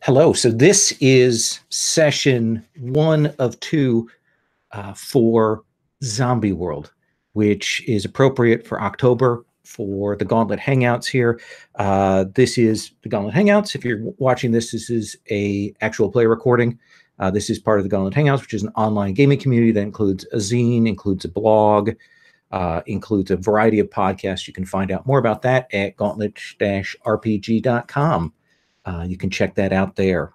Hello. So this is session 1 of 2 for Zombie World, which is appropriate for October for the Gauntlet Hangouts here. This is the Gauntlet Hangouts. If you're watching this, this is a actual play recording. This is part of the Gauntlet Hangouts, which is an online gaming community that includes a zine, includes a blog, includes a variety of podcasts. You can find out more about that at gauntlet-rpg.com. You can check that out there.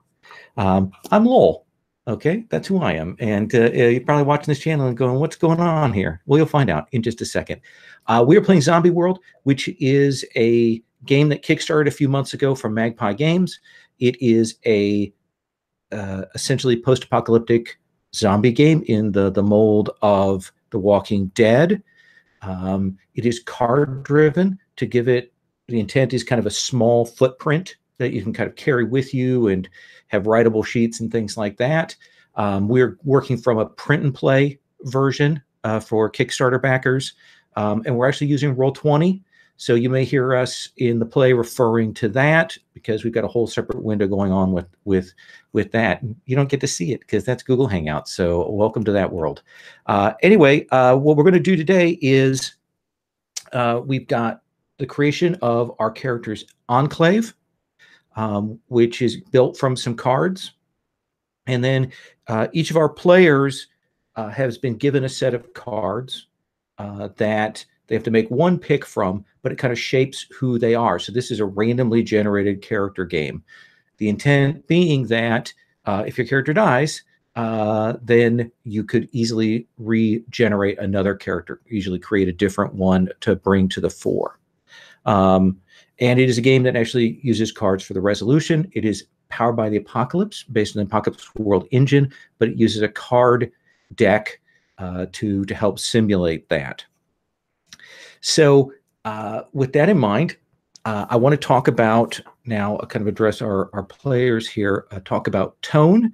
I'm Lowell. Okay, that's who I am. And you're probably watching this channel and going, what's going on here? Well, you'll find out in just a second. We are playing Zombie World, which is a game that kickstarted a few months ago from Magpie Games. It is a essentially post-apocalyptic zombie game in the mold of The Walking Dead. It is card-driven. To give it, the intent is kind of a small footprint that you can kind of carry with you and have writable sheets and things like that. We're working from a print and play version for Kickstarter backers, and we're actually using Roll20. So you may hear us in the play referring to that because we've got a whole separate window going on with that. You don't get to see it because that's Google Hangouts. So welcome to that world. Anyway, what we're going to do today is we've got the creation of our character's Enclave, which is built from some cards. And then each of our players has been given a set of cards that they have to make one pick from, but it kind of shapes who they are. So this is a randomly generated character game. The intent being that if your character dies, then you could easily regenerate another character, usually create a different one to bring to the fore. And it is a game that actually uses cards for the resolution. It is powered by the Apocalypse, based on the Apocalypse World engine, but it uses a card deck to help simulate that. So with that in mind, I want to talk about now, kind of address our players here, talk about tone.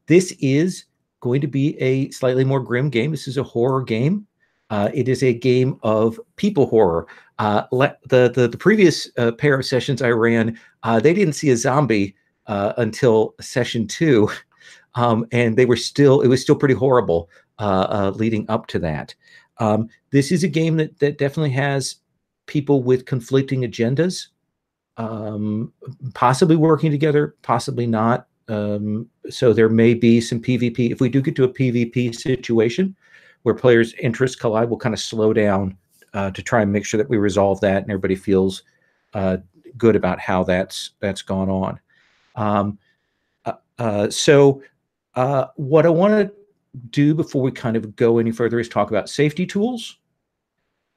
This is going to be a slightly more grim game. This is a horror game. It is a game of people horror. The previous pair of sessions I ran, they didn't see a zombie until session 2, and it was still pretty horrible leading up to that. This is a game that definitely has people with conflicting agendas, possibly working together, possibly not. So there may be some PvP. If we do get to a PvP situation where players' interests collide, we'll kind of slow down to try and make sure that we resolve that and everybody feels good about how that's gone on. So what I want to do before we kind of go any further is talk about safety tools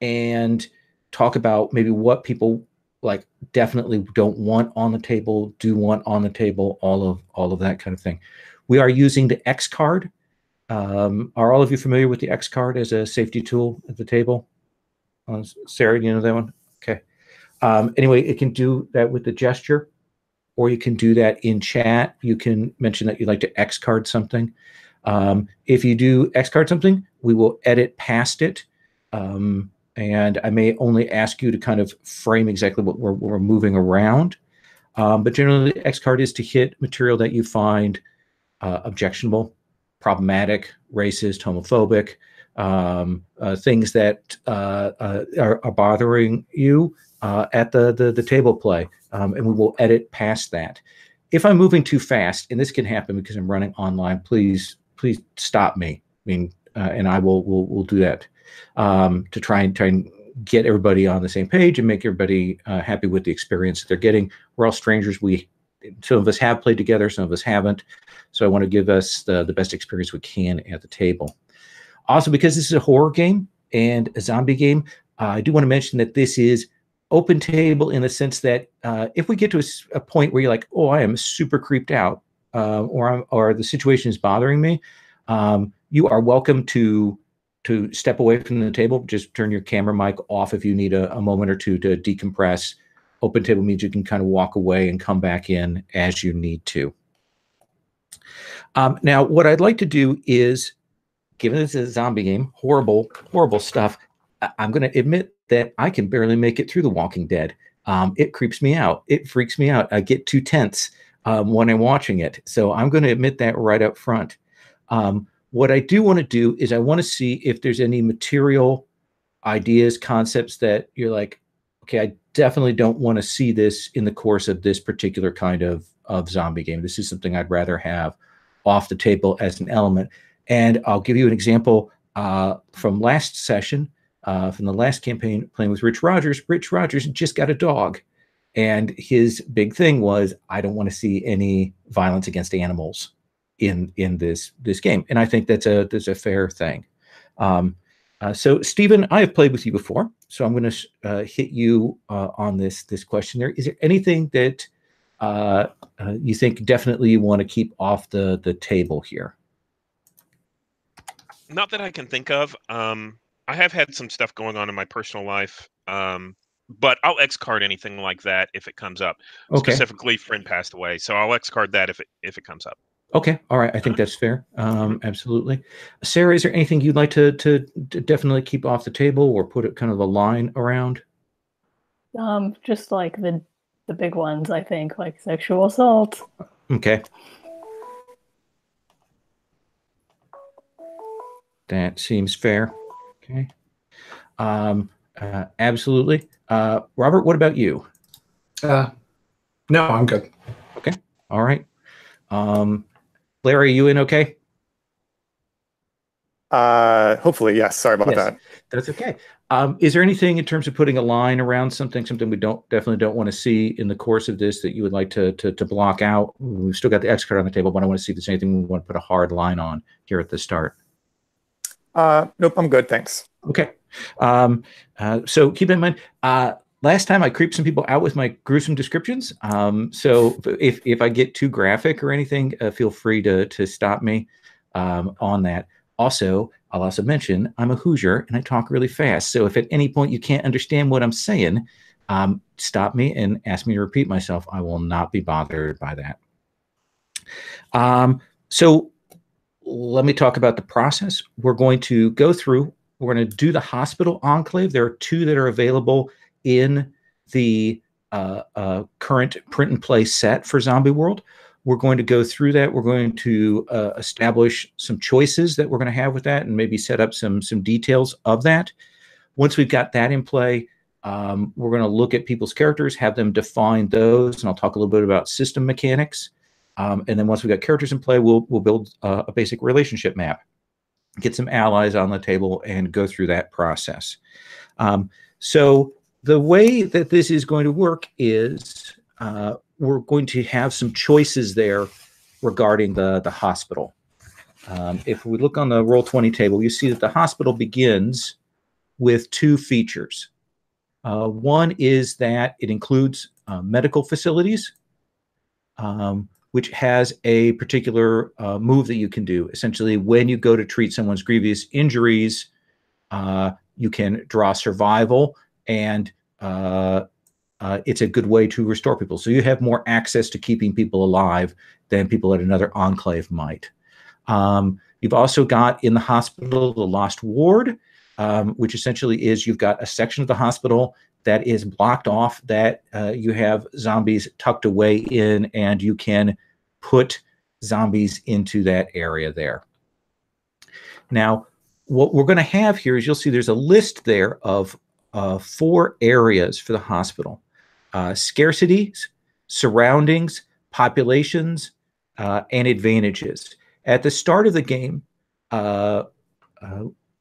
and talk about maybe what people like definitely don't want on the table, do want on the table, all of that kind of thing. We are using the X card. Are all of you familiar with the X card as a safety tool at the table? Sarah, do you know that one? Okay. Anyway, it can do that with the gesture, or you can do that in chat. You can mention that you'd like to X card something. If you do X card something, we will edit past it. And I may only ask you to kind of frame exactly what we're moving around. But generally, the X card is to hit material that you find objectionable, problematic, racist, homophobic, things that are bothering you at the table play, and we will edit past that. If I'm moving too fast, and this can happen because I'm running online, please stop me. I mean, and I will do that to try and get everybody on the same page and make everybody happy with the experience that they're getting. We're all strangers. Some of us have played together, some of us haven't. So I want to give us the best experience we can at the table. Also, because this is a horror game and a zombie game, I do want to mention that this is open table in the sense that if we get to a point where you're like, oh, I am super creeped out, or the situation is bothering me, you are welcome to step away from the table. Just turn your camera mic off if you need a moment or two to decompress. Open table means you can kind of walk away and come back in as you need to. Now, what I'd like to do is, given this is a zombie game, horrible stuff, I'm going to admit that I can barely make it through The Walking Dead. It creeps me out. It freaks me out. I get too tense. when I'm watching it. So I'm going to admit that right up front. What I do want to do is I want to see if there's any material ideas, concepts that you're like, okay, I definitely don't want to see this in the course of this particular kind of zombie game. This is something I'd rather have off the table as an element. And I'll give you an example from last session, from the last campaign playing with Rich Rogers. Rich Rogers just got a dog. And his big thing was, I don't want to see any violence against animals in this game. And I think that's a fair thing. So, Stephen, I have played with you before, so I'm going to hit you on this question there. Is there anything that you think definitely you want to keep off the table here? Not that I can think of. I have had some stuff going on in my personal life, but I'll X-card anything like that if it comes up. Okay. Specifically, friend passed away, so I'll X-card that if it comes up. Okay. All right. I think that's fair. Absolutely. Sarah, is there anything you'd like to definitely keep off the table or put it kind of a line around? Just like the big ones, I think, like sexual assault. Okay. That seems fair. Okay. Absolutely. Robert, what about you? No, I'm good. Okay. All right. Larry, are you in okay? Hopefully, yes. Sorry about that. That's okay. Is there anything in terms of putting a line around something we definitely don't want to see in the course of this that you would like to block out? We've still got the X card on the table, but I want to see if there's anything we want to put a hard line on here at the start. Nope, I'm good. Thanks. Okay. So keep in mind, last time I creeped some people out with my gruesome descriptions. So if I get too graphic or anything, feel free to stop me on that. Also, I'll also mention I'm a Hoosier and I talk really fast. So if at any point you can't understand what I'm saying, stop me and ask me to repeat myself. I will not be bothered by that. So let me talk about the process. We're going to go through. We're going to do the hospital enclave. There are 2 that are available in the current print and play set for Zombie World. We're going to go through that. We're going to establish some choices that we're going to have with that and maybe set up some details of that. Once we've got that in play, we're going to look at people's characters, have them define those, and I'll talk a little bit about system mechanics. And then once we've got characters in play, we'll build a basic relationship map, get some allies on the table, and go through that process. So the way that this is going to work is we're going to have some choices there regarding the hospital. If we look on the Roll20 table, you see that the hospital begins with 2 features. One is that it includes medical facilities, which has a particular move that you can do. Essentially, when you go to treat someone's grievous injuries, you can draw survival, and it's a good way to restore people. So you have more access to keeping people alive than people at another enclave might. You've also got in the hospital the Lost Ward, which essentially is you've got a section of the hospital that is blocked off that you have zombies tucked away in, and you can put zombies into that area there. Now, what we're going to have here is you'll see there's a list there of 4 areas for the hospital. Scarcities, surroundings, populations, and advantages. At the start of the game,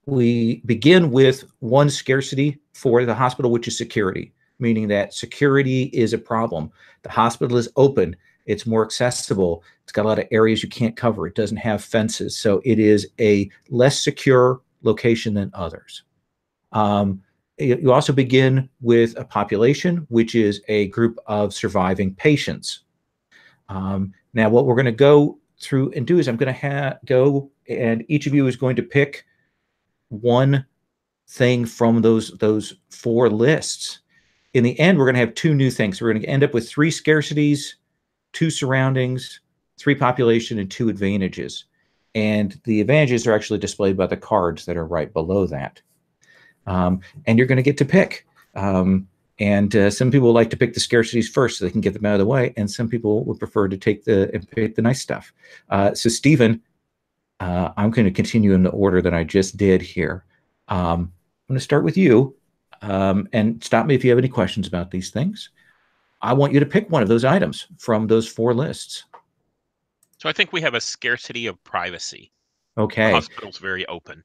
we begin with 1 scarcity for the hospital, which is security, meaning that security is a problem. The hospital is open. It's more accessible. It's got a lot of areas you can't cover. It doesn't have fences. So it is a less secure location than others. You also begin with a population, which is a group of surviving patients. Now, what we're going to go through and do is I'm going to go, and each of you is going to pick 1 thing from those 4 lists. In the end, we're going to have 2 new things. We're going to end up with 3 scarcities, 2 surroundings, 3 population, and 2 advantages. And the advantages are actually displayed by the cards that are right below that. And you're going to get to pick. And some people like to pick the scarcities first so they can get them out of the way, and some people would prefer to pick the nice stuff. So Stephen, I'm going to continue in the order that I just did here. I'm going to start with you, and stop me if you have any questions about these things. I want you to pick one of those items from those 4 lists. So I think we have a scarcity of privacy. Okay. The hospital's very open.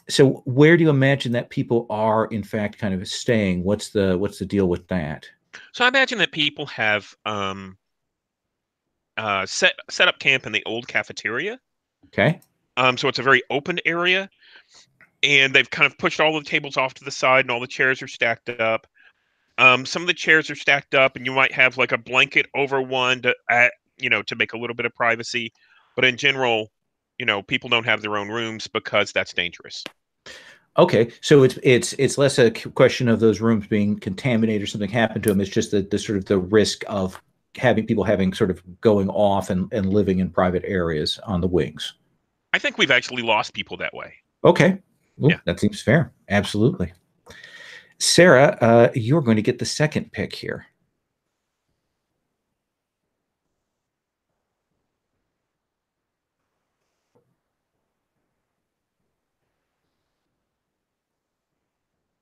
So where do you imagine that people are, in fact, kind of staying? What's the deal with that? So I imagine that people have set up camp in the old cafeteria. Okay. So it's a very open area, and they've kind of pushed all the tables off to the side, and all the chairs are stacked up. Some of the chairs are stacked up, and you might have like a blanket over one to make a little bit of privacy. But in general, people don't have their own rooms because that's dangerous. Okay, so it's less a question of those rooms being contaminated or something happened to them. It's just the sort of the risk of having sort of going off and living in private areas on the wings. I think we've actually lost people that way. Okay. Ooh, yeah, that seems fair. Absolutely. Sarah, you're going to get the second pick here.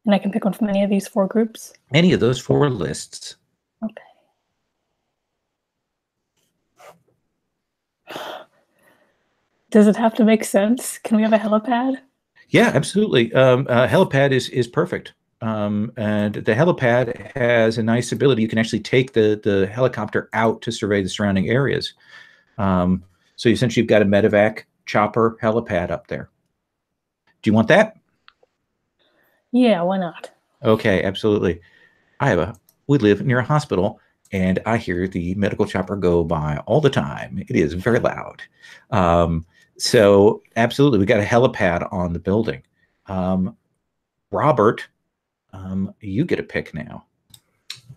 And I can pick one from any of these 4 groups? Any of those 4 lists. Okay. Does it have to make sense? Can we have a helipad? Yeah, absolutely. Helipad is perfect. And the helipad has a nice ability. You can actually take the helicopter out to survey the surrounding areas. So essentially you've got a medevac chopper helipad up there. Do you want that? Yeah, why not? Okay, absolutely. We live near a hospital, and I hear the medical chopper go by all the time. It is very loud. So absolutely, we got a helipad on the building. Robert, you get a pick now.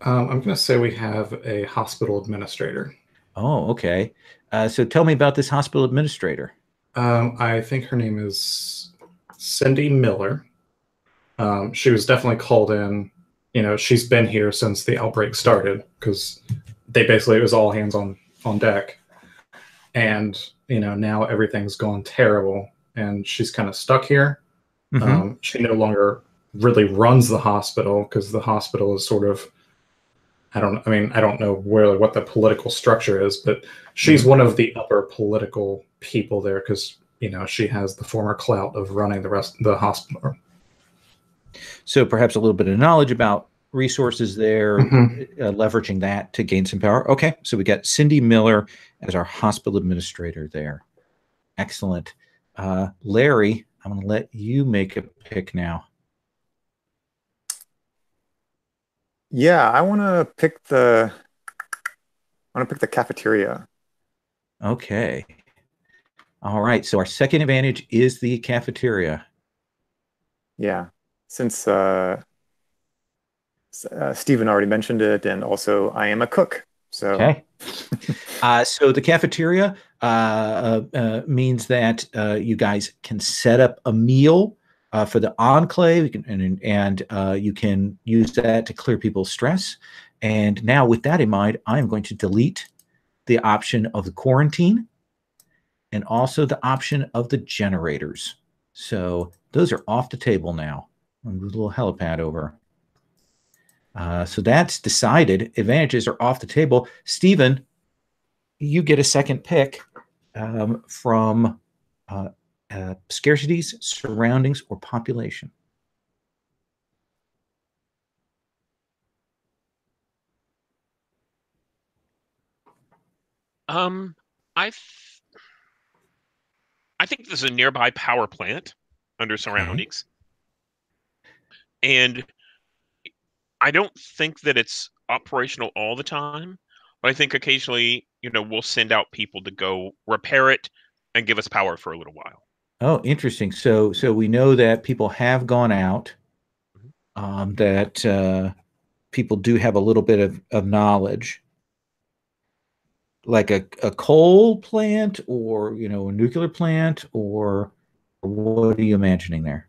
I'm going to say we have a hospital administrator. Oh, okay. So tell me about this hospital administrator. I think her name is Cindy Miller. She was definitely called in. She's been here since the outbreak started because it was all hands on deck. And, now everything's gone terrible and she's kind of stuck here. Mm-hmm. She no longer really runs the hospital because the hospital is sort of, I don't know what the political structure is, but she's one of the upper political people there because, she has the former clout of running the rest of the hospital. So perhaps a little bit of knowledge about resources there, mm-hmm. Leveraging that to gain some power. Okay, so we got Cindy Miller as our hospital administrator there. Excellent. Larry, I'm going to let you make a pick now. Yeah, I want to pick the cafeteria. Okay. All right, so our second advantage is the cafeteria. Yeah, since Stephen already mentioned it, and also I am a cook. So okay. So the cafeteria means that you guys can set up a meal for the Enclave, and you can use that to clear people's stress. And now, with that in mind, I am going to delete the option of the quarantine and also the option of the generators. So those are off the table now. I'll move a little helipad over. So that's decided. Advantages are off the table. Stephen, you get a second pick from scarcities, surroundings, or population. I think there's a nearby power plant under surroundings. Okay. And I don't think that it's operational all the time, but I think occasionally, we'll send out people to go repair it and give us power for a little while. Oh, interesting. So we know that people have gone out, that people do have a little bit of knowledge. Like a coal plant or, a nuclear plant, or what are you imagining there?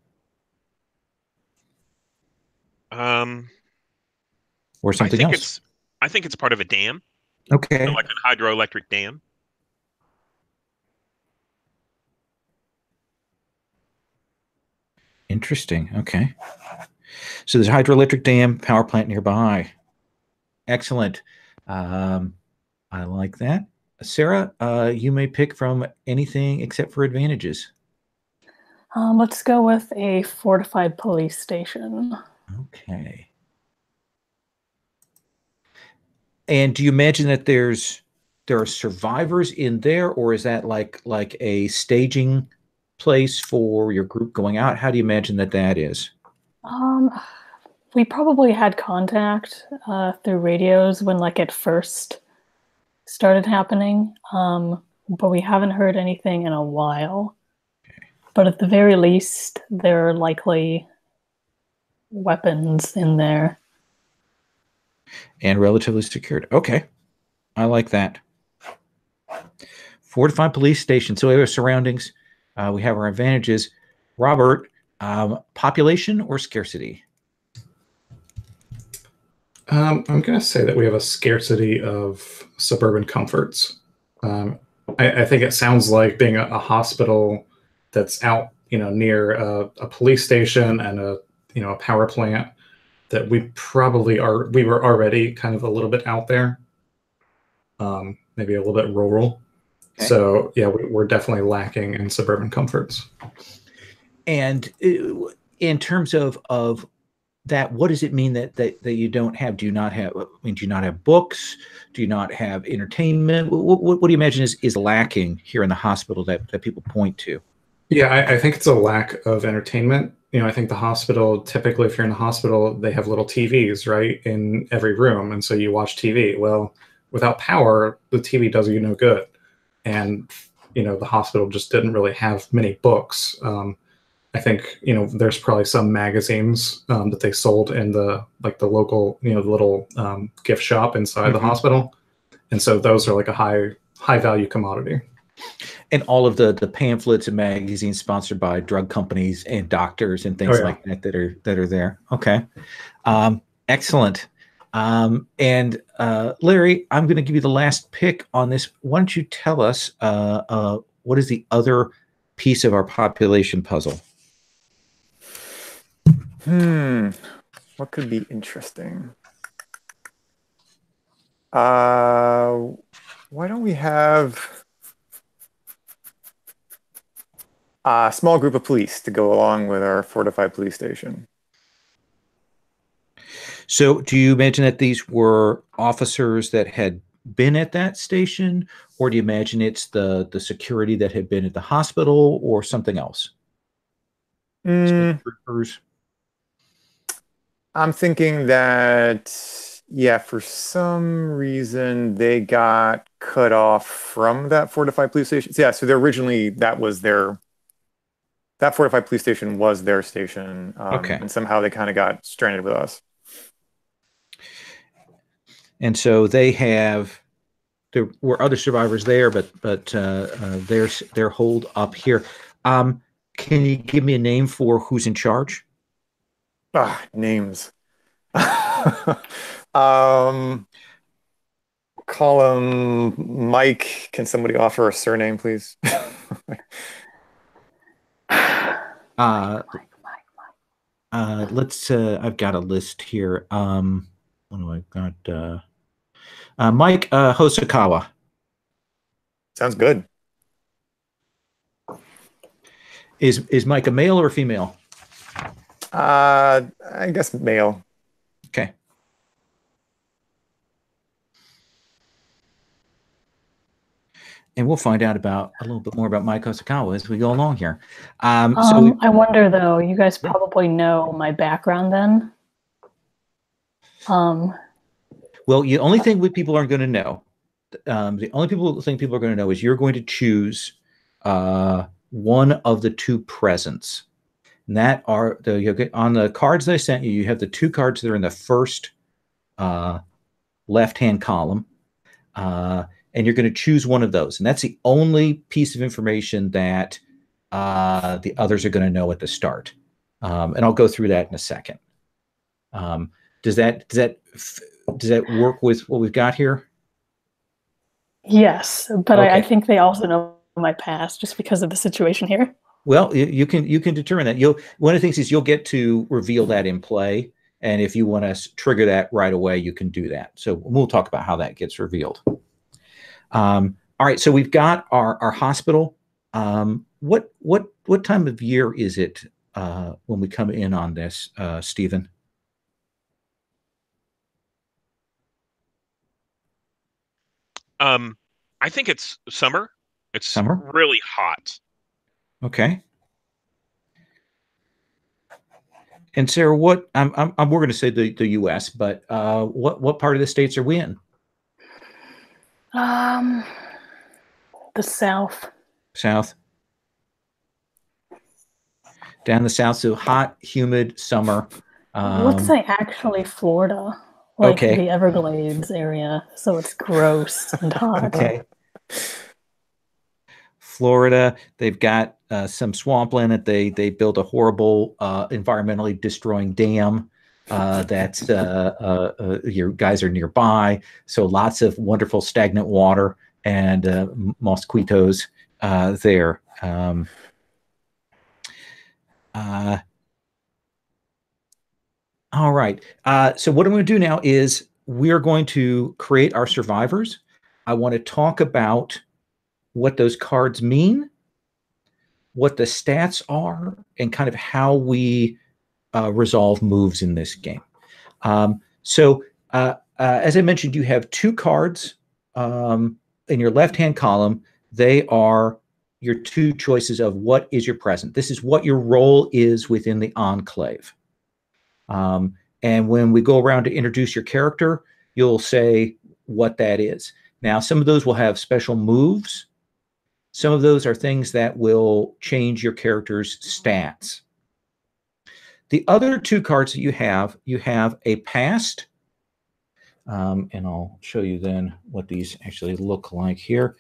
or something else? I think it's part of a dam, Okay. like a hydroelectric dam. Interesting. Okay. So there's a hydroelectric dam, power plant nearby. Excellent. I like that. Sarah, you may pick from anything except for advantages. Let's go with a fortified police station. Okay. And do you imagine that there are survivors in there, or is that like a staging place for your group going out? How do you imagine that is? We probably had contact through radios when like it first started happening, but we haven't heard anything in a while. Okay. But at the very least, there are likely weapons in there. And relatively secured. Okay. I like that. Fortified police station. So we have our surroundings. We have our advantages. Robert, population or scarcity? I'm going to say that we have a scarcity of suburban comforts. I think it sounds like being a hospital that's out, near a police station and a power plant, that we were already kind of a little bit out there, maybe a little bit rural. Okay. So yeah, we're definitely lacking in suburban comforts. And in terms of that, what does it mean that you don't have? Do you not have? I mean, do you not have books? Do you not have entertainment? What do you imagine is lacking here in the hospital that people point to? Yeah, I think it's a lack of entertainment. I think the hospital, typically if you're in the hospital, they have little TVs, right, in every room. And so you watch TV. Well, without power, the TV does you no good. And, the hospital just didn't really have many books. I think, there's probably some magazines that they sold in the local, the little gift shop inside the hospital. And so those are like a high value commodity. And all of the pamphlets and magazines sponsored by drug companies and doctors and things like that that are there. Okay. Excellent. And Larry, I'm going to give you the last pick on this. Why don't you tell us what is the other piece of our population puzzle? What could be interesting? Why don't we have a small group of police to go along with our fortified police station? So do you imagine that these were officers that had been at that station, or do you imagine it's the security that had been at the hospital or something else? I'm thinking that, yeah, for some reason they got cut off from that fortified police station. So, yeah, so originally that fortified police station was their station. Okay. And somehow they kind of got stranded with us. And so there were other survivors there, but they're holed up here. Can you give me a name for who's in charge? Names. Call him Mike. Can somebody offer a surname, please? Let's. I've got a list here. What do I got? Mike Hosokawa. Sounds good. Is Mike a male or a female? I guess male. Okay. And we'll find out a little bit more about Mike Hosokawa as we go along here. I wonder, though, you guys probably know my background then. Well, the only thing people aren't going to know, the only thing people are going to know is you're going to choose one of the two presents. And that are on the cards that I sent you. You have the two cards that are in the first left-hand column, and you're going to choose one of those. And that's the only piece of information that the others are going to know at the start. And I'll go through that in a second. Does that work with what we've got here? Yes, but Okay. I think they also know my past just because of the situation here. Well, you can determine that. One of the things is you'll get to reveal that in play, and if you want to trigger that right away, you can do that. So we'll talk about how that gets revealed. All right, so we've got our hospital. What time of year is it when we come in on this, Stephen? I think it's summer. It's Summer? really hot. Okay. And Sarah, we're going to say the U.S., but what part of the States are we in? The South. South. Down the South, so hot, humid summer. Let's say actually Florida, like Okay. the Everglades area, so it's gross and hot. Okay. Florida, they've got some swampland that they built a horrible environmentally destroying dam that's your guys are nearby, so lots of wonderful stagnant water and mosquitoes there. All right, so what I'm going to do now is we're going to create our survivors. I want to talk about what those cards mean, what the stats are, and kind of how we resolve moves in this game. So as I mentioned, you have 2 cards in your left-hand column. They are your 2 choices of what is your present. This is what your role is within the Enclave. And when we go around to introduce your character, you'll say what that is. Now, some of those will have special moves. Some of those are things that will change your character's stats. The other 2 cards that you have a past, and I'll show you then what these actually look like here.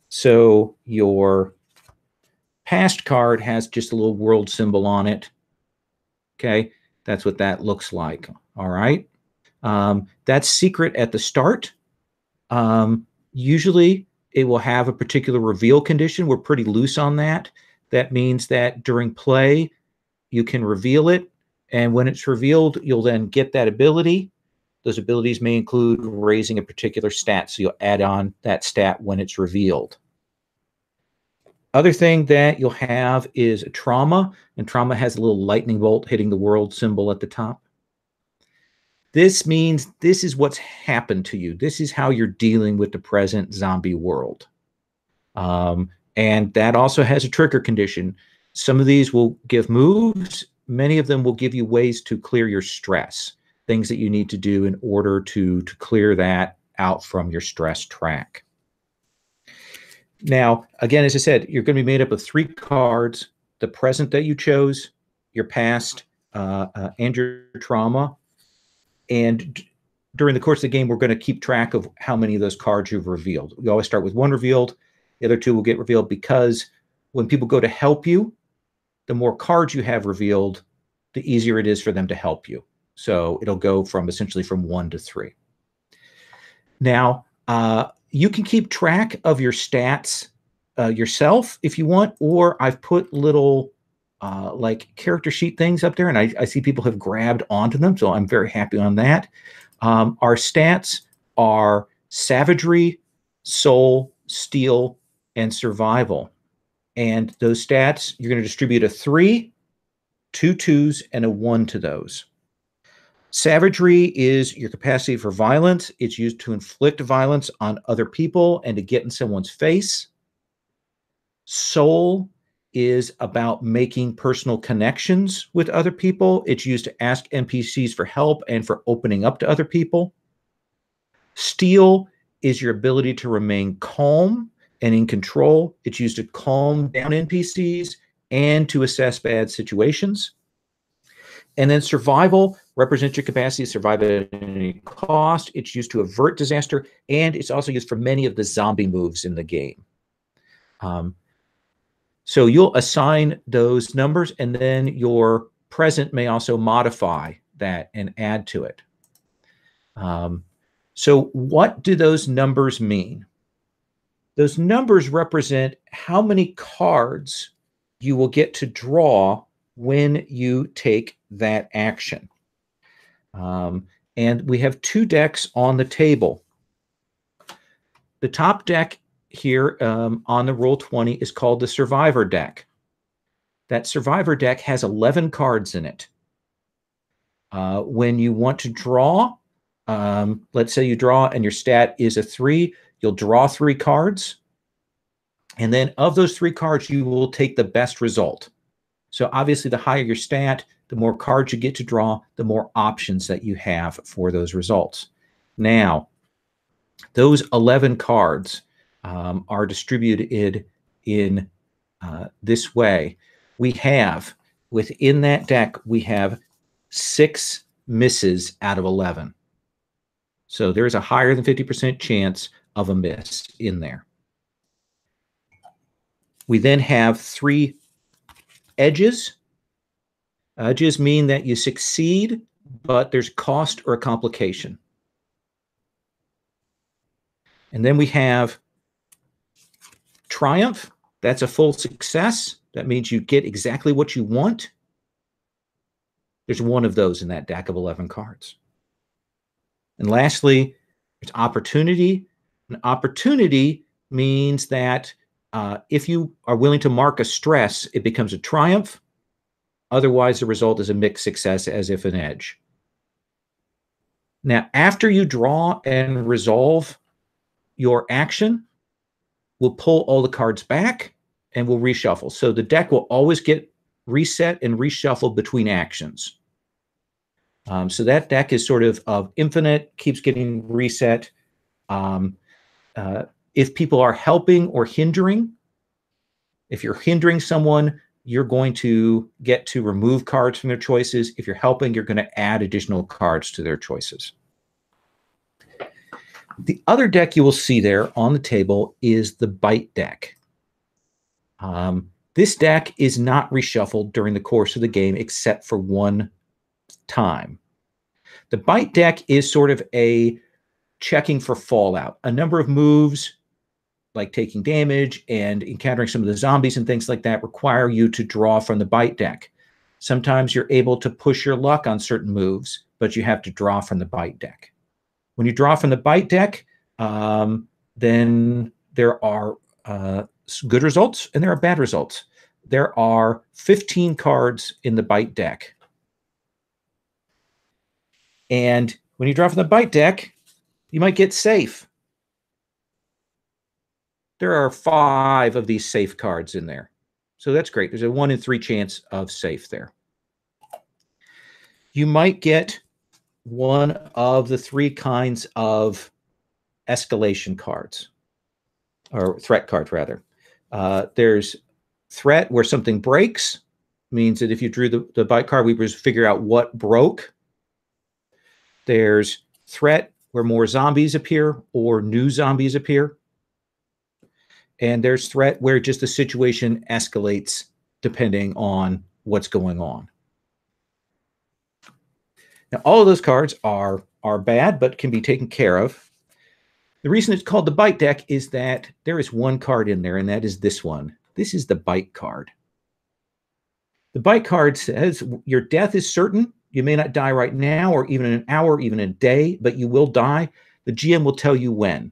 So your past card has just a little world symbol on it. Okay, that's what that looks like. All right, that's secret at the start. Usually it will have a particular reveal condition. We're pretty loose on that. That means that during play, you can reveal it. And when it's revealed, you'll then get that ability. Those abilities may include raising a particular stat. So you'll add on that stat when it's revealed. Other thing that you'll have is a trauma. And trauma has a little lightning bolt hitting the world symbol at the top. This means this is what's happened to you. This is how you're dealing with the present zombie world. And that also has a trigger condition. Some of these will give moves. Many of them will give you ways to clear your stress, things that you need to do in order to clear that out from your stress track. Now, again, as I said, you're going to be made up of 3 cards: the present that you chose, your past, and your trauma. And during the course of the game, we're going to keep track of how many of those cards you've revealed. We always start with 1 revealed. The other 2 will get revealed because when people go to help you, the more cards you have revealed, the easier it is for them to help you. So it'll go from essentially from 1 to 3. Now, you can keep track of your stats yourself if you want, or I've put little like character sheet things up there, and I see people have grabbed onto them, so I'm very happy on that. Our stats are savagery, soul, steel, and survival. And those stats, you're going to distribute a 3, 2 2s, and a 1 to those. Savagery is your capacity for violence. It's used to inflict violence on other people and to get in someone's face. Soul is about making personal connections with other people. It's used to ask NPCs for help and for opening up to other people. Steel is your ability to remain calm and in control. It's used to calm down NPCs and to assess bad situations. And then survival represents your capacity to survive at any cost. It's used to avert disaster, and it's also used for many of the zombie moves in the game. So you'll assign those numbers, and then your present may also modify that and add to it. So what do those numbers mean? Those numbers represent how many cards you will get to draw when you take that action. And we have 2 decks on the table. The top deck here on the Roll20 is called the Survivor deck. That Survivor deck has 11 cards in it. When you want to draw, let's say you draw and your stat is a 3, you'll draw 3 cards. And then of those 3 cards, you will take the best result. So obviously, the higher your stat, the more cards you get to draw, the more options that you have for those results. Now, those 11 cards are distributed in this way. We have, within that deck, we have 6 misses out of 11. So there's a higher than 50% chance of a miss in there. We then have 3 edges. Edges mean that you succeed, but there's cost or a complication. And then we have triumph. That's a full success. That means you get exactly what you want. There's 1 of those in that deck of 11 cards. And lastly, there's opportunity. An opportunity means that if you are willing to mark a stress, it becomes a triumph. Otherwise, the result is a mixed success, as if an edge. Now, after you draw and resolve your action, we'll pull all the cards back and we'll reshuffle. So the deck will always get reset and reshuffled between actions. So that deck is sort of infinite, keeps getting reset. If people are helping or hindering, if you're hindering someone, you're going to get to remove cards from their choices. If you're helping, you're going to add additional cards to their choices. The other deck you will see there on the table is the Bite deck. This deck is not reshuffled during the course of the game except for 1 time. The Bite deck is sort of a checking for fallout. A number of moves, like taking damage and encountering some of the zombies and things like that, require you to draw from the Bite deck. Sometimes you're able to push your luck on certain moves, but you have to draw from the Bite deck. When you draw from the Bite deck, then there are good results and there are bad results. There are 15 cards in the Bite deck. And when you draw from the Bite deck, you might get safe. There are 5 of these safe cards in there. So that's great. There's a 1 in 3 chance of safe there. You might get one of the 3 kinds of escalation cards, or threat cards, rather. There's threat where something breaks, means that if you drew the Bite card, we would figure out what broke. There's threat where more zombies appear or new zombies appear. And there's threat where just the situation escalates depending on what's going on. Now, all of those cards are bad, but can be taken care of. The reason it's called the Bite deck is that there is 1 card in there, and that is this one. This is the Bite card. The Bite card says your death is certain. You may not die right now, or even in an hour, even in a day, but you will die. The GM will tell you when.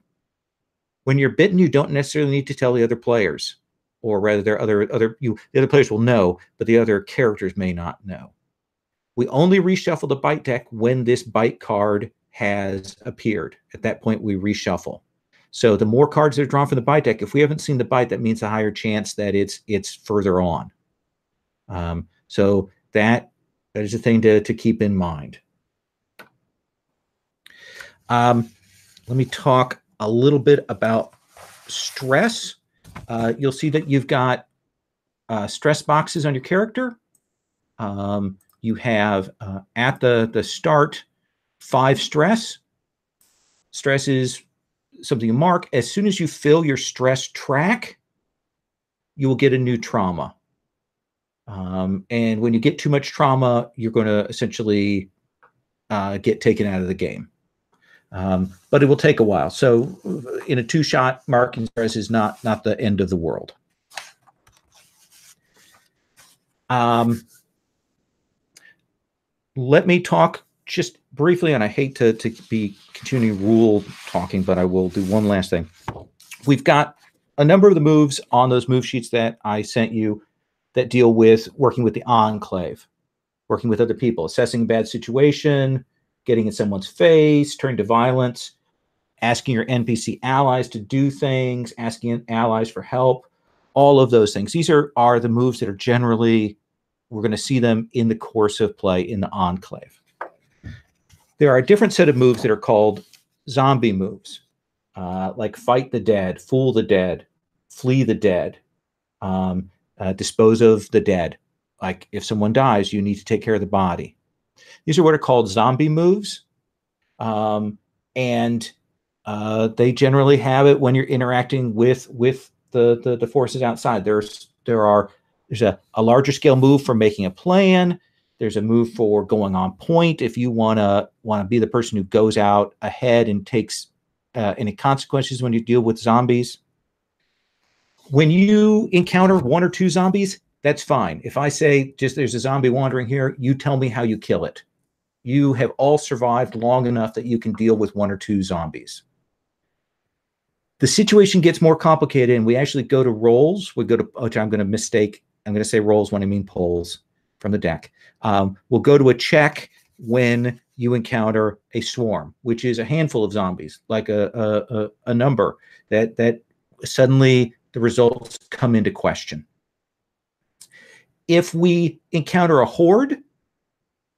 When you're bitten, you don't necessarily need to tell the other players, or rather, the other players will know, but the other characters may not know. We only reshuffle the Bite deck when this Bite card has appeared. At that point, we reshuffle. So the more cards that are drawn from the Bite deck, if we haven't seen the Bite, that means a higher chance that it's further on. So that is a thing to keep in mind. Let me talk a little bit about stress. You'll see that you've got stress boxes on your character. You have at the start 5 stress. Stress is something you mark. As soon as you fill your stress track, you will get a new trauma. And when you get too much trauma, you're going to essentially get taken out of the game. But it will take a while. So in a 2-shot, marking stars is not the end of the world. Let me talk just briefly, and I hate to be continuing rule talking, but I will do one last thing. We've got a number of the moves on those move sheets that I sent you that deal with working with the Enclave, working with other people, assessing a bad situation, getting in someone's face, turning to violence, asking your NPC allies to do things, asking allies for help, all of those things. These are the moves that are generally, we're going to see them in the course of play in the Enclave. There are a different set of moves that are called zombie moves, like fight the dead, fool the dead, flee the dead, dispose of the dead. Like if someone dies, you need to take care of the body. These are what are called zombie moves. And they generally have it when you're interacting with the forces outside. There's a larger scale move for making a plan. There's a move for going on point if you want to be the person who goes out ahead and takes any consequences when you deal with zombies. When you encounter 1 or 2 zombies, that's fine. If I say just there's a zombie wandering here, you tell me how you kill it. You have all survived long enough that you can deal with 1 or 2 zombies. The situation gets more complicated, and we actually go to rolls. We go to, which I'm going to mistake. I'm going to say rolls when I mean polls from the deck. We'll go to a check when you encounter a swarm, which is a handful of zombies, like a number that suddenly the results come into question. If we encounter a horde,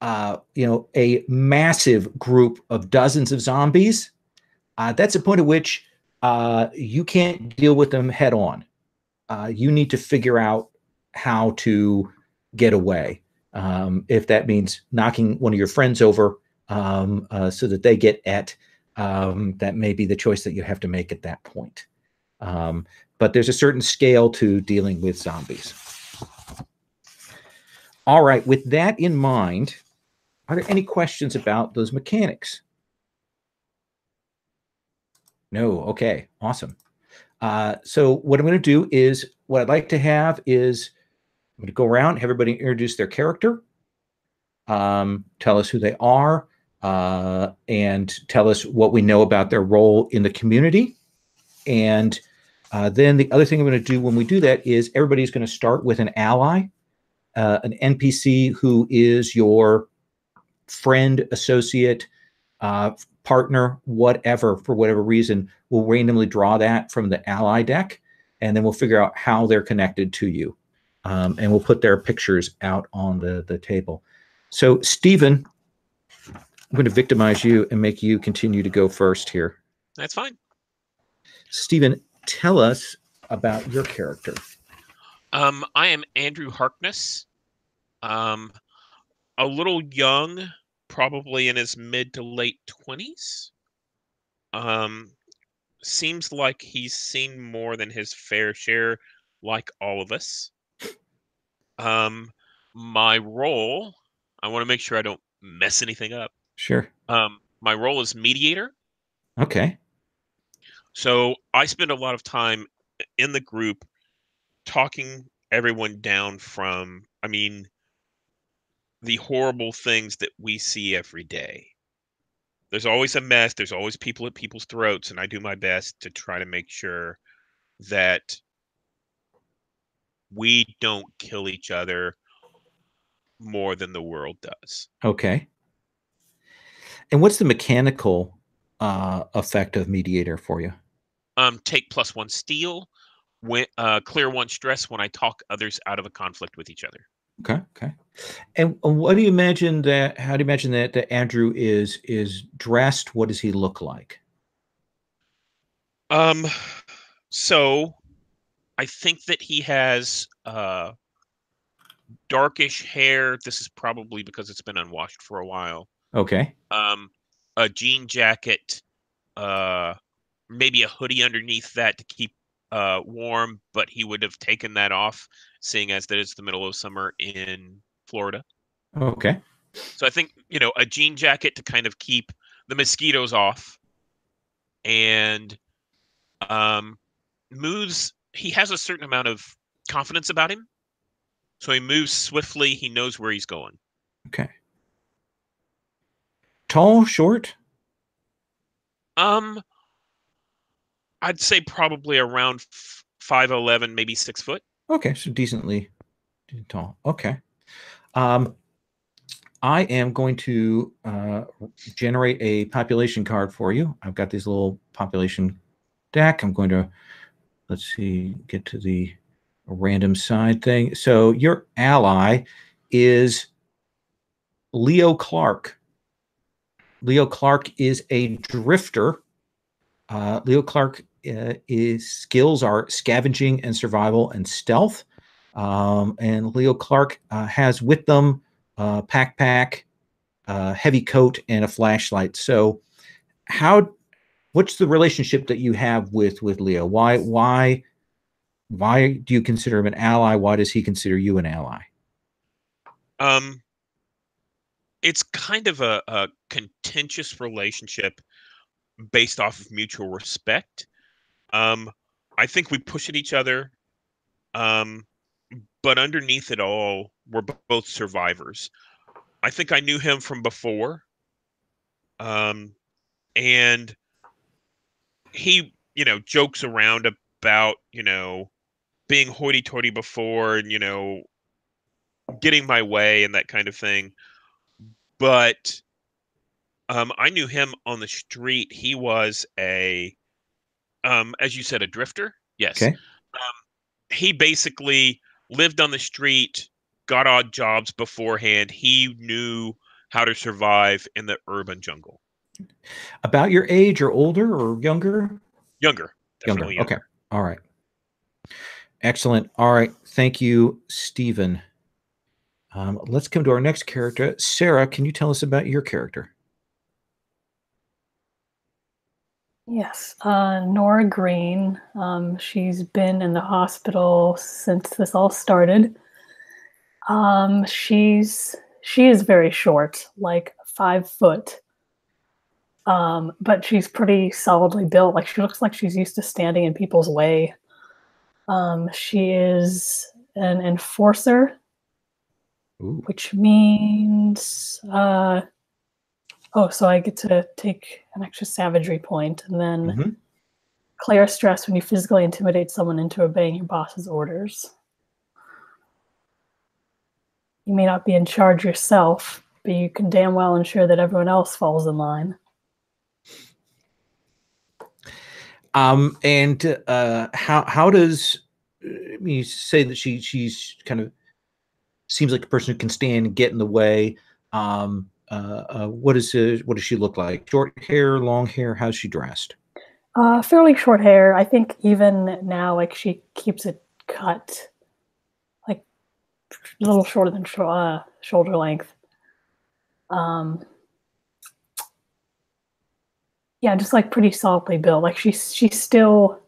a massive group of dozens of zombies, that's a point at which you can't deal with them head on. You need to figure out how to get away. If that means knocking one of your friends over so that they get et, that may be the choice that you have to make at that point. But there's a certain scale to dealing with zombies. All right, with that in mind, are there any questions about those mechanics? No, okay, awesome. So what I'm going to do is, what I'd like to have is, I'm going to go around, have everybody introduce their character, tell us who they are, and tell us what we know about their role in the community. And then the other thing I'm going to do when we do that is everybody's going to start with an ally, an NPC who is your friend, associate, partner, whatever, for whatever reason. We'll randomly draw that from the ally deck, and then we'll figure out how they're connected to you. And we'll put their pictures out on the table. So, Stephen, I'm going to victimize you and make you continue to go first here. That's fine. Stephen, tell us about your character. I am Andrew Harkness. A little young, probably in his mid to late 20s. Seems like he's seen more than his fair share, like all of us. My role, I want to make sure I don't mess anything up. Sure. My role is mediator. Okay. So I spend a lot of time in the group talking everyone down from, the horrible things that we see every day. There's always a mess. There's always people at people's throats, and I do my best to try to make sure that we don't kill each other more than the world does. Okay. And what's the mechanical effect of mediator for you? Take +1 steel, clear 1 stress when I talk others out of a conflict with each other. Okay. Okay. And what do you imagine that? How do you imagine that Andrew is dressed? What does he look like? So I think that he has darkish hair. This is probably because it's been unwashed for a while. Okay. A jean jacket, maybe a hoodie underneath that to keep warm, but he would have taken that off, seeing as that it's the middle of summer in Florida. Okay. So I think, a jean jacket to kind of keep the mosquitoes off, and moves. He has a certain amount of confidence about him, so he moves swiftly. He knows where he's going. Okay. Tall, short? I'd say probably around 5'11", maybe 6 foot. Okay, so decently tall. Okay. I am going to generate a population card for you. I've got this little population deck. I'm going to, let's see, get to the random side thing. So your ally is Leo Clark. Leo Clark is a drifter. Leo Clark his skills are scavenging and survival and stealth. And Leo Clark has with them pack, heavy coat, and a flashlight. So, what's the relationship that you have with Leo? Why do you consider him an ally? Why does he consider you an ally? It's kind of a contentious relationship based off of mutual respect. I think we push at each other, but underneath it all, we're both survivors. I think I knew him from before, and he, jokes around about, being hoity-toity before and, getting my way and that kind of thing. But I knew him on the street. He was as you said, a drifter. Yes. Okay. He basically lived on the street, got odd jobs beforehand. He knew how to survive in the urban jungle. About your age or older or younger? Younger. Definitely younger. Okay. All right. Excellent. All right. Thank you, Stephen. Let's come to our next character. Sarah, can you tell us about your character? Yes, Nora Green. She's been in the hospital since this all started. She is very short, like 5 foot. But she's pretty solidly built. Like, she looks like she's used to standing in people's way. She is an enforcer, Ooh. which means so I get to take an extra savagery point, and then clear stress when you physically intimidate someone into obeying your boss's orders. You may not be in charge yourself, but you can damn well ensure that everyone else falls in line. And how does you say that she's kind of seems like a person who can stand and get in the way? What does she look like? Short hair, long hair? How's she dressed? Fairly short hair. I think even now, like, she keeps it cut, like, a little shorter than shoulder length. Yeah, just like pretty solidly built. Like, she's still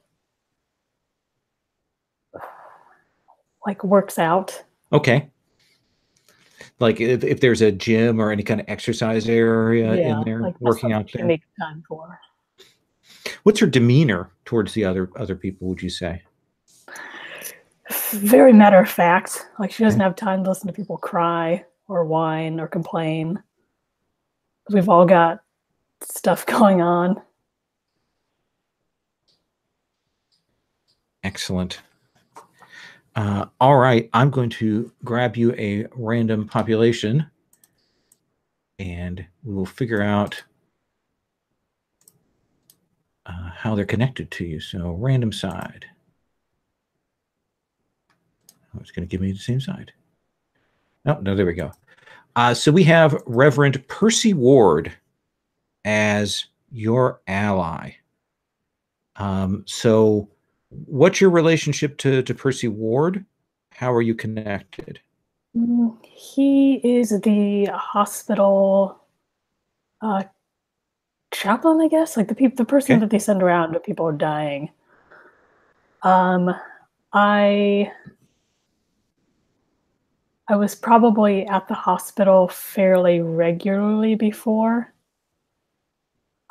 like works out. Okay. Like if there's a gym or any kind of exercise area in there, like working out there. Make time for. What's her demeanor towards the other people, would you say? Very matter of fact. Like, she doesn't have time to listen to people cry or whine or complain. We've all got stuff going on. Excellent. All right, I'm going to grab you a random population, and we will figure out how they're connected to you. So random side. Oh, it's going to give me the same side. Oh, no, there we go. So we have Reverend Percy Ward as your ally. So what's your relationship to Percy Ward? How are you connected? He is the hospital chaplain, I guess, like the person that they send around when people are dying. I I was probably at the hospital fairly regularly before.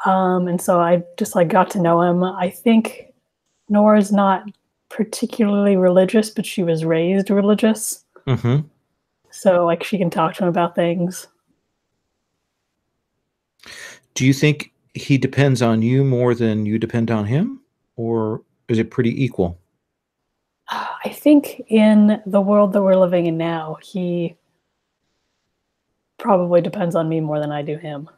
And so I just like got to know him. I think Nora's not particularly religious, but she was raised religious. Mm-hmm. So like she can talk to him about things. Do you think he depends on you more than you depend on him, or is it pretty equal? I think in the world that we're living in now, he probably depends on me more than I do him.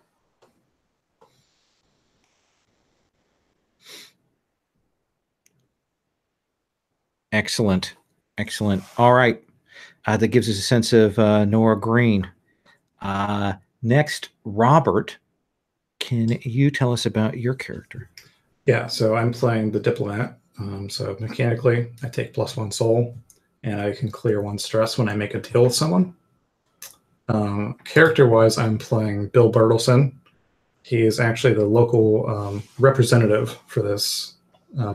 Excellent. Excellent. All right. That gives us a sense of Nora Green. Next, Robert, can you tell us about your character? Yeah, so I'm playing the diplomat. So mechanically, I take +1 soul, and I can clear 1 stress when I make a deal with someone. Character-wise, I'm playing Bill Bertelson. He is actually the local representative for this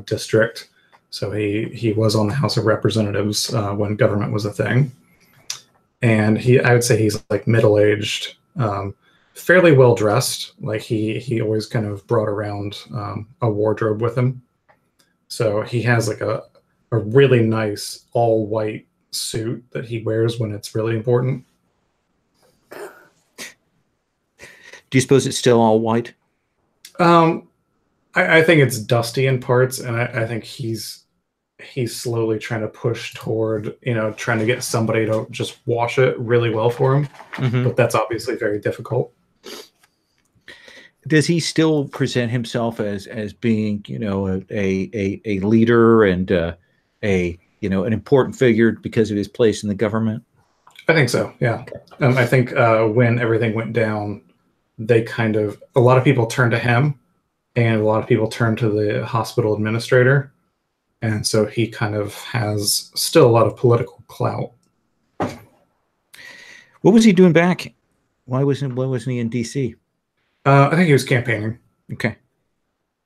district. So he was on the House of Representatives when government was a thing. And I would say he's like middle-aged, fairly well-dressed. Like he always kind of brought around a wardrobe with him. So he has like a really nice all-white suit that he wears when it's really important. Do you suppose it's still all white? I think it's dusty in parts, and I think he's slowly trying to push toward, trying to get somebody to just wash it really well for him. Mm-hmm. But that's obviously very difficult. Does he still present himself as being, a leader and an important figure because of his place in the government? I think so. Yeah. I think when everything went down, a lot of people turned to him, and a lot of people turned to the hospital administrator. And so he kind of has still a lot of political clout. What was he doing back? Why wasn't he in DC? I think he was campaigning. Okay.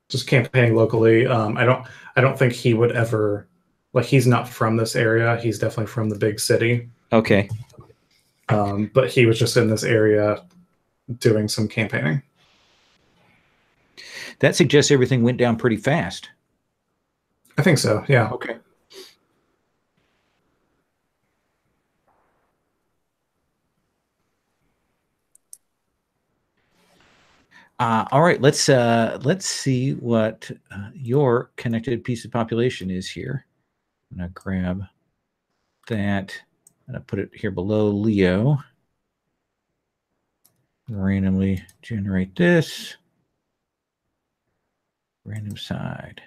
Just campaigning locally. I don't think he would ever, like, he's not from this area. He's definitely from the big city. Okay. But he was just in this area doing some campaigning. That suggests everything went down pretty fast. I think so, yeah. Okay. All right, let's see what your connected piece of population is here. I'm gonna grab that. I'm gonna put it here below Leo. Randomly generate this. Random side.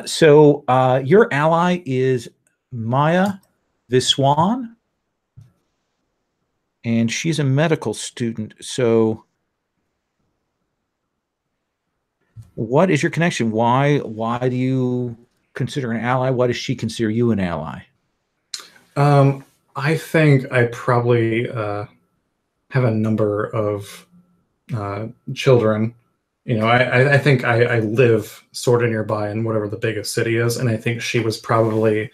So your ally is Maya Viswan, and she's a medical student. So what is your connection? Why do you consider an ally? Why does she consider you an ally? I think I probably have a number of children. I think I live sort of nearby in whatever the biggest city is, and I think she was probably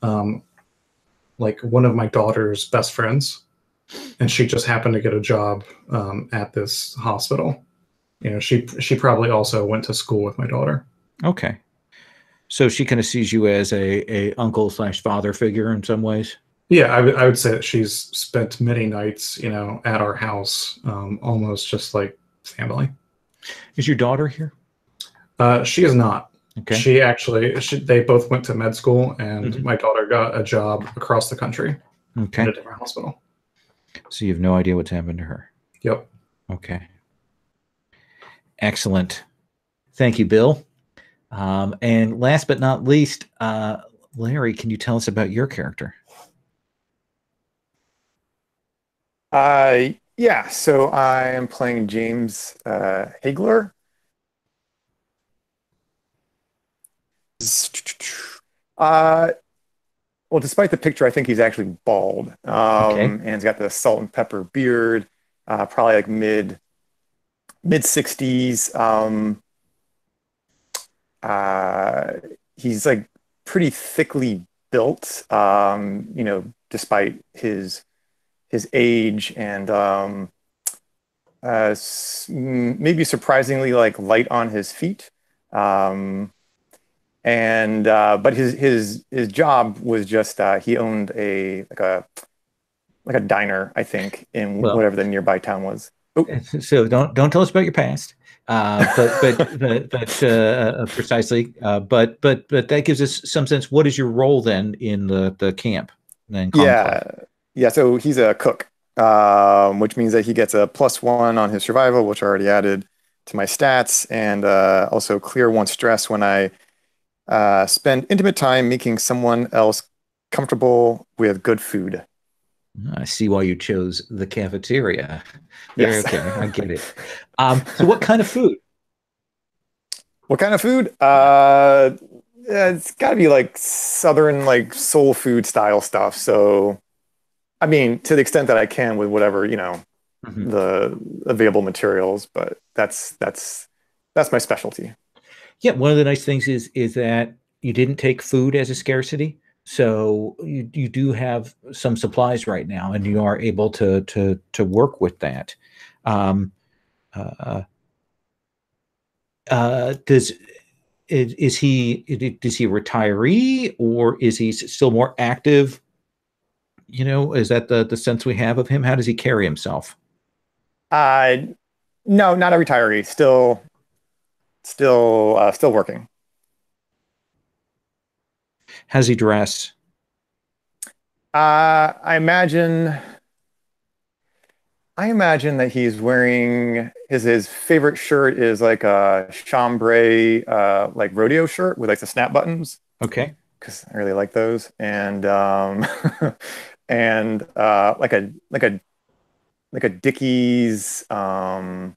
like one of my daughter's best friends, and she just happened to get a job at this hospital. She probably also went to school with my daughter. Okay, so she kind of sees you as a uncle/father figure in some ways. Yeah, I would say that she's spent many nights, at our house, almost just like family. Is your daughter here? She is not. Okay. They both went to med school, and my daughter got a job across the country in a different hospital. So you have no idea what's happened to her? Yep. Okay. Excellent. Thank you, Bill. And last but not least, Larry, can you tell us about your character? Yeah, so I am playing James Hagler. Well, despite the picture, I think he's actually bald. Okay. And he's got the salt and pepper beard, probably like mid 60s. He's like pretty thickly built, despite his age, and maybe surprisingly like light on his feet. But his job was just he owned a diner, I think, in Well, whatever the nearby town was. Oh. So don't tell us about your past, but precisely. But that gives us some sense. What is your role then in the camp? Then yeah. So he's a cook, which means that he gets a +1 on his survival, which I already added to my stats, and also clear 1 stress when I spend intimate time making someone else comfortable with good food. I see why you chose the cafeteria. Yes. Okay, I get it. So what kind of food? What kind of food? It's got to be like Southern, like soul food style stuff. So, I mean, to the extent that I can with whatever, the available materials, but that's my specialty. Yeah, one of the nice things is that you didn't take food as a scarcity. So you do have some supplies right now, and you are able to work with that. Is he a retiree, or is he still more active? Is that the sense we have of him? How does he carry himself? No, not a retiree. Still working. How's he dress? I imagine that he's wearing his favorite shirt is like a chambray like rodeo shirt with like the snap buttons. Okay. Because I really like those, and and like a Dickies sort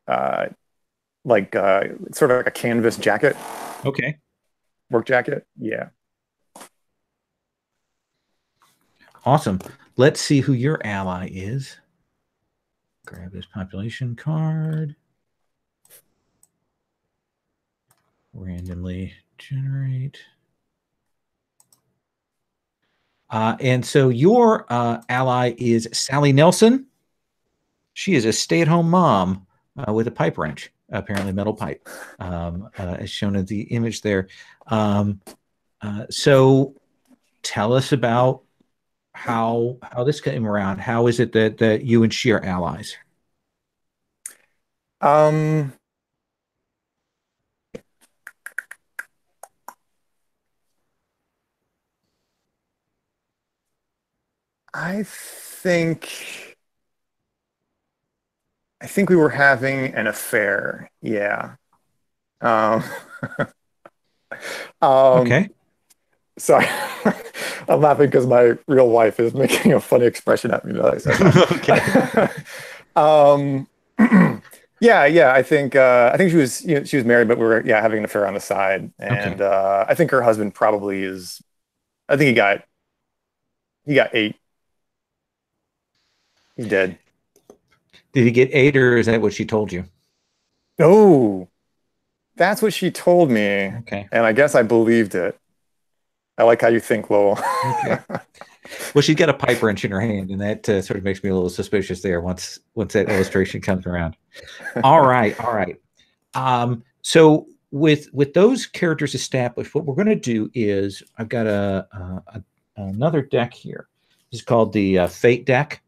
of like a canvas jacket. Okay. Work jacket. Yeah. Awesome. Let's see who your ally is. Grab his population card. Randomly generate. And so your ally is Sally Nelson. She is a stay-at-home mom with a pipe wrench, apparently metal pipe, as shown in the image there. So tell us about how this came around. How is it that you and she are allies? I think we were having an affair. Yeah. Okay. Sorry, I'm laughing because my real wife is making a funny expression at me that I said that. Okay. Yeah. I think she was married, but we were having an affair on the side, and okay. I think her husband probably is. I think he got 8. He's dead. Did he get 8, or is that what she told you? No, that's what she told me. Okay. And I guess I believed it. I like how you think, Lowell. Okay. Well, she's got a pipe wrench in her hand, and that sort of makes me a little suspicious there once that illustration comes around. All right. So with those characters established, what we're going to do is I've got another deck here. It's called the Fate deck.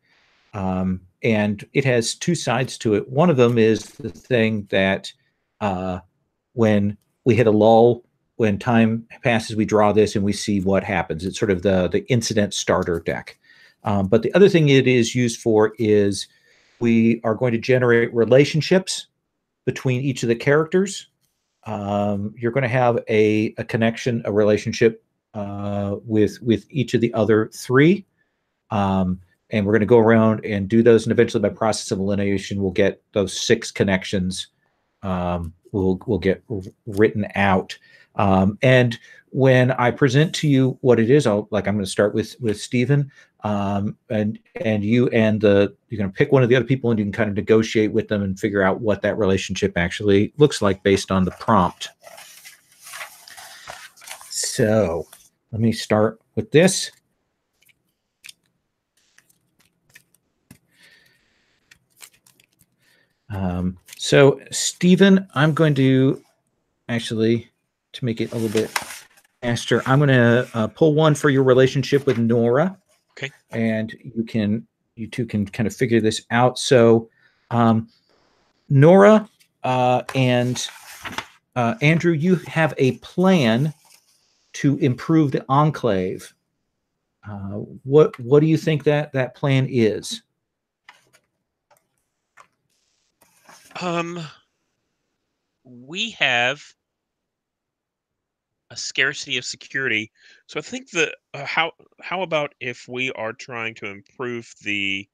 And it has 2 sides to it. One of them is the thing that when we hit a lull, when time passes, we draw this and we see what happens. It's sort of the incident starter deck. But the other thing it is used for is we are going to generate relationships between each of the characters. You're going to have a connection, a relationship with each of the other 3. And we're going to go around and do those, and eventually by process of elimination, we'll get those 6 connections. Will get written out. And when I present to you what it is, I'm going to start with Stephen, and you're going to pick one of the other people, and you can kind of negotiate with them and figure out what that relationship actually looks like based on the prompt. So let me start with this. So, Stephen, I'm going to actually, to make it a little bit faster, I'm going to pull one for your relationship with Nora. Okay. And you two can kind of figure this out. So, Nora and Andrew, you have a plan to improve the Enclave. What do you think that plan is? We have a scarcity of security, so I think that how about if we are trying to improve the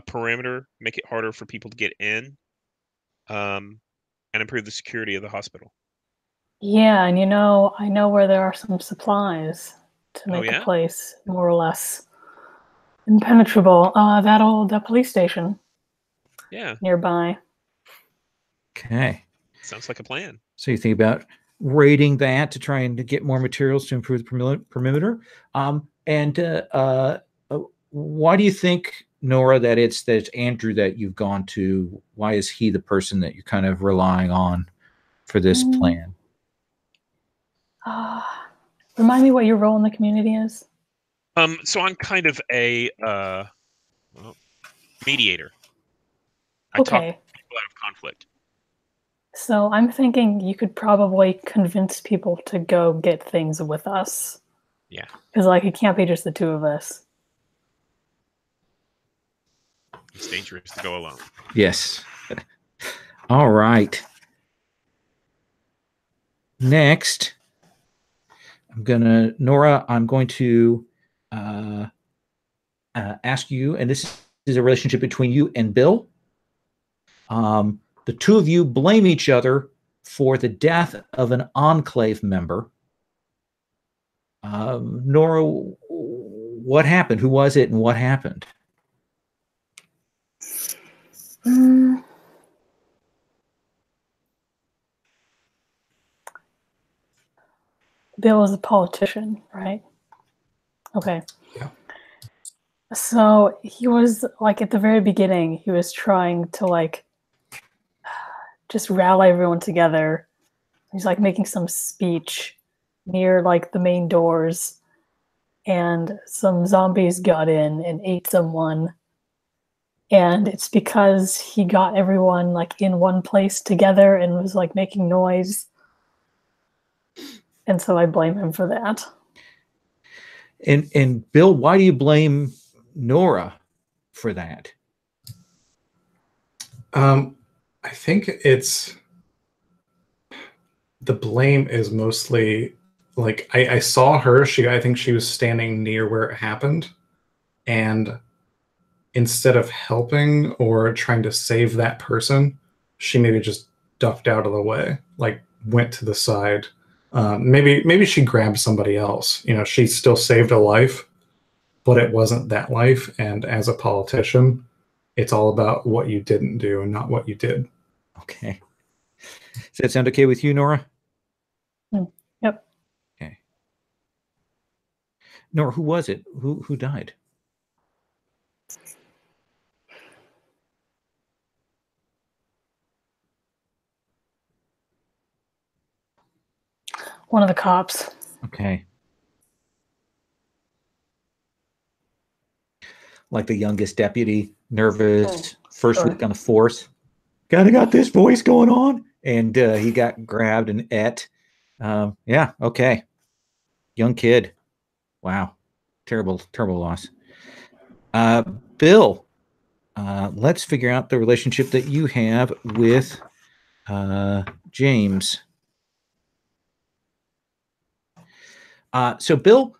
perimeter, make it harder for people to get in, and improve the security of the hospital. Yeah, and I know where there are some supplies to make yeah? the place more or less impenetrable. That police station Yeah, nearby. Okay. sounds like a plan. So you think about raiding that to try and to get more materials to improve the perimeter. Why do you think, Nora, that it's Andrew that you've gone to? Why is he the person that you're kind of relying on for this plan? Remind me what your role in the community is. So I'm kind of a mediator. I talk Okay. people out of conflict. So I'm thinking you could probably convince people to go get things with us. Yeah. Because it can't be just the two of us. It's dangerous to go alone. Yes. All right. Next, Nora, I'm going to ask you, and this is a relationship between you and Bill. The two of you blame each other for the death of an Enclave member. Nora, what happened? Who was it and what happened? Bill is a politician, right? Okay. Yeah. So he was at the very beginning, he was trying to just rally everyone together. He's making some speech near the main doors, and some zombies got in and ate someone. And it's because he got everyone in one place together and was making noise. And so I blame him for that. And Bill, why do you blame Nora for that? I think the blame is mostly I saw her. I think she was standing near where it happened, and instead of helping or trying to save that person, she maybe just ducked out of the way, went to the side. Maybe she grabbed somebody else. She still saved a life, but it wasn't that life. And as a politician, it's all about what you didn't do and not what you did. Okay. Does that sound okay with you, Nora? Yep. Okay. Nora, who was it? Who died? One of the cops. Okay. Like the youngest deputy, nervous, first week on the force. Kind of got this voice going on. And he got grabbed and ate. Yeah, okay. Young kid. Wow. Terrible, terrible loss. Bill, let's figure out the relationship that you have with James. So, Bill,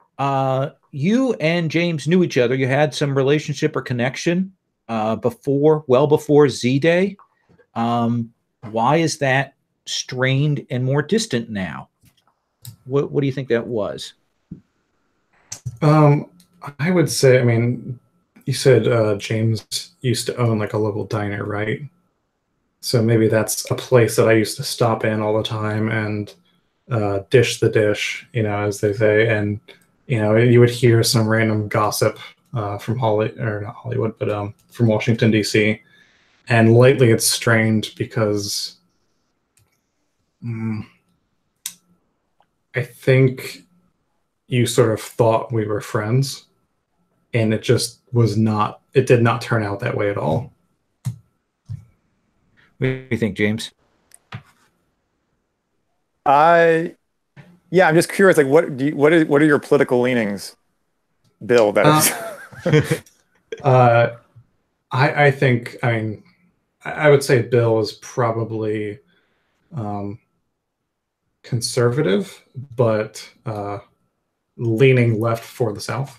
you and James knew each other. You had some relationship or connection well before Z-Day. Why is that strained and more distant now? What do you think that was? I would say, you said James used to own a local diner, right? So maybe that's a place that I used to stop in all the time, and dish the dish, as they say, and you would hear some random gossip from not Hollywood, but from Washington D.C. And lately, it's strained because I think you sort of thought we were friends, and it just was not. It did not turn out that way at all. What do you think, James? Yeah, I'm just curious. Like, what are your political leanings, Bill? I think. I mean, I would say Bill is probably conservative, but leaning left for the South.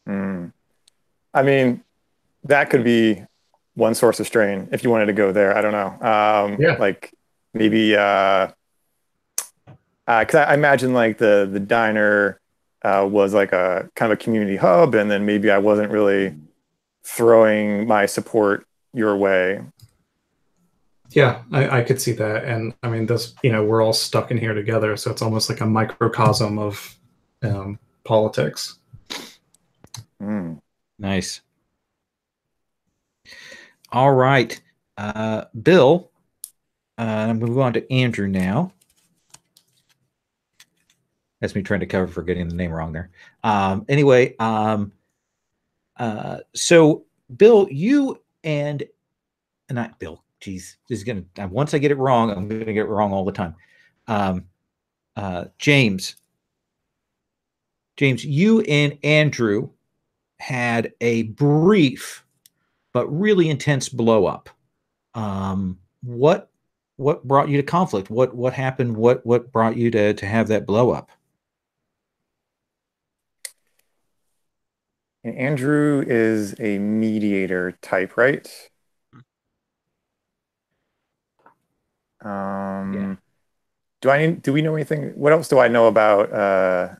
I mean, that could be one source of strain if you wanted to go there. I don't know. Yeah. Like maybe because I imagine like the diner was like a kind of a community hub, and then maybe I wasn't really throwing my support your way. Yeah, I could see that. And I mean, we're all stuck in here together, so it's almost like a microcosm of politics. Nice. All right. Bill, I'm going to move on to Andrew now. That's me trying to cover for getting the name wrong there. Anyway, so Bill, you and not Bill, geez, this is going to, once I get it wrong, I'm going to get it wrong all the time. James, you and Andrew had a brief but really intense blow up. What brought you to conflict? What happened? What brought you to have that blow up? And Andrew is a mediator type, right? Yeah. Do we know anything? What else do I know about?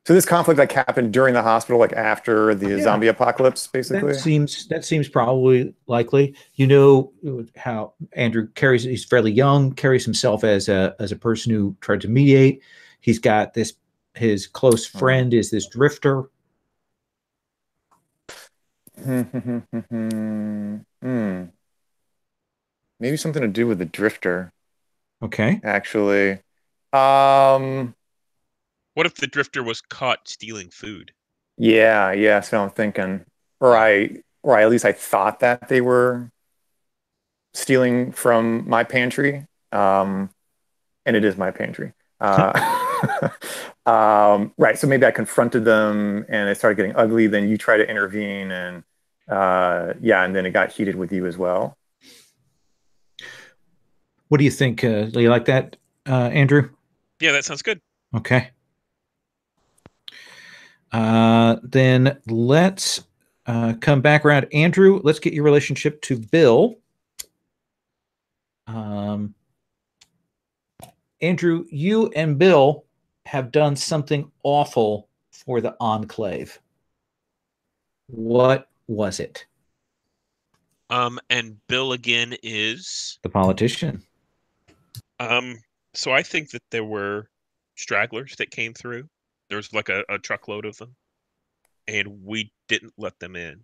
So this conflict like happened during the hospital, like after the zombie apocalypse, basically. That seems probably likely. You know how Andrew carries. He's fairly young. Carries himself as a person who tried to mediate. He's got this. His close friend is this drifter. Maybe something to do with the drifter. Okay. Actually. What if the drifter was caught stealing food? Yeah, that's what I'm thinking. Or at least I thought that they were stealing from my pantry. And it is my pantry. Right. So maybe I confronted them and it started getting ugly. Then you try to intervene and and then it got heated with you as well. What do you think? Do you like that, Andrew? Yeah, that sounds good. Okay. Then let's come back around. Andrew, let's get your relationship to Bill. Andrew, you and Bill have done something awful for the Enclave. What was it? And Bill again is the politician. So I think that there were stragglers that came through. There was like a truckload of them, and we didn't let them in.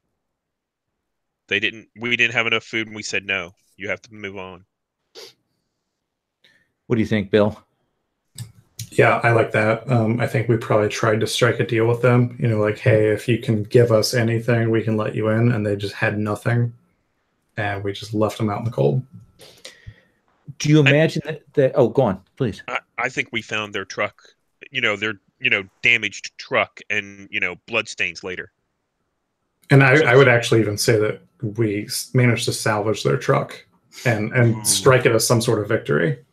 We didn't have enough food, and we said, no, you have to move on. What do you think, Bill? Yeah, I like that. I think we probably tried to strike a deal with them. Like, hey, if you can give us anything, we can let you in. And they just had nothing. And we just left them out in the cold. Do you imagine that? Oh, go on, please. I think we found their truck, their damaged truck and, bloodstains later. And I would actually even say that we managed to salvage their truck and strike it as some sort of victory.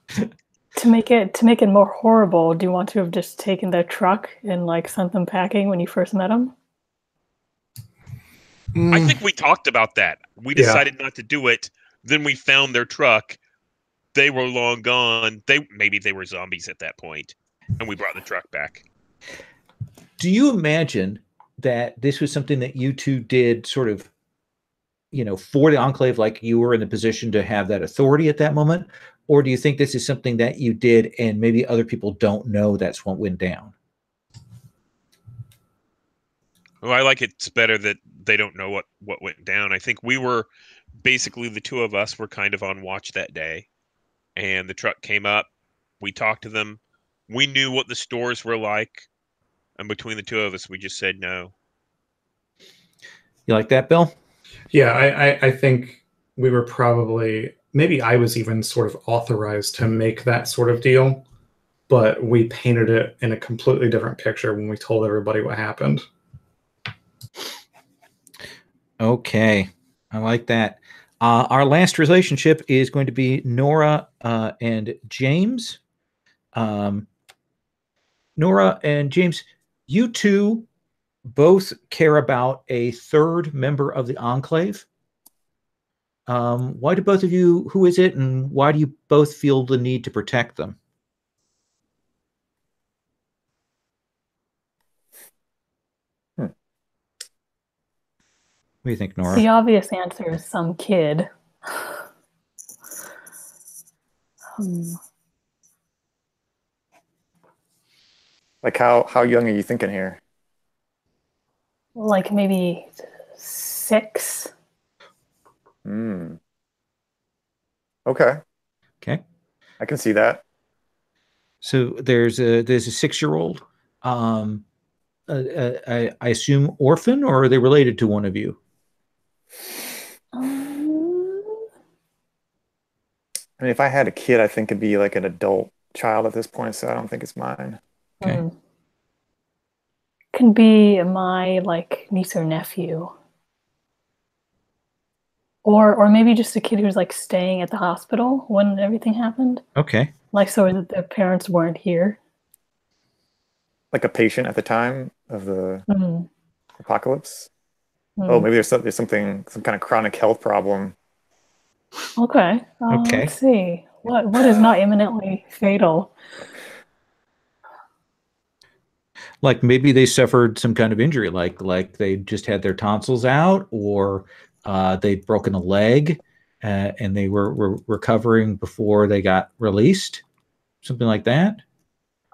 To make it more horrible, do you want to have just taken their truck and like sent them packing when you first met them? I think we talked about that. We decided not to do it. Then we found their truck. They were long gone. Maybe they were zombies at that point, and we brought the truck back. Do you imagine that this was something that you two did sort of, for the Enclave, like you were in the position to have that authority at that moment? or do you think this is something that you did and maybe other people don't know that's what went down? Well, I like it's better that they don't know what went down. I think we were basically the two of us were kind of on watch that day, and the truck came up. We talked to them. We knew what the stores were like, and between the two of us, we just said no. You like that, Bill? Yeah, I think we were probably, maybe I was even sort of authorized to make that sort of deal, but we painted it in a completely different picture when we told everybody what happened. Okay, I like that. Our last relationship is going to be Nora and James. Nora and James, you two both care about a third member of the Enclave. Why do both of you, who is it, and why do you both feel the need to protect them? What do you think, Nora? The obvious answer is some kid. Like how young are you thinking here? Like maybe 6. Hmm. Okay, Okay. I can see that. So there's a 6-year-old. I assume orphan, or are they related to one of you? I mean, if I had a kid, I think it'd be like an adult child at this point, so I don't think it's mine. Okay. Can be my like niece or nephew. Or maybe just a kid who's like staying at the hospital when everything happened. Okay. Like so that their parents weren't here. Like a patient at the time of the apocalypse. Mm. Oh, maybe there's some kind of chronic health problem. Okay. Okay. Let's see. What is not imminently fatal? Like maybe they suffered some kind of injury, like they just had their tonsils out, or they'd broken a leg, and they were recovering before they got released, something like that.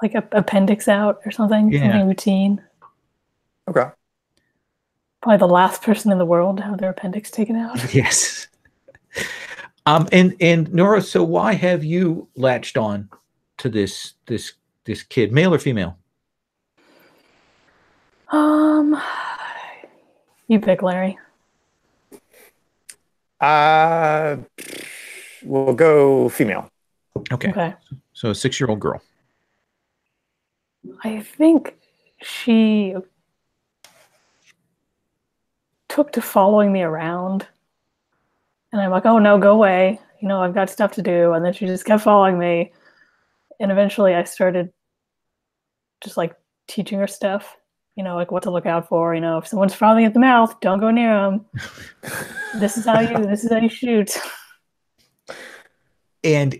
Like a appendix out or something. Yeah. Something routine. Okay. Probably the last person in the world to have their appendix taken out. Yes. And Nora, so why have you latched on to this kid, male or female? You pick, Larry. We'll go female. Okay. So a 6-year-old girl. I think she took to following me around. And I'm like, oh no, go away. You know, I've got stuff to do. And then she just kept following me. And eventually I started just like teaching her stuff, you know, like what to look out for. You know, if someone's frothing at the mouth, don't go near them. This is how you shoot. And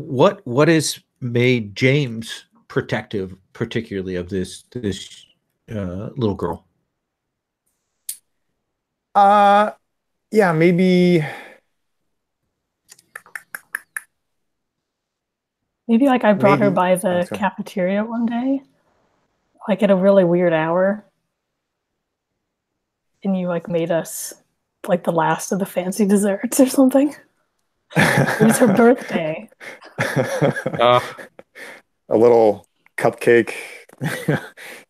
what has made James protective, particularly of this little girl? Yeah, maybe Like I brought her by the cafeteria one day, like at a really weird hour. And you like made us like the last of the fancy desserts or something. It was her birthday. A little cupcake,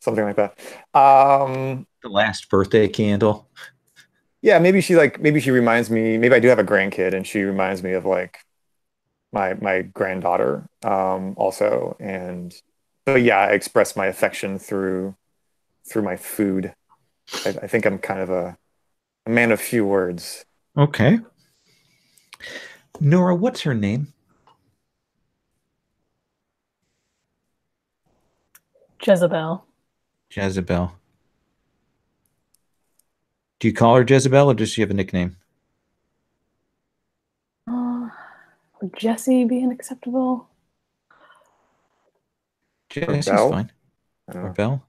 something like that. The last birthday candle. Yeah, maybe she reminds me. Maybe I do have a grandkid, and she reminds me of like my granddaughter also. And so yeah, I express my affection through my food. I think I'm kind of a man of few words. Okay. Nora, what's her name? Jezebel. Jezebel. Do you call her Jezebel, or does she have a nickname? Would Jessie be unacceptable? Jessie's Belle? fine. Or Belle?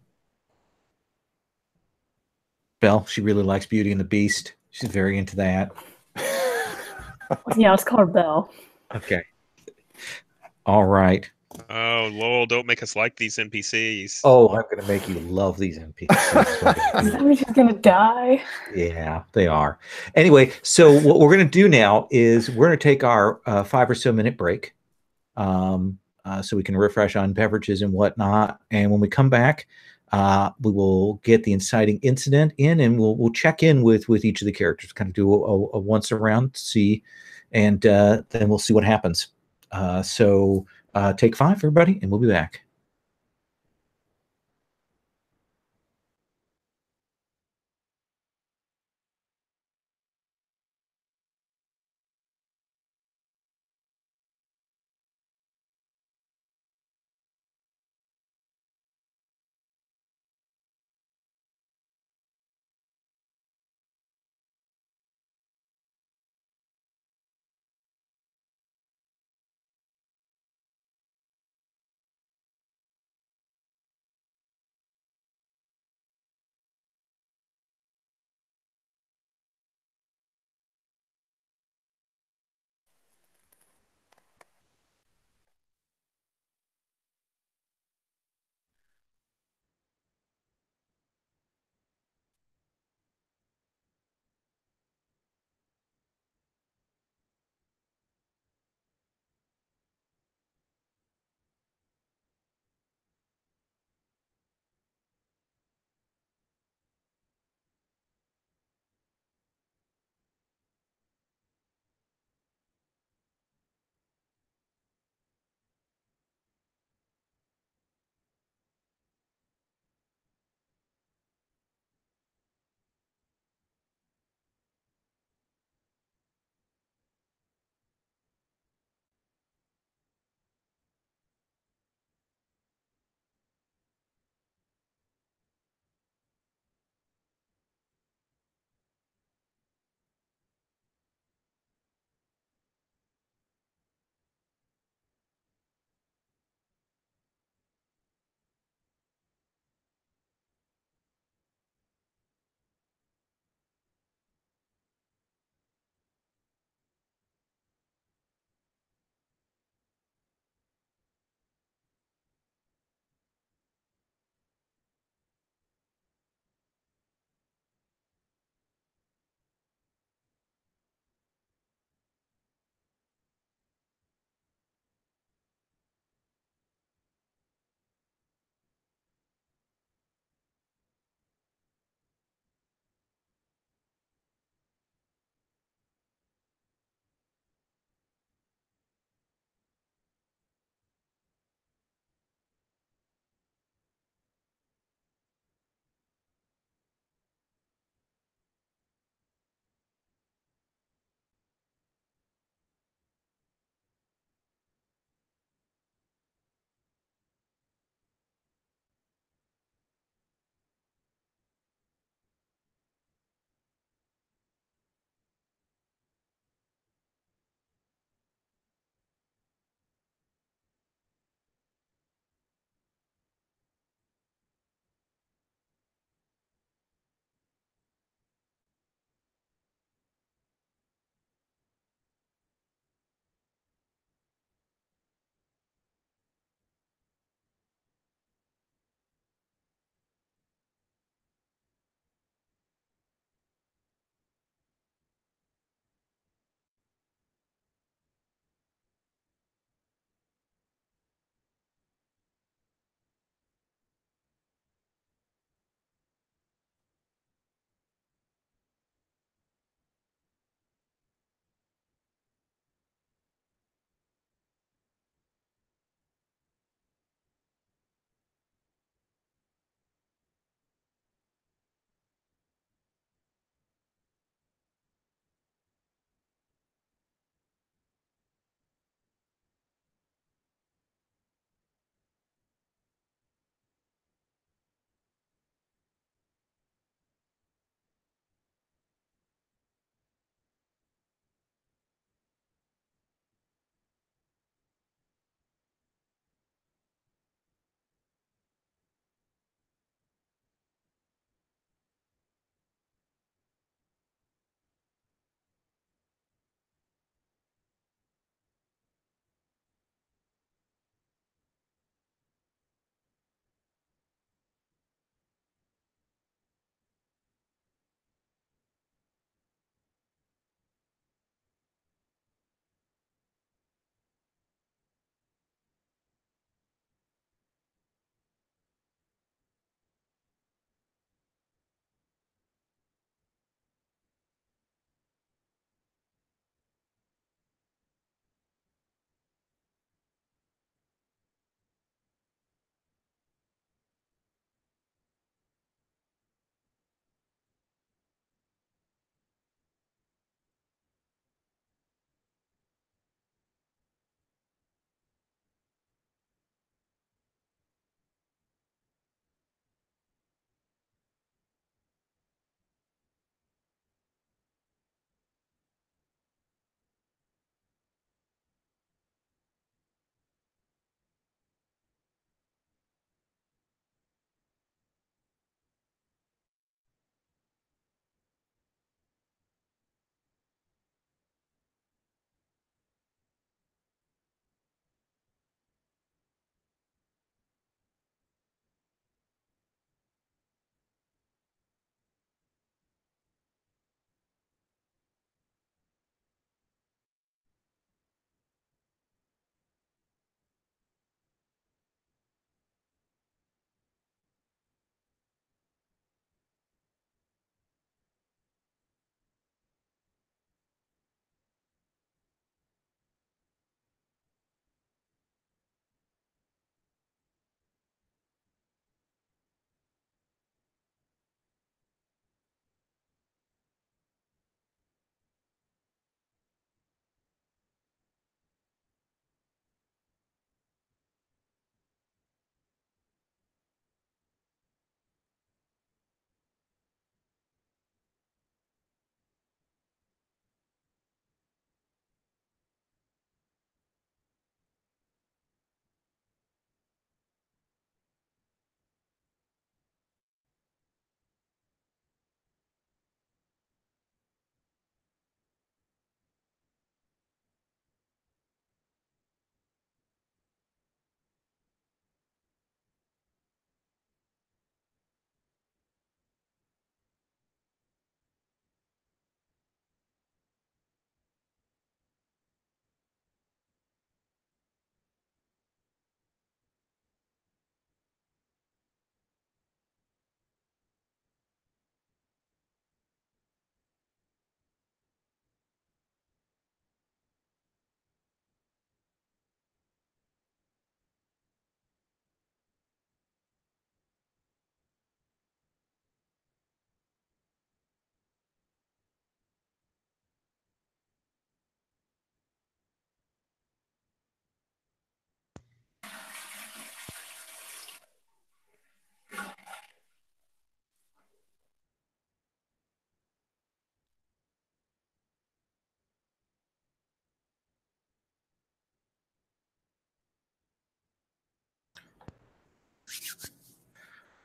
Belle, she really likes Beauty and the Beast. She's very into that. Yeah, let's call her Belle. Okay. All right. Oh, Lowell, don't make us like these NPCs. Oh, I'm going to make you love these NPCs. Is that mean she's gonna die? Yeah, they are. Anyway, so what we're going to do now is we're going to take our 5 or so minute break, so we can refresh on beverages and whatnot. And when we come back, we will get the inciting incident in, and we'll check in with each of the characters, kind of do a once around, see, and then we'll see what happens. So take 5, everybody, and we'll be back.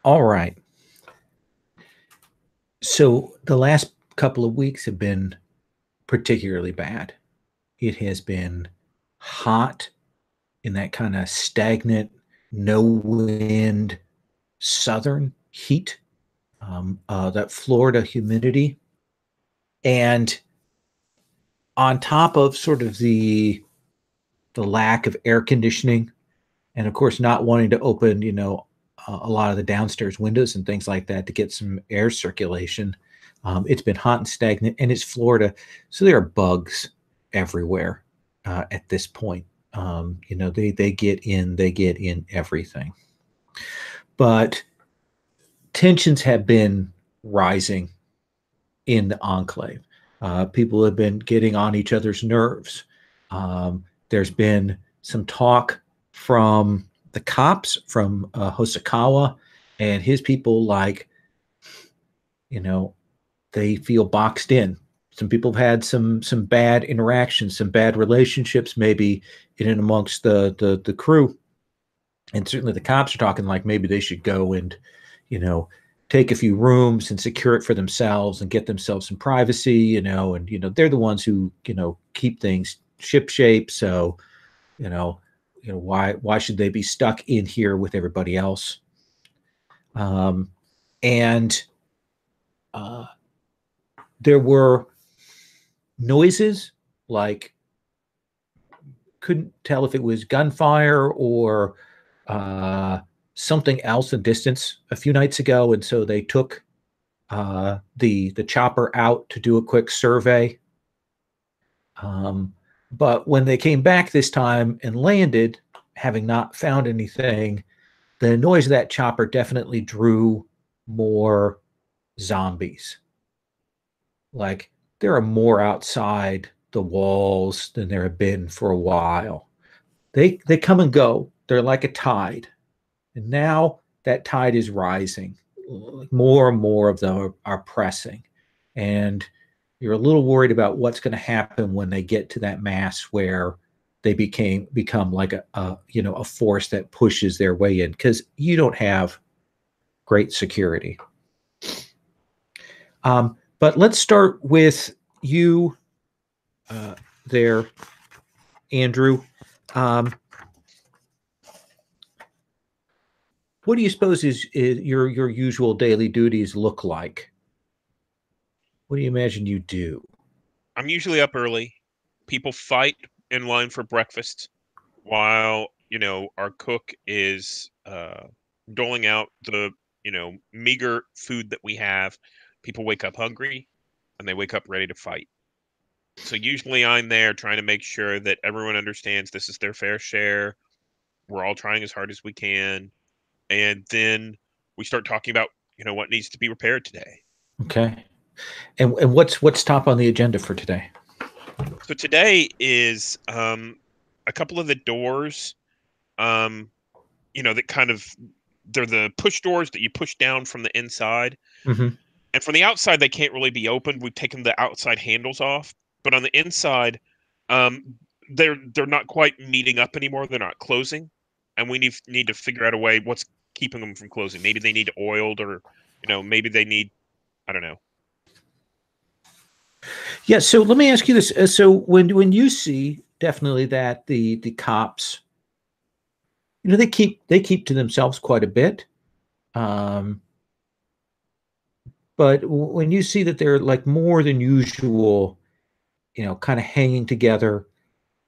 All right. So the last couple of weeks have been particularly bad. It has been hot in that kind of stagnant, no wind, southern heat, that Florida humidity. And on top of sort of the lack of air conditioning, and of course not wanting to open, a lot of the downstairs windows and things like that to get some air circulation. It's been hot and stagnant, and it's Florida, so there are bugs everywhere at this point. They get in everything. But tensions have been rising in the Enclave. People have been getting on each other's nerves. There's been some talk from the cops, from Hosokawa and his people, like, they feel boxed in. Some people have had some bad interactions, some bad relationships, maybe in and amongst the crew. And certainly the cops are talking like maybe they should go and, take a few rooms and secure it for themselves and get themselves some privacy, and, they're the ones who, keep things shipshape. So, why should they be stuck in here with everybody else? And there were noises, like, couldn't tell if it was gunfire or something else in distance a few nights ago, and so they took the chopper out to do a quick survey. But when they came back this time and landed, having not found anything, the noise of that chopper definitely drew more zombies. Like, there are more outside the walls than there have been for a while. They come and go. They're like a tide. And now that tide is rising. More and more of them are pressing. And you're a little worried about what's going to happen when they get to that mass where they become like a force that pushes their way in, because you don't have great security. But let's start with you there, Andrew. What do you suppose is your usual daily duties look like? What do you imagine you do? I'm usually up early. People fight in line for breakfast while, our cook is doling out the, meager food that we have. People wake up hungry and they wake up ready to fight. So usually I'm there trying to make sure that everyone understands this is their fair share. We're all trying as hard as we can. And then we start talking about, what needs to be repaired today. Okay. And what's top on the agenda for today? So today is a couple of the doors, that kind of, they're the push doors that you push down from the inside. Mm-hmm. And from the outside, they can't really be opened. We've taken the outside handles off. But on the inside, they're not quite meeting up anymore. They're not closing. And we need to figure out a way what's keeping them from closing. Maybe they need oiled, or, maybe they need, I don't know. Yeah, so let me ask you this. So when you see definitely that the cops, they keep to themselves quite a bit. But when you see that they're like more than usual, kind of hanging together,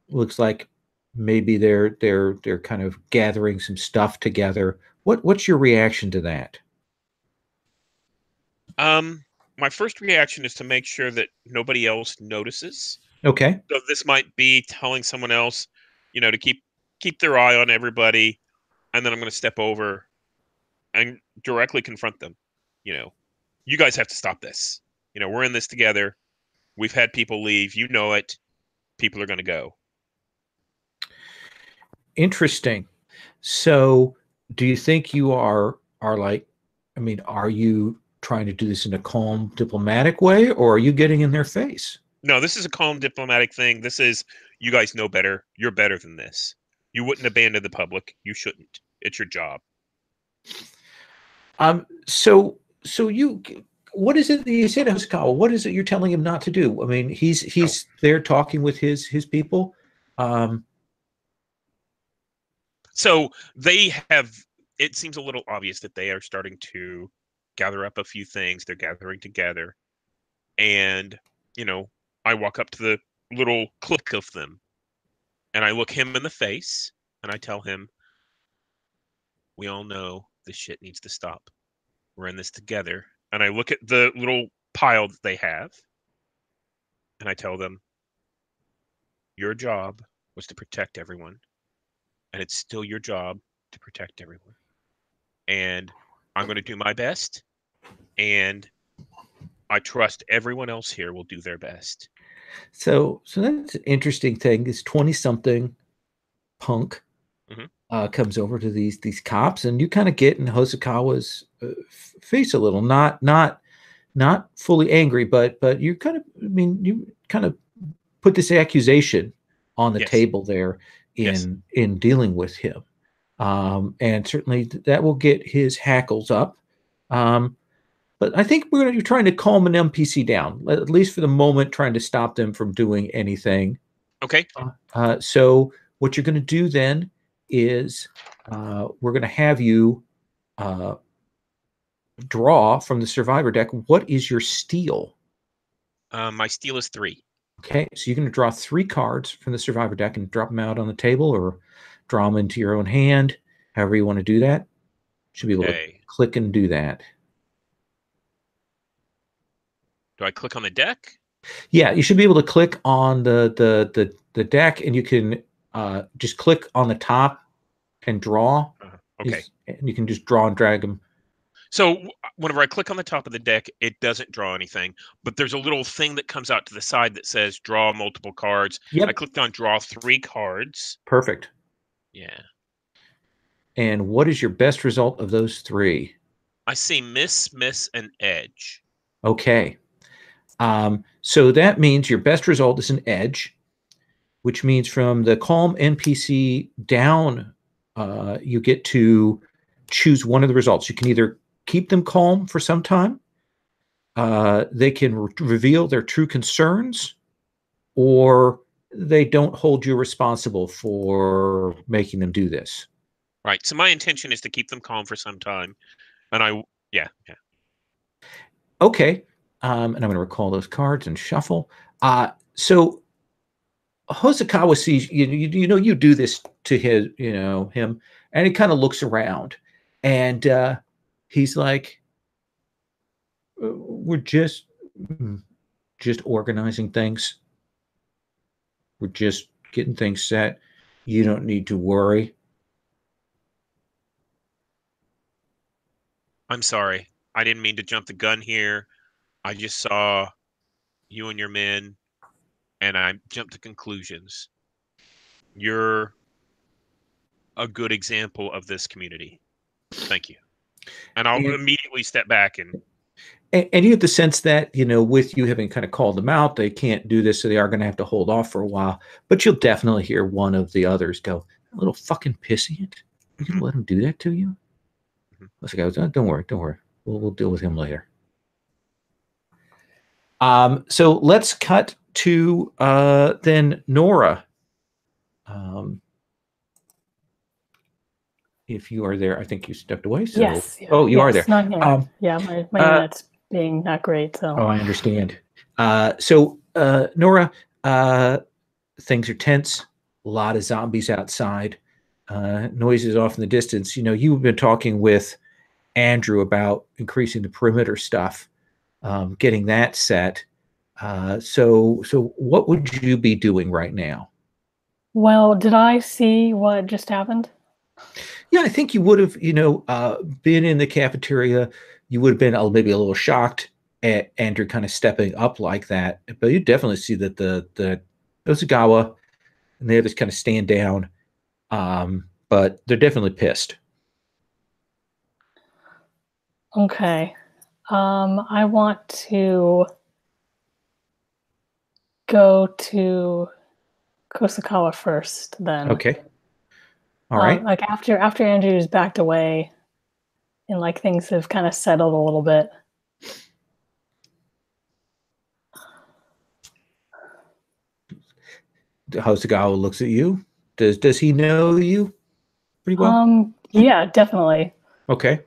looks like maybe they're kind of gathering some stuff together. What's your reaction to that? My first reaction is to make sure that nobody else notices. Okay. So this might be telling someone else, to keep their eye on everybody, and then I'm going to step over and directly confront them. You guys have to stop this. We're in this together. We've had people leave. You know it. People are going to go. Interesting. So, do you think you are like, are you trying to do this in a calm, diplomatic way, or are you getting in their face? No, this is a calm, diplomatic thing. This is, you guys know better. You're better than this. You wouldn't abandon the public. You shouldn't. It's your job. So you, what is it that you say to Hosokawa? What is it you're telling him not to do? I mean, he's there talking with his people. So they have. It seems a little obvious that they are starting to gather up a few things. They're gathering together, and I walk up to the little clique of them, and I look him in the face, and I tell him, "We all know this shit needs to stop. We're in this together." And I look at the little pile that they have, and I tell them, "Your job was to protect everyone, and it's still your job to protect everyone. And I'm going to do my best, and I trust everyone else here will do their best." So that's an interesting thing. This 20-something punk comes over to these cops, and you kind of get in Hosokawa's face a little, not fully angry, but you kind of, I mean, you kind of put this accusation on the table there in dealing with him, and certainly that will get his hackles up. But I think you're trying to calm an NPC down, at least for the moment, trying to stop them from doing anything. Okay. So what you're going to do then is we're going to have you draw from the survivor deck. What is your steal? My steal is 3. Okay, so you're going to draw 3 cards from the survivor deck and drop them out on the table, or draw them into your own hand, however you want to do that. Should be able to click and do that. Do I click on the deck? Yeah, you should be able to click on the deck, and you can just click on the top and draw. Okay. And you can just draw and drag them. So whenever I click on the top of the deck, it doesn't draw anything, but there's a little thing that comes out to the side that says draw multiple cards. Yep. I clicked on draw 3 cards. Perfect. Yeah. And what is your best result of those 3? I see miss, and edge. Okay. So that means your best result is an edge, which means from the calm NPC down, you get to choose one of the results. You can either keep them calm for some time, they can reveal their true concerns, or they don't hold you responsible for making them do this. Right. So my intention is to keep them calm for some time. And yeah. Okay. And I'm going to recall those cards and shuffle. So Hosokawa sees you do this to him, and he kind of looks around, and he's like, "We're just organizing things. We're just getting things set. You don't need to worry." I'm sorry. I didn't mean to jump the gun here. I just saw you and your men, and I jumped to conclusions. You're a good example of this community. Thank you. And I'll immediately step back and you get the sense that, with you having kind of called them out, they can't do this, so they are going to have to hold off for a while. But you'll definitely hear one of the others go, "A little fucking pissant. You gonna let him do that to you?" Let's go. Don't worry. We'll deal with him later. So let's cut to then Nora. If you are there, I think you stepped away. So. Yes. Yeah, oh, you are there. Not here. Yeah, my internet's being not great. So. Oh, I understand. So Nora, things are tense. A lot of zombies outside. Noises off in the distance. You've been talking with Andrew about increasing the perimeter stuff, getting that set. So what would you be doing right now? Well, did I see what just happened? Yeah, I think you would have, been in the cafeteria. You would have been maybe a little shocked at Andrew kind of stepping up like that. But you definitely see that the Osugawa and the others kind of stand down. But they're definitely pissed. Okay. I want to go to Kosukawa first then. Okay. All right. Like after Andrew's backed away, and like things have kind of settled a little bit. Hosokawa looks at you. Does he know you pretty well? Yeah, definitely. Okay.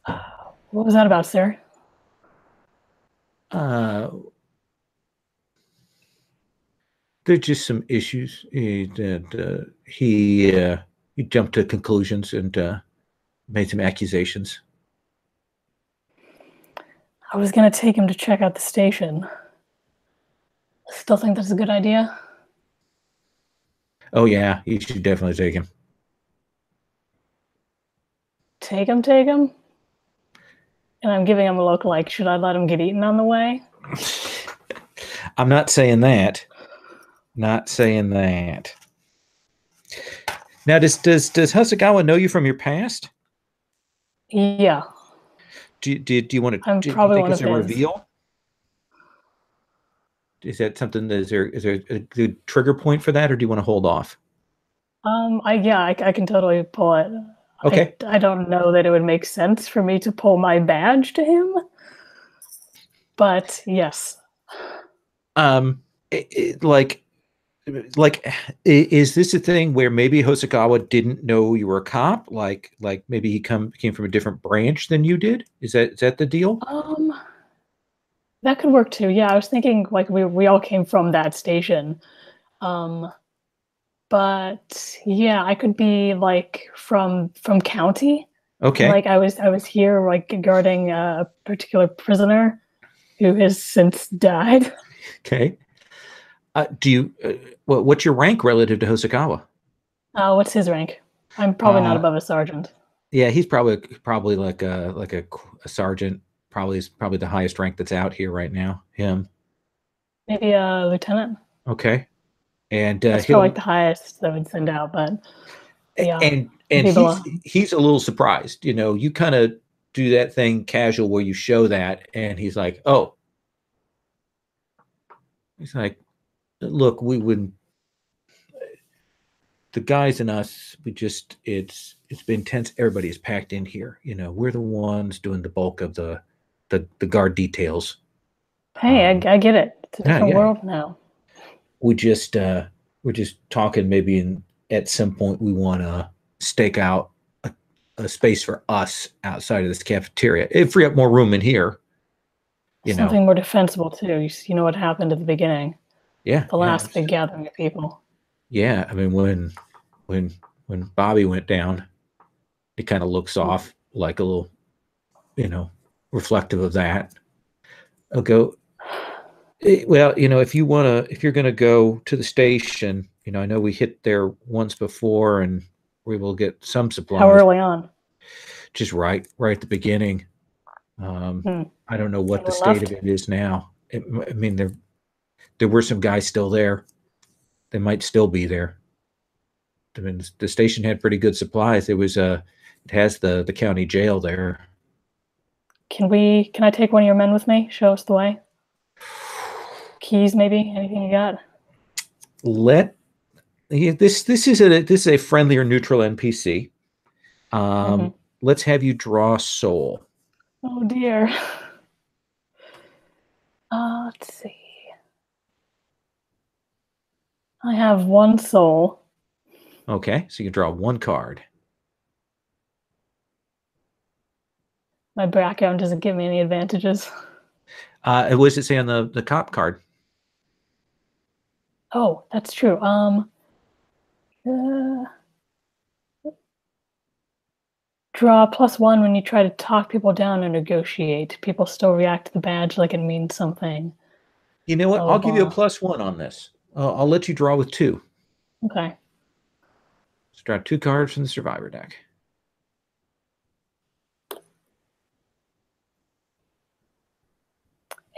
What was that about, sir? There's just some issues. He jumped to conclusions and made some accusations. I was gonna take him to check out the station. Still think that's a good idea? Oh yeah, you should definitely take him. Take him, take him? And I'm giving him a look like, should I let him get eaten on the way? I'm not saying that. Not saying that. Now, does Hosokawa know you from your past? Yeah. Do you want to? I'm do you probably think one it's of a his. reveal? Is that something? Is there a good trigger point for that, or do you want to hold off? I can totally pull it. Okay. I don't know that it would make sense for me to pull my badge to him, but yes. Is this a thing where maybe Hosokawa didn't know you were a cop? Like maybe he came from a different branch than you did? Is that the deal? That could work too. Yeah, I was thinking like we all came from that station. But yeah, I could be like from county. Okay. Like I was here like guarding a particular prisoner who has since died. Okay. What's your rank relative to Hosokawa? What's his rank? I'm probably not above a sergeant. Yeah, he's probably like a sergeant. Probably the highest rank that's out here right now. Him. Maybe a lieutenant. Okay. And that's probably like the highest that would send out, but yeah. And he's a little surprised. You know, you kind of do that thing casual where you show that, and he's like, "Oh." He's like, "Look, we wouldn't. The guys and us, it's been tense. Everybody is packed in here. You know, we're the ones doing the bulk of the guard details." Hey, I get it. It's a different world now. We're just talking. Maybe at some point we want to stake out a space for us outside of this cafeteria. It'd free up more room in here. Something more defensible too. You know what happened at the beginning. Yeah. The last big gathering of people. Yeah, I mean when Bobby went down, he kind of looks off like a little, reflective of that. I'll go. Well, if you're gonna go to the station, I know we hit there once before, and we will get some supplies. How early on? Just right at the beginning. I don't know what the state of it is now. I mean, there were some guys still there. They might still be there. I mean, the station had pretty good supplies. It has the county jail there. Can I take one of your men with me? Show us the way. Keys, maybe? Anything you got? This is a friendly or neutral NPC. Let's have you draw soul. Oh dear. Let's see. I have one soul. Okay, so you can draw one card. My background doesn't give me any advantages. What does it say on the cop card? Oh, that's true. Draw +1 when you try to talk people down or negotiate. People still react to the badge like it means something. You know what? I'll give you a +1 on this. I'll let you draw with 2. Okay. Let's draw 2 cards from the survivor deck.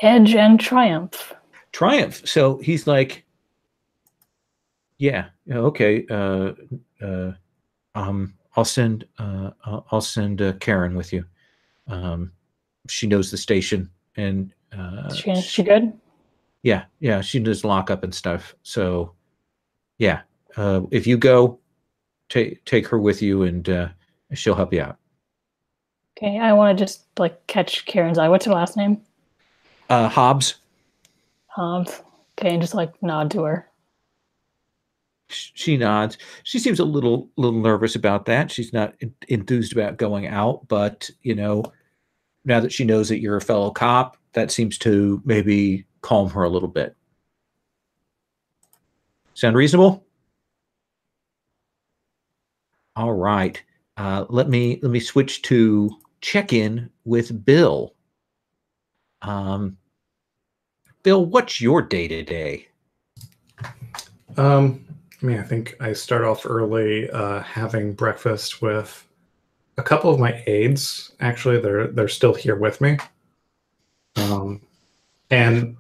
Edge and Triumph. Triumph. So he's like, yeah, okay. I'll send Karen with you. She knows the station, and she good? Yeah, she does lock up and stuff. So yeah, if you go, take her with you, and she'll help you out. Okay, I want to just like catch Karen's eye. What's her last name? Hobbs. Hobbs. Okay, and just like nod to her. She nods. She seems a little nervous about that. She's not enthused about going out, but now that she knows that you're a fellow cop, that seems to maybe calm her a little bit. Sound reasonable? All right. Let me switch to check-in with Bill. Bill, what's your day-to-day? I think I start off early, having breakfast with a couple of my aides. Actually, they're still here with me. And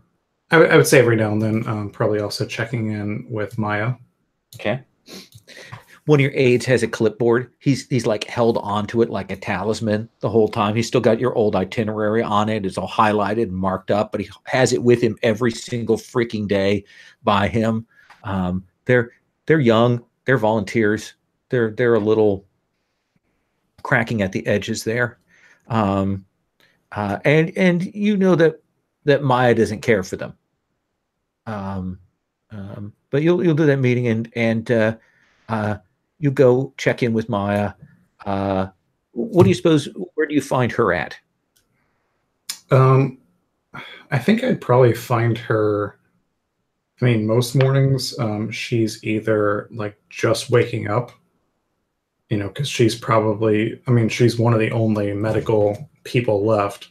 I would say every now and then, probably also checking in with Maya. Okay. One of your aides has a clipboard. He's like held onto it like a talisman the whole time. He's still got your old itinerary on it. It's all highlighted and marked up, but he has it with him every single freaking day by him. They're young. They're volunteers. They're a little cracking at the edges there. And you know that Maya doesn't care for them. But you'll do that meeting and you go check in with Maya. What do you suppose? Where do you find her at? I think I'd probably find her. I mean, most mornings, she's either like just waking up, because she's probably. I mean, she's one of the only medical people left,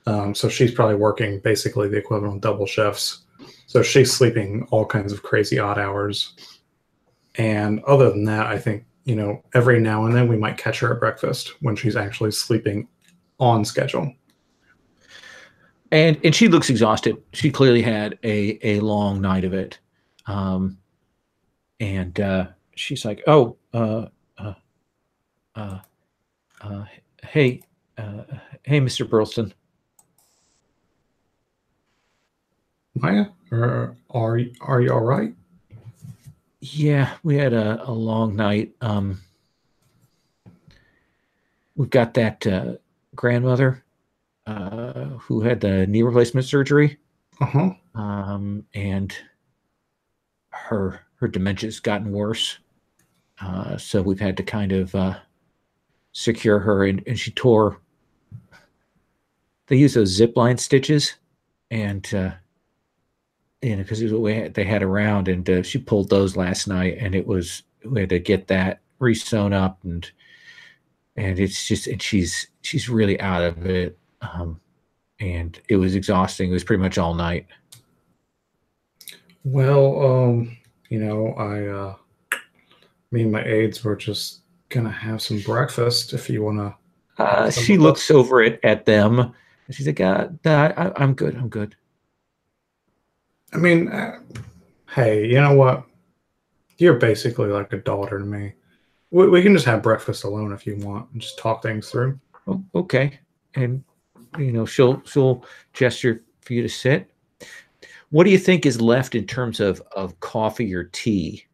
so she's probably working basically the equivalent of double shifts. So she's sleeping all kinds of crazy odd hours. And other than that, I think, every now and then we might catch her at breakfast when she's actually sleeping on schedule. And she looks exhausted. She clearly had a long night of it. And she's like, "Oh, hey, Mr. Burleston. Maya, are you all right?" Yeah, we had a long night. We've got that grandmother who had the knee replacement surgery. Uh-huh. And her dementia's gotten worse. So we've had to kind of secure her, and she tore. They use those zip line stitches, and because it was what they had around, and she pulled those last night, and we had to get that re-sewn up, and it's just, and she's really out of it, and it was exhausting. It was pretty much all night. Well, me and my aides were just gonna have some breakfast if you wanna. She looks over at them, and she's like, I'm good. I'm good. I mean, hey, you know what? You're basically like a daughter to me. We can just have breakfast alone if you want and just talk things through. Oh, okay. And, she'll gesture for you to sit. What do you think is left in terms of coffee or tea?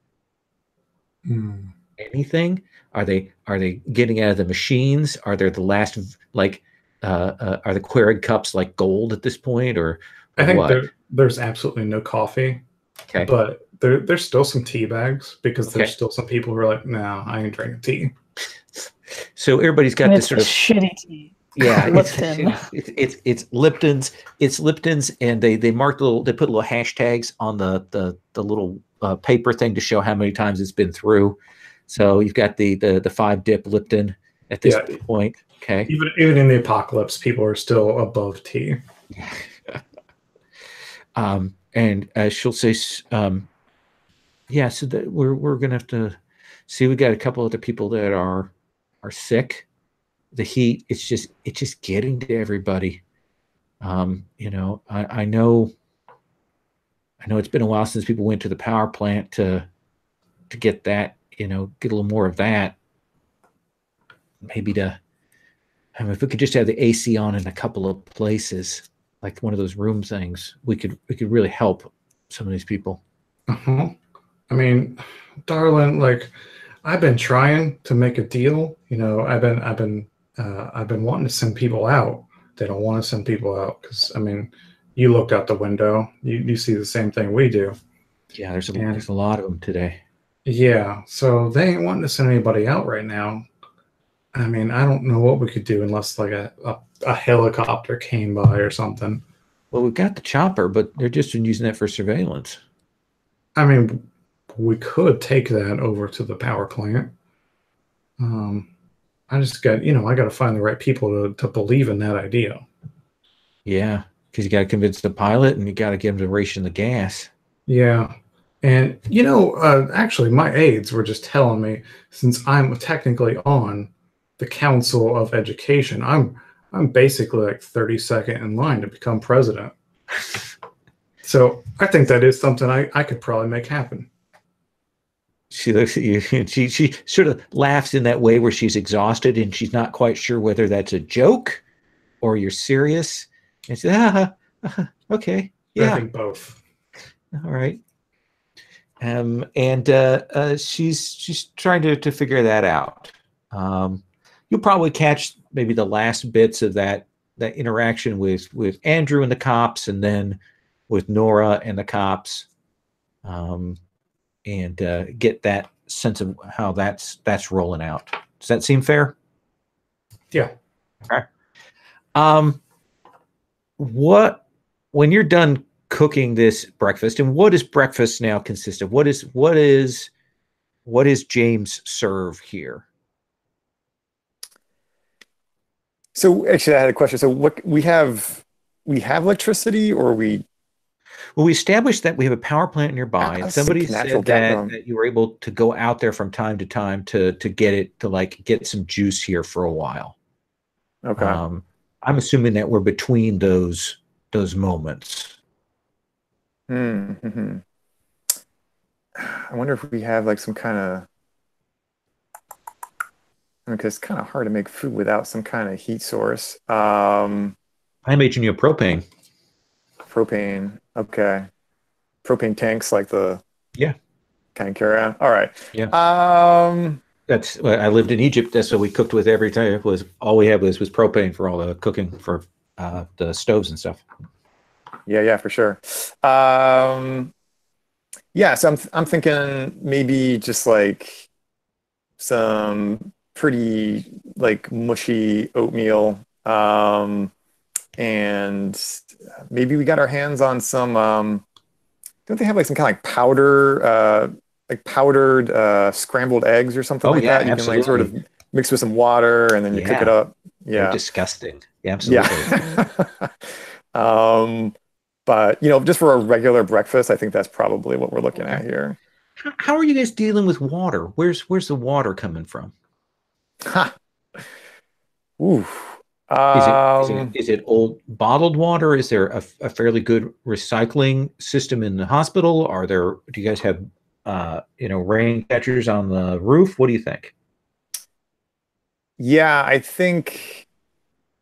Anything? Are they getting out of the machines? Are there the last, like, are the Querig cups like gold at this point, or I think what? There's absolutely no coffee. Okay. But there's still some tea bags because there's Okay. still some people who are like, no, I ain't drinking tea. So everybody's got And this it's sort of shitty tea. yeah, Lipton. it's Lipton's. It's Lipton's, and they put little hashtags on the little paper thing to show how many times it's been through. So you've got the 5-dip Lipton at this point. Okay. Even in the apocalypse, people are still above tea. And she'll say, yeah. So that we're gonna have to see. We got a couple other people that are sick. The heat, it's just getting to everybody. I know it's been a while since people went to the power plant to get that, get a little more of that. Maybe if we could just have the AC on in a couple of places, like one of those room things, we could really help some of these people. Uh-huh. I mean, darling, like, I've been trying to make a deal. I've been I've been wanting to send people out. They don't want to send people out because, I mean, you look out the window, you see the same thing we do. Yeah, there's a lot of them today. Yeah, so they ain't wanting to send anybody out right now. I mean, I don't know what we could do unless like a helicopter came by or something. Well, we've got the chopper, but they're just using that for surveillance. I mean, we could take that over to the power plant. I just got, I got to find the right people to believe in that idea. Yeah, because you got to convince the pilot and you got to get him to ration the gas. Yeah. And, actually, my aides were just telling me, since I'm technically on the Council of Education, I'm basically like 32nd in line to become president. So I think that is something I could probably make happen. She looks at you and she sort of laughs in that way where she's exhausted and she's not quite sure whether that's a joke or you're serious. And she says, okay. Yeah. I think both. All right. And she's trying to figure that out. You'll probably catch maybe the last bits of that interaction with Andrew and the cops, and then with Nora and the cops, and get that sense of how that's rolling out. Does that seem fair? Yeah. Okay. When you're done cooking this breakfast, and what does breakfast now consist of? What is James serve here? So actually, I had a question. So what we have electricity, or we? Well, we established that we have a power plant nearby, and somebody said that you were able to go out there from time to time to get some juice here for a while. Okay. I'm assuming that we're between those moments. Mm-hmm. I wonder if we have like some kind of. Because it's kind of hard to make food without some kind of heat source. I imagine you have propane. Propane, okay. Propane tanks, like the kind of carry on. All right. Yeah. I lived in Egypt. That's what we cooked with every time. It was all we had was propane for all the cooking for the stoves and stuff. Yeah, for sure. Yeah, so I'm thinking maybe just like some pretty like mushy oatmeal, and maybe we got our hands on some don't they have like some kind of like powdered scrambled eggs or something like that? You Absolutely. can like sort of mix with some water and then you cook it up. Yeah. They're disgusting. Yeah, absolutely. Yeah. But just for a regular breakfast, I think that's probably what we're looking at here. How are you guys dealing with water? Where's the water coming from? Ooh. Is it old bottled water? Is there a fairly good recycling system in the hospital? Do you guys have rain catchers on the roof? What do you think? Yeah, I think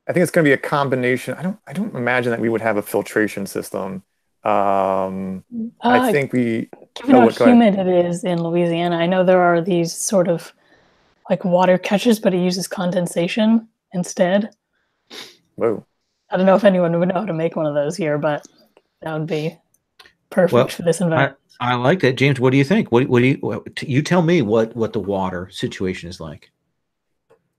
it's going to be a combination. I don't imagine that we would have a filtration system. I think we. Given how humid it is in Louisiana, I know there are these sort of like water catchers, but it uses condensation instead. Whoa. I don't know if anyone would know how to make one of those here, but that would be perfect for this environment. I like that, James. What do you think? What do you tell me what the water situation is like?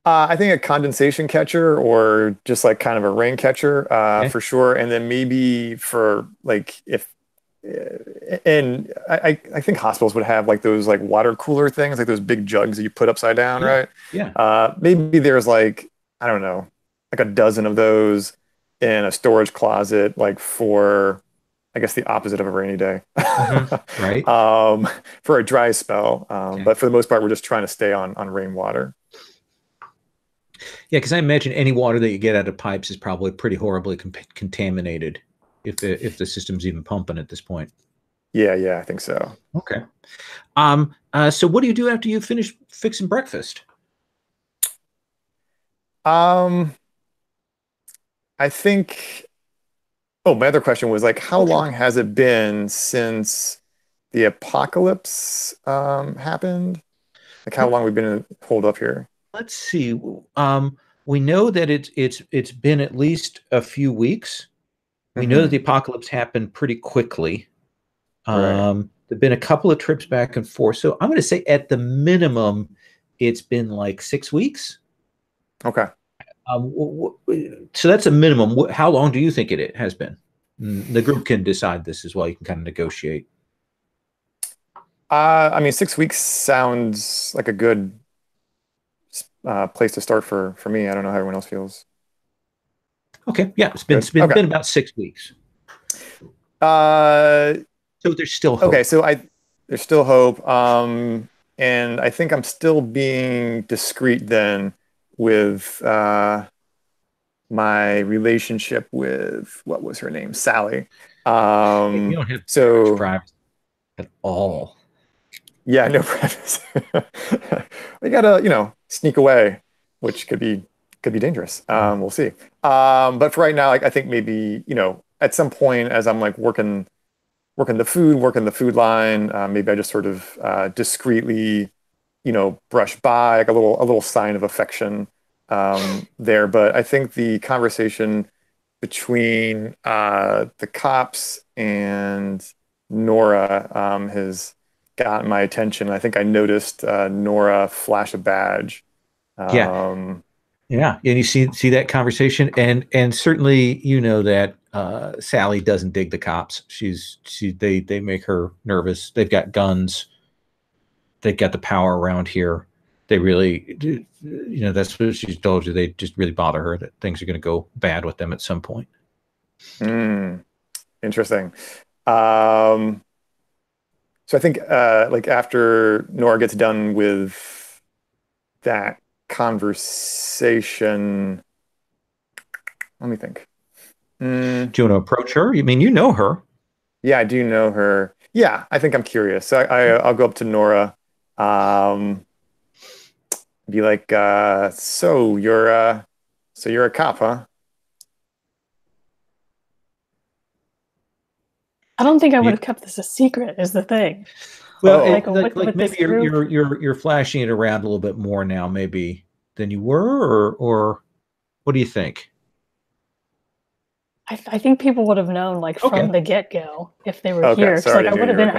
I think a condensation catcher, or just like kind of a rain catcher, for sure. And then maybe for like and I think hospitals would have like those like water cooler things, like those big jugs that you put upside down, right? Yeah. Maybe there's like, I don't know, like a dozen of those in a storage closet, like for, I guess, the opposite of a rainy day. Mm-hmm. Right. For a dry spell. But for the most part, we're just trying to stay on rainwater. Yeah, because I imagine any water that you get out of pipes is probably pretty horribly contaminated if the system's even pumping at this point. Yeah, I think so. Okay. So what do you do after you finish fixing breakfast? I think. Oh, my other question was like, how long has it been since the apocalypse happened? Like, how long we've been holed up here? Let's see. we know that it's been at least a few weeks. We know that the apocalypse happened pretty quickly. Right. There've been a couple of trips back and forth. So I'm going to say at the minimum, it's been like 6 weeks. Okay. So that's a minimum. How long do you think it has been? The group can decide this as well. You can kind of negotiate. I mean, 6 weeks sounds like a good place to start for me. I don't know how everyone else feels. Okay. Yeah, it's been been about 6 weeks. So there's still hope. Okay, so there's still hope. And I think I'm still being discreet then with my relationship with, what was her name? Sally. You don't have so privacy at all. Yeah, no privacy. We gotta, sneak away, which could be dangerous. We'll see. But for right now, I think maybe, at some point as I'm like working the food line, maybe I just sort of discreetly, brush by, like a little sign of affection there. But I think the conversation between the cops and Nora has gotten my attention. I think I noticed Nora flash a badge. Yeah, and you see that conversation, and certainly that Sally doesn't dig the cops. They make her nervous. They've got guns. They've got the power around here. They really, that's what she's told you. They just really bother her, that things are going to go bad with them at some point. Interesting. So I think like after Nora gets done with that conversation, let me think. Do you want to approach her? You mean you know her? Yeah, I do know her. Yeah, I think I'm curious. So I'll go up to Nora, be like, so you're a cop, huh? I don't think I would have kept this a secret, is the thing. Well, like maybe you're flashing it around a little bit more now, maybe than you were, or what do you think? I think people would have known from the get-go if they were here. Sorry, I would have been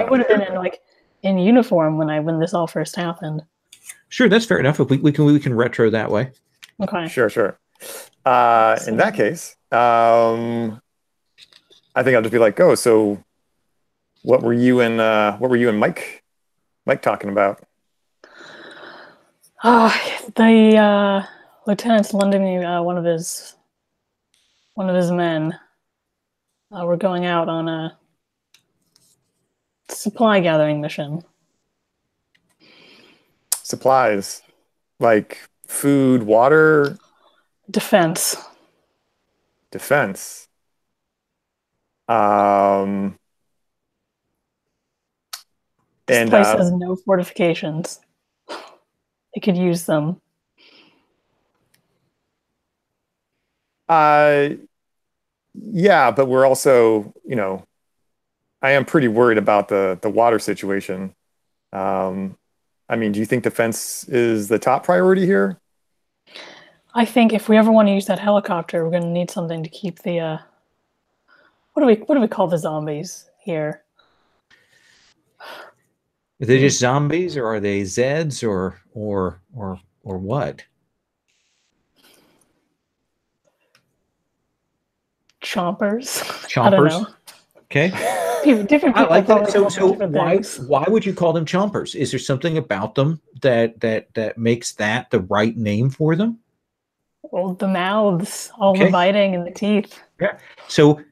in uniform when this all first happened. Sure, that's fair enough. If we can retro that way. Okay. Sure. In that case, I think I'll just be like, oh, so what were you and Mike talking about? The lieutenant's lending me one of his men. We're going out on a supply gathering mission. Supplies, like food, water, defense. This place has no fortifications. It could use them. Yeah, but we're also, I am pretty worried about the water situation. I mean, do you think defense is the top priority here? I think if we ever want to use that helicopter, we're going to need something to keep the what do we call the zombies here? Are they just zombies, or are they Zeds, or what? Chompers. I don't know. Okay. Different people. I like that. So things. why would you call them chompers? Is there something about them that makes that the right name for them? Well, the mouths, all the biting and the teeth. Yeah. So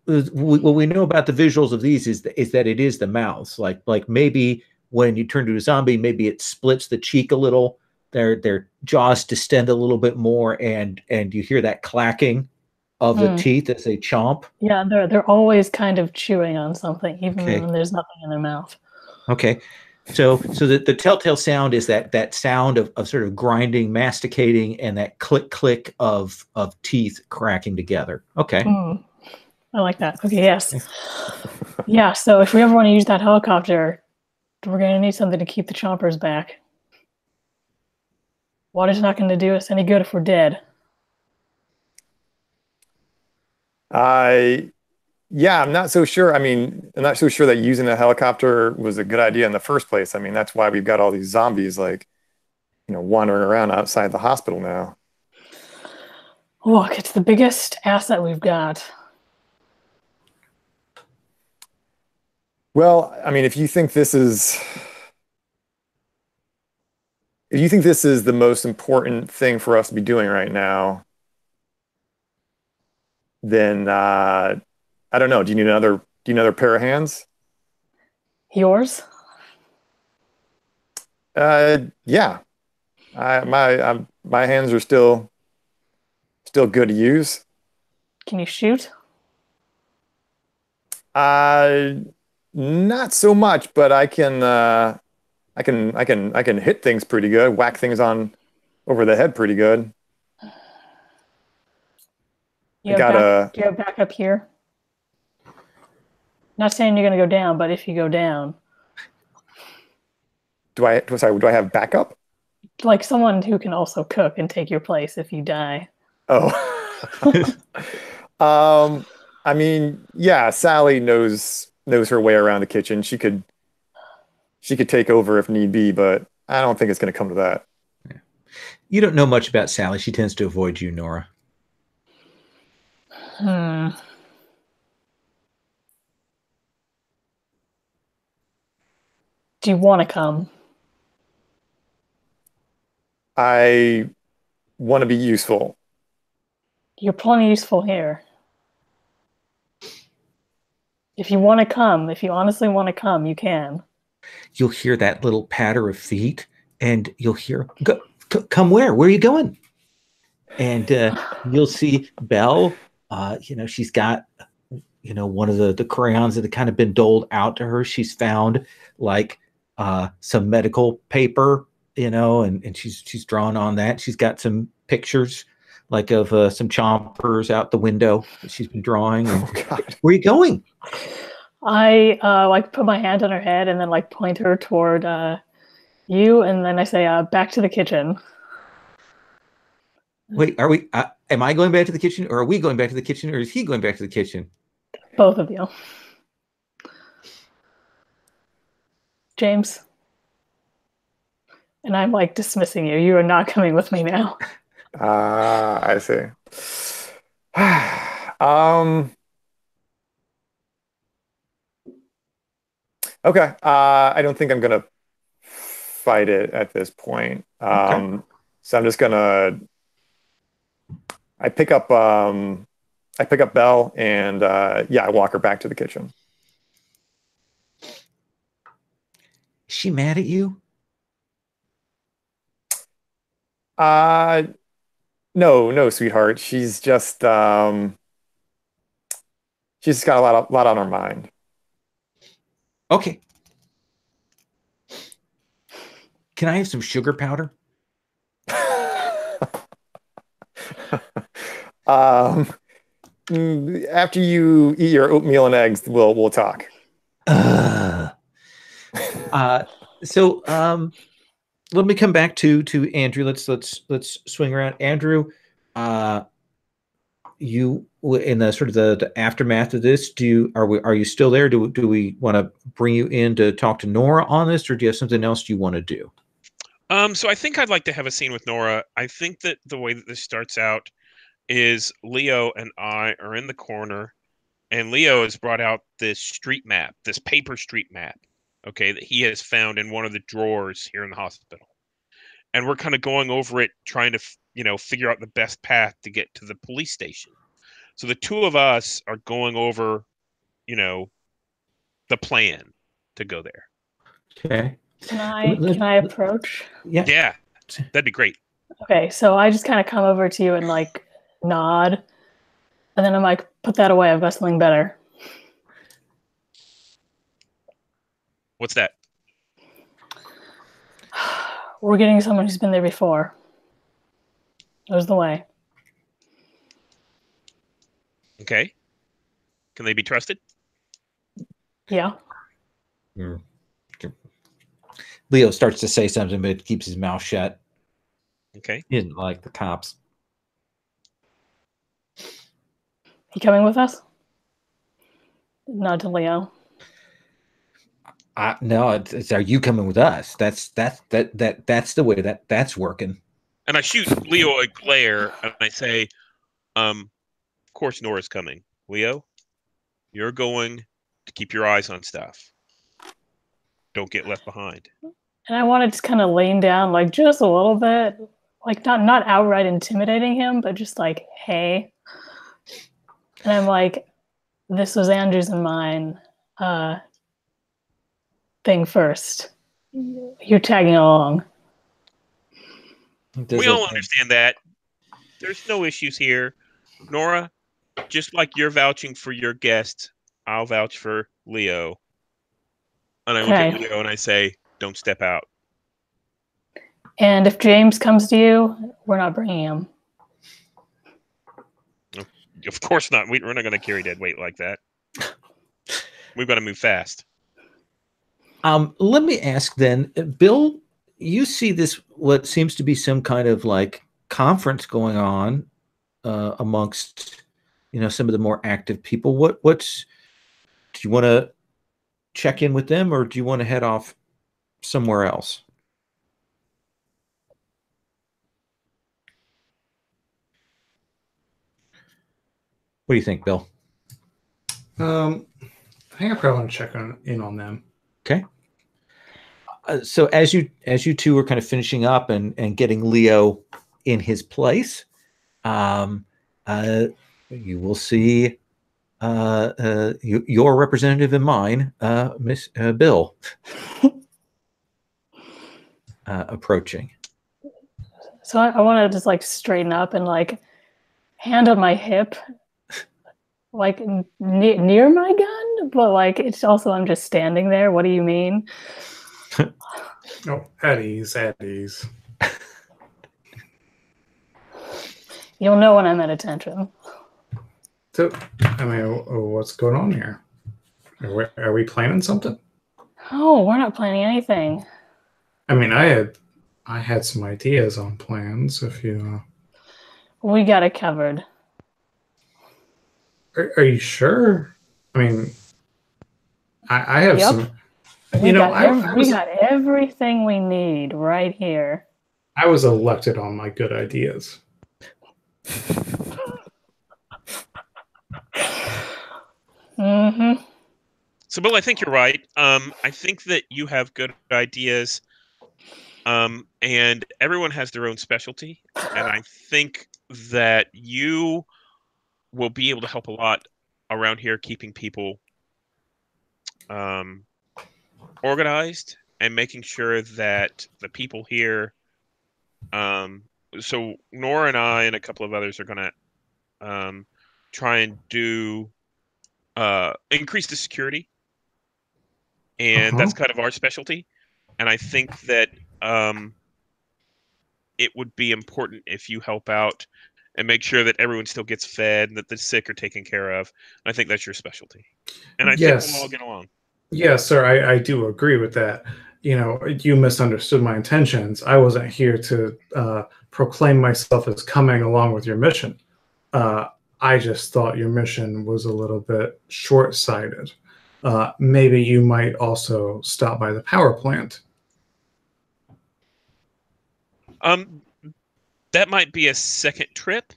what we know about the visuals of these is that it is the mouths. Like maybe when you turn to a zombie, maybe it splits the cheek a little. Their jaws distend a little bit more, and you hear that clacking of the teeth as they chomp. Yeah, they're always kind of chewing on something, even when there's nothing in their mouth. Okay. So the telltale sound is that sound of sort of grinding, masticating, and that click of teeth cracking together. Okay. I like that. Okay, yes. Yeah, so if we ever want to use that helicopter, we're going to need something to keep the chompers back. Water's not going to do us any good if we're dead. Yeah, I'm not so sure. I mean, I'm not so sure that using a helicopter was a good idea in the first place. I mean, that's why we've got all these zombies like, wandering around outside the hospital now. Look, it's the biggest asset we've got. Well, I mean, if you think this is the most important thing for us to be doing right now, then I don't know. Do you need another pair of hands? Yours? Yeah. My hands are still good to use. Can you shoot? Not so much, but I can hit things pretty good, whack things on over the head pretty good. Do you have backup here? Not saying you're going to go down, but if you go down, do I have backup? like someone who can also cook and take your place if you die. Oh. I mean, yeah, Sally knows her way around the kitchen. She could take over if need be, but I don't think it's going to come to that. Yeah. You don't know much about Sally. She tends to avoid you, Nora. Do you want to come? I want to be useful. You're plenty useful here. If you want to come, if you honestly want to come, you can. You'll hear that little patter of feet, and you'll hear, come where? Where are you going? And you'll see Belle. She's got, one of the crayons that have kind of been doled out to her. She's found like some medical paper, and she's drawn on that. She's got some pictures like of some chompers out the window that she's been drawing. And, where are you going? I like put my hand on her head and then like point her toward you, and then I say, back to the kitchen. Wait, are we? Am I going back to the kitchen, or are we going back to the kitchen, or is he going back to the kitchen? Both of you. James. And I'm like dismissing you. You are not coming with me now. I see. Okay. I don't think I'm gonna fight it at this point. Okay. So I'm just gonna. I pick up Belle and I walk her back to the kitchen. Is she mad at you? No, sweetheart. She's just got a lot on her mind. Okay. Can I have some sugar powder? After you eat your oatmeal and eggs, we'll talk. So let me come back to Andrew. Let's swing around. Andrew, you in the sort of the aftermath of this, are you still there? Do we want to bring you in to talk to Nora on this, or do you have something else you want to do? So I think I'd like to have a scene with Nora. I think that the way that this starts out is Leo and I are in the corner, and Leo has brought out this street map, this paper street map, okay, that he has found in one of the drawers here in the hospital. And we're kind of going over it, trying to, figure out the best path to get to the police station. So the two of us are going over, the plan to go there. Okay. Can I approach? Yeah, that'd be great. Okay, so I just kind of come over to you and like nod, and then I'm like, put that away. I've got something better. What's that? We're getting someone who's been there before. There's the way. Okay. Can they be trusted? Yeah. Leo starts to say something, but keeps his mouth shut. Okay. He didn't like the cops. You coming with us? Nod to Leo. No, it's are you coming with us? That's the way that's working. And I shoot Leo a glare, and I say, of course Nora's coming. Leo, you're going to keep your eyes on stuff. Don't get left behind. And I wanted to kind of lean down, like just a little bit, like not outright intimidating him, but just like, hey. And I'm like, this was Andrew's and mine thing first. You're tagging along. We all understand that. There's no issues here. Nora, just like you're vouching for your guest, I'll vouch for Leo. And I look at Leo and I say, don't step out. And if James comes to you, we're not bringing him. Of course not. We're not going to carry dead weight like that. We've got to move fast. Let me ask then, Bill, you see this, what seems to be some kind of like conference going on amongst, some of the more active people. Do you want to check in with them, or do you want to head off somewhere else? What do you think, Bill? I think I probably want to check in on them. Okay. So as you two are kind of finishing up and getting Leo in his place, you will see your representative and mine, Miss Bill, approaching. So I want to just like straighten up and like hand on my hip, like near my gun, but like it's also I'm just standing there. What do you mean? Oh, at ease, at ease. You'll know when I'm at attention. So, I mean, what's going on here? Are we planning something? Oh, we're not planning anything. I mean, I had some ideas on plans. If you, we got it covered. Are you sure? I mean, I have some. We got everything we need right here. I was elected on my good ideas. Mm-hmm. So, Bill, I think you're right. I think that you have good ideas, and everyone has their own specialty. And I think that you will be able to help a lot around here, keeping people organized and making sure that the people here. So Nora and I and a couple of others are going to try and do increase the security, and that's kind of our specialty. And I think that it would be important if you help out and make sure that everyone still gets fed and that the sick are taken care of. And I think that's your specialty. And I think we'll all get along. Yes, sir. I do agree with that. You misunderstood my intentions. I wasn't here to proclaim myself as coming along with your mission. I just thought your mission was a little bit short-sighted. Maybe you might also stop by the power plant. That might be a second trip.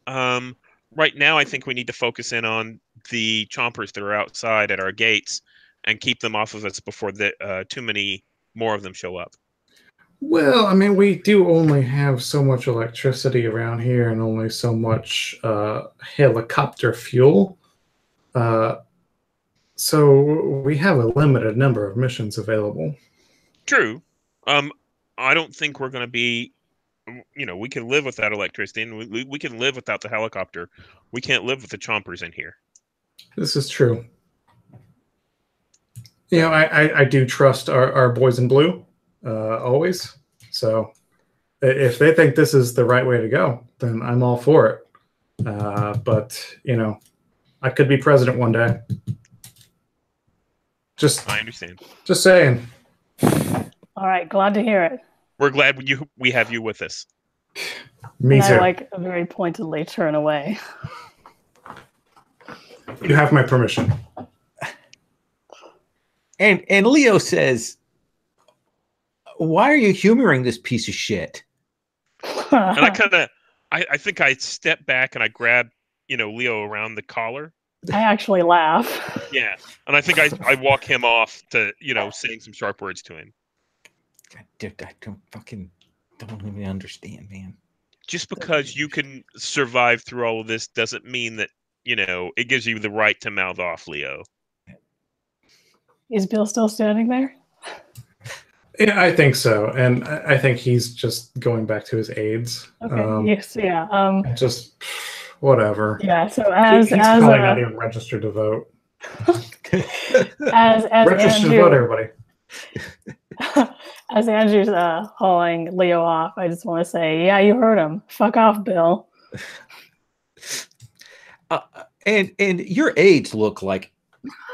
Right now, I think we need to focus in on the chompers that are outside at our gates and keep them off of us before too many more of them show up. Well, I mean, we do only have so much electricity around here and only so much helicopter fuel. So we have a limited number of missions available. True. I don't think we're going to be, we can live without electricity, and we can live without the helicopter. We can't live with the chompers in here. This is true. I do trust our boys in blue, always. So if they think this is the right way to go, then I'm all for it. But, I could be president one day. I understand. Just saying. All right, glad to hear it. We're glad we have you with us. Me too. I very pointedly turn away. You have my permission. And Leo says, "Why are you humoring this piece of shit?" And I think I step back and I grab, Leo around the collar. I actually laugh. Yeah. And I think I walk him off to, saying some sharp words to him. I don't even understand, man. Just because you can survive through all of this doesn't mean that, it gives you the right to mouth off, Leo. Is Bill still standing there? Yeah, I think so, and I think he's just going back to his aides. Okay. Yes. Yeah. Just whatever. Yeah. So He's probably not even registered to vote. as registered to vote, everybody. As Andrew's hauling Leo off, I just want to say, yeah, you heard him. Fuck off, Bill. And your aides look like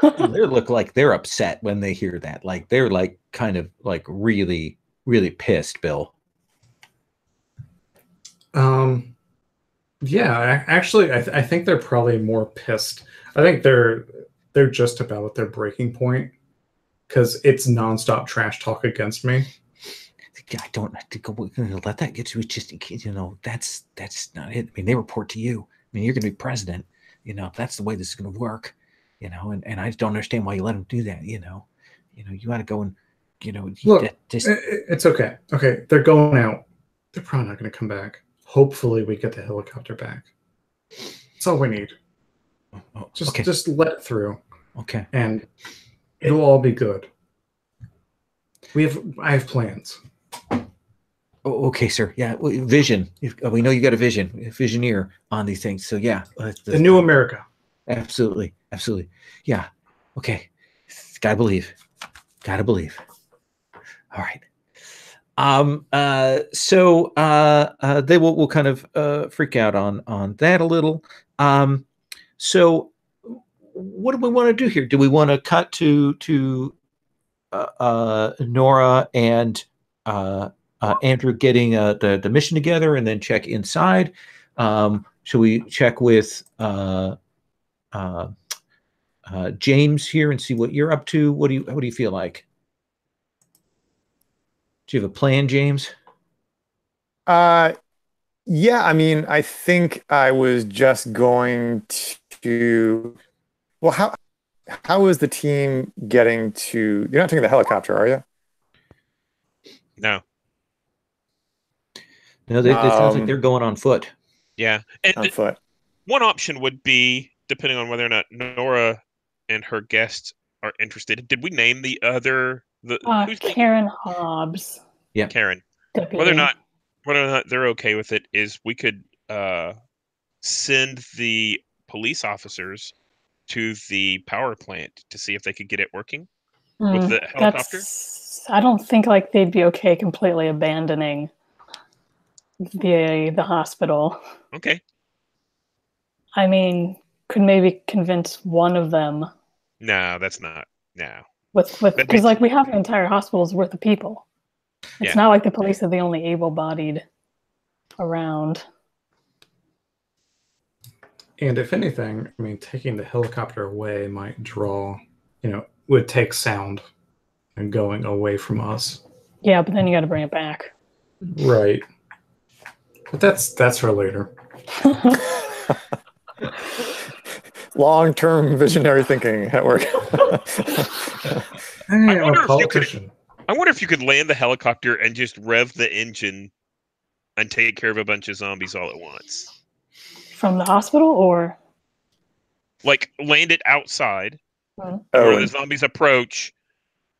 they're upset when they hear that. Like they're like kind of like really, really pissed, Bill. Yeah, actually, I think they're probably more pissed. I think they're just about at their breaking point because it's nonstop trash talk against me. I don't have to go let that get to it. Just in case, that's not it. I mean, they report to you. I mean, you're going to be president. That's the way this is going to work. And I just don't understand why you let them do that. You got to go and, look, it's okay. Okay, they're going out. They're probably not going to come back. Hopefully, we get the helicopter back. That's all we need. Just let it through. Okay, and it'll all be good. I have plans. Oh, okay, sir. Yeah, vision. We know you got a visioneer on these things. So yeah, the new America. Absolutely. Yeah. Okay. Gotta believe. All right. So they will kind of freak out on that a little. So what do we want to do here? Do we want to cut to Nora and Andrew getting the mission together and then check inside? Should we check with James here and see what you're up to? What do you feel like? Do you have a plan, James? Yeah, I mean, I think I was just going to. Well, how is the team getting to? You're not taking the helicopter, are you? No. No, it sounds like they're going on foot. Yeah, on foot. One option would be, depending on whether or not Nora and her guests are interested. Did we name the other? Who's Karen Hobbs. Yeah, Karen. Deputy. Whether or not they're okay with it is we could send the police officers to the power plant to see if they could get it working with the helicopter. I don't think they'd be okay completely abandoning the hospital. Okay. I mean, could maybe convince one of them. No, that's not. No. Because we have an entire hospital's worth of people. It's not like the police are the only able-bodied around. And if anything, I mean, taking the helicopter away might draw, would take sound and going away from us. Yeah, but then you got to bring it back. Right. But that's for later. Long-term visionary thinking at work. I'm a politician. I wonder if you could land the helicopter and just rev the engine and take care of a bunch of zombies all at once. From the hospital, or? Land it outside. Mm-hmm. Where the zombies approach,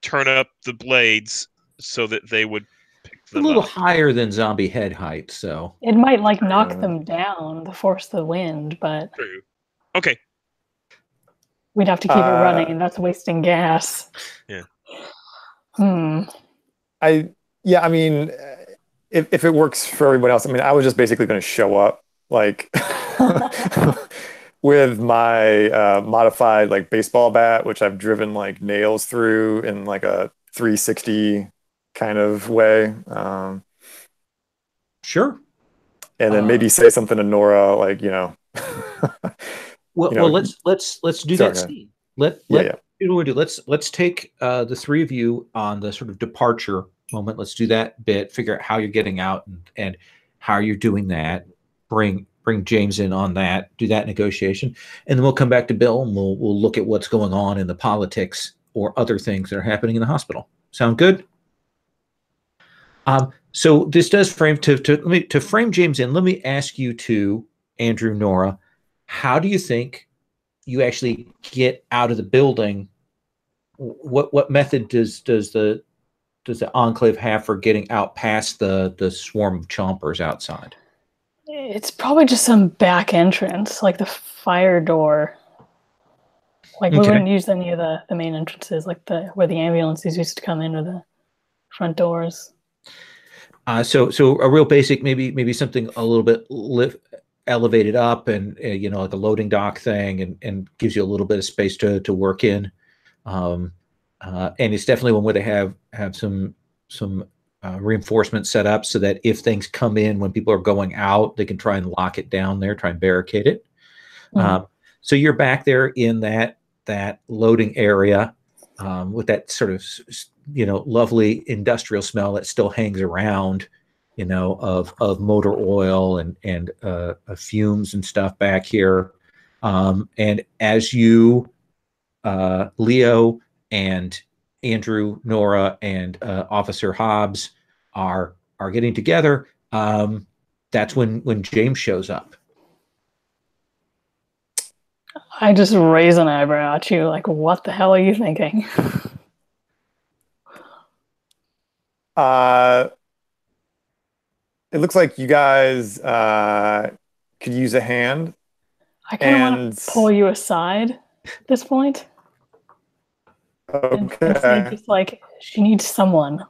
turn up the blades so that they would pick them a little up. Higher than zombie head height, so. It might knock them down to force the wind, but. True. Okay. We'd have to keep it running, and that's wasting gas. Yeah. I mean, if it works for everyone else, I mean, I was just basically going to show up, with my modified baseball bat, which I've driven nails through in a 360 kind of way. Sure. And then maybe say something to Nora, Well, let's do Sorry, that go ahead. scene. Let Yeah. here's what we do. Let's take the three of you on the sort of departure moment. Let's do that bit. Figure out how you're getting out and how you're doing that. Bring James in on that. Do that negotiation, and then we'll come back to Bill and we'll look at what's going on in the politics or other things that are happening in the hospital. Sound good? So this does frame to frame James in. Let me ask you two, Andrew, Nora, how do you think you actually get out of the building? What method does the Enclave have for getting out past the swarm of chompers outside? It's probably just some back entrance, like the fire door. Like we wouldn't use any of the main entrances, like where the ambulances used to come in, or the front doors. So a real basic, maybe something a little bit elevated up, and like a loading dock thing, and gives you a little bit of space to work in. And it's definitely one where they have some reinforcements set up so that if things come in when people are going out, they can try and lock it down there, try and barricade it. Mm-hmm. So you're back there in that loading area with that sort of lovely industrial smell that still hangs around, of motor oil and fumes and stuff back here. And as you, Leo and Andrew, Nora, and Officer Hobbs are getting together, that's when James shows up. I just raise an eyebrow at you, like, what the hell are you thinking? It looks like you guys could use a hand. I kind of want to pull you aside at this point. Okay. And say just like, she needs someone.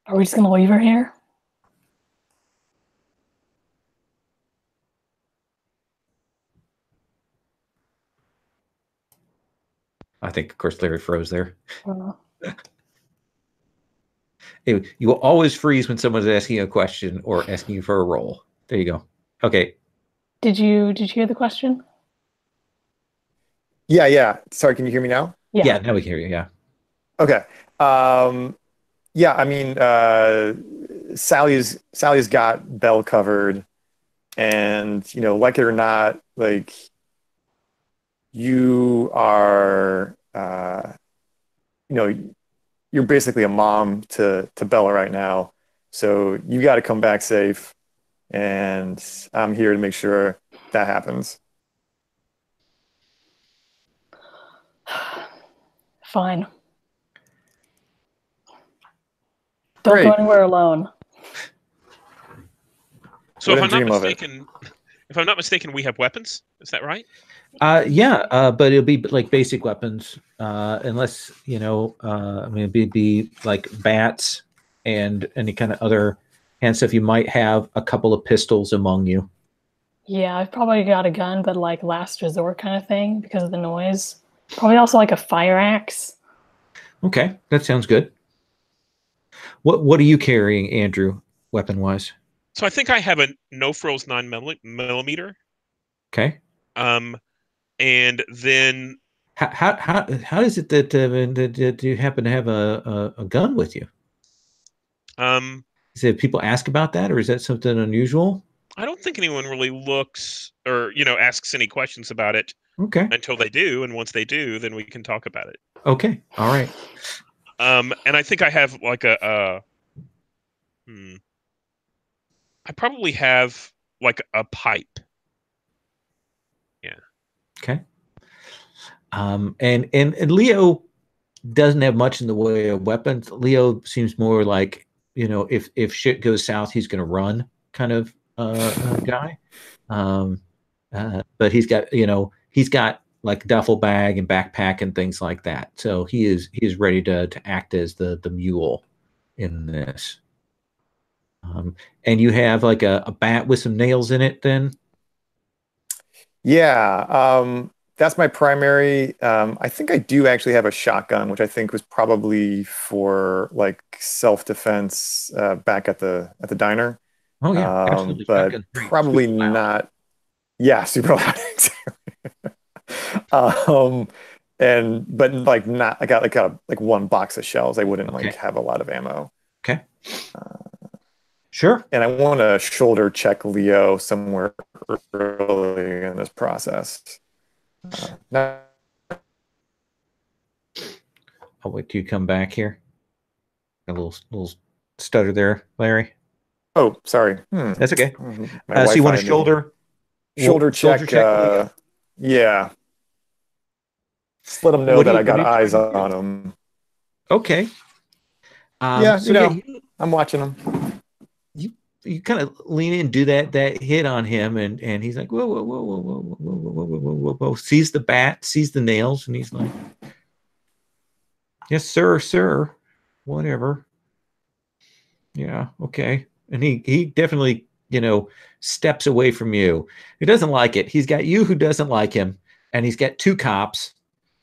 Are we just going to leave her here? I think, of course, Larry froze there. You will always freeze when someone's asking you a question or asking you for a roll. There you go. Okay. Did you hear the question? Yeah. Sorry, can you hear me now? Yeah, now we can hear you. Yeah. Okay. Yeah, I mean, Sally's got Belle covered, and like it or not, like you are, you're basically a mom to Bella right now. So you got to come back safe, and I'm here to make sure that happens. Fine. Don't go anywhere alone. So if I'm not mistaken, we have weapons. Is that right? Yeah, but it'll be like basic weapons, unless it'd be like bats and any kind of other hand stuff. You might have a couple of pistols among you. Yeah, I've probably got a gun, but like last resort kind of thing because of the noise. Probably also like a fire axe. Okay, that sounds good. What are you carrying, Andrew, weapon wise? So I think I have a no frills 9mm. Okay. And then how is it that you happen to have a gun with you? Is it people ask about that, or is that something unusual? I don't think anyone really looks or asks any questions about it. Okay. Until they do, and once they do, then we can talk about it. Okay. All right. And I think I have like I probably have like a pipe. Yeah. Okay. And Leo doesn't have much in the way of weapons. Leo seems more like, if shit goes south, he's going to run kind of guy. But he's got like duffel bag and backpack and things like that. So he is ready to act as the mule in this. And you have like a bat with some nails in it then? Yeah, that's my primary. I think I do actually have a shotgun, which I think was probably for like self-defense back at the diner. Oh yeah, absolutely. But probably not. Yeah, super loud. But like not, I got like one box of shells. I wouldn't Okay. like have a lot of ammo. Okay. Sure. And I want to shoulder check Leo somewhere early in this process. Now, I'll wait till you come back here. A little stutter there, Larry. oh, sorry. That's okay. My So you want to Wi-Fi shoulder check? Leo? Yeah. Just let them know What that are I got you eyes trying to do? on them. Okay. Yeah, So I'm watching them. you kind of lean in, do that hit on him, and he's like, whoa, whoa, whoa, whoa, whoa, whoa, whoa, whoa, whoa, whoa, whoa, whoa. Sees the bat, sees the nails, and he's like, yes, sir, sir. Whatever. Yeah, okay. And he definitely, steps away from you. He doesn't like it. He's got you who doesn't like him, and he's got two cops,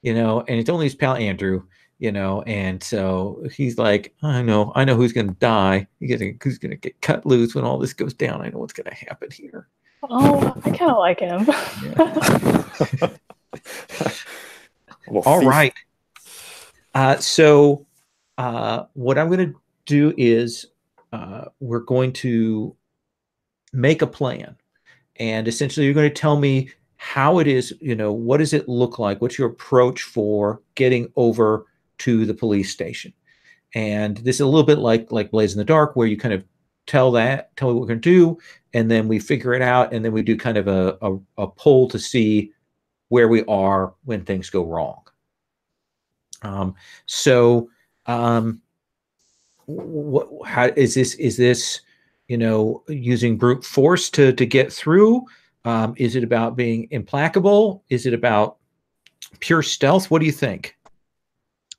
and it's only his pal Andrew, and so he's like, I know who's gonna die. Who's gonna get cut loose when all this goes down. I know what's gonna happen here. Oh, I kind of like him. Well, All right. So what I'm gonna do is we're going to make a plan, and essentially you're going to tell me how it is, what does it look like, what's your approach for getting over to the police station. And this is a little bit like Blaze in the Dark, where you kind of tell me what we're going to do, and then we figure it out, and then we do kind of a poll to see where we are when things go wrong. How is this using brute force to get through? Is it about being implacable? Is it about pure stealth? What do you think?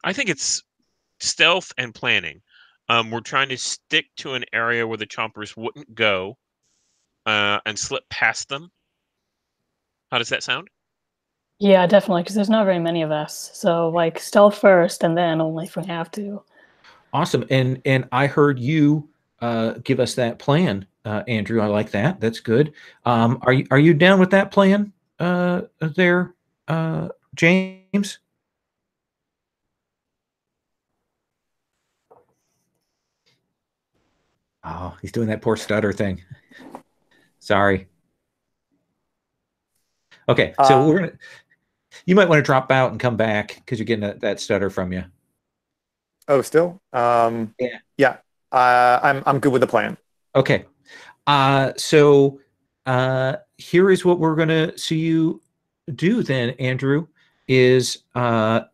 I think it's stealth and planning. We're trying to stick to an area where the chompers wouldn't go and slip past them. How does that sound? Yeah, definitely, because there's not very many of us. So like stealth first, and then only if we have to. Awesome. And I heard you give us that plan, Andrew. I like that. That's good. Are you down with that plan there, James? Oh, he's doing that poor stutter thing. Sorry. Okay, so you might want to drop out and come back because you're getting that stutter from you. Oh, still? Yeah. I'm good with the plan. Okay. So here is what we're going to see you do then, Andrew, is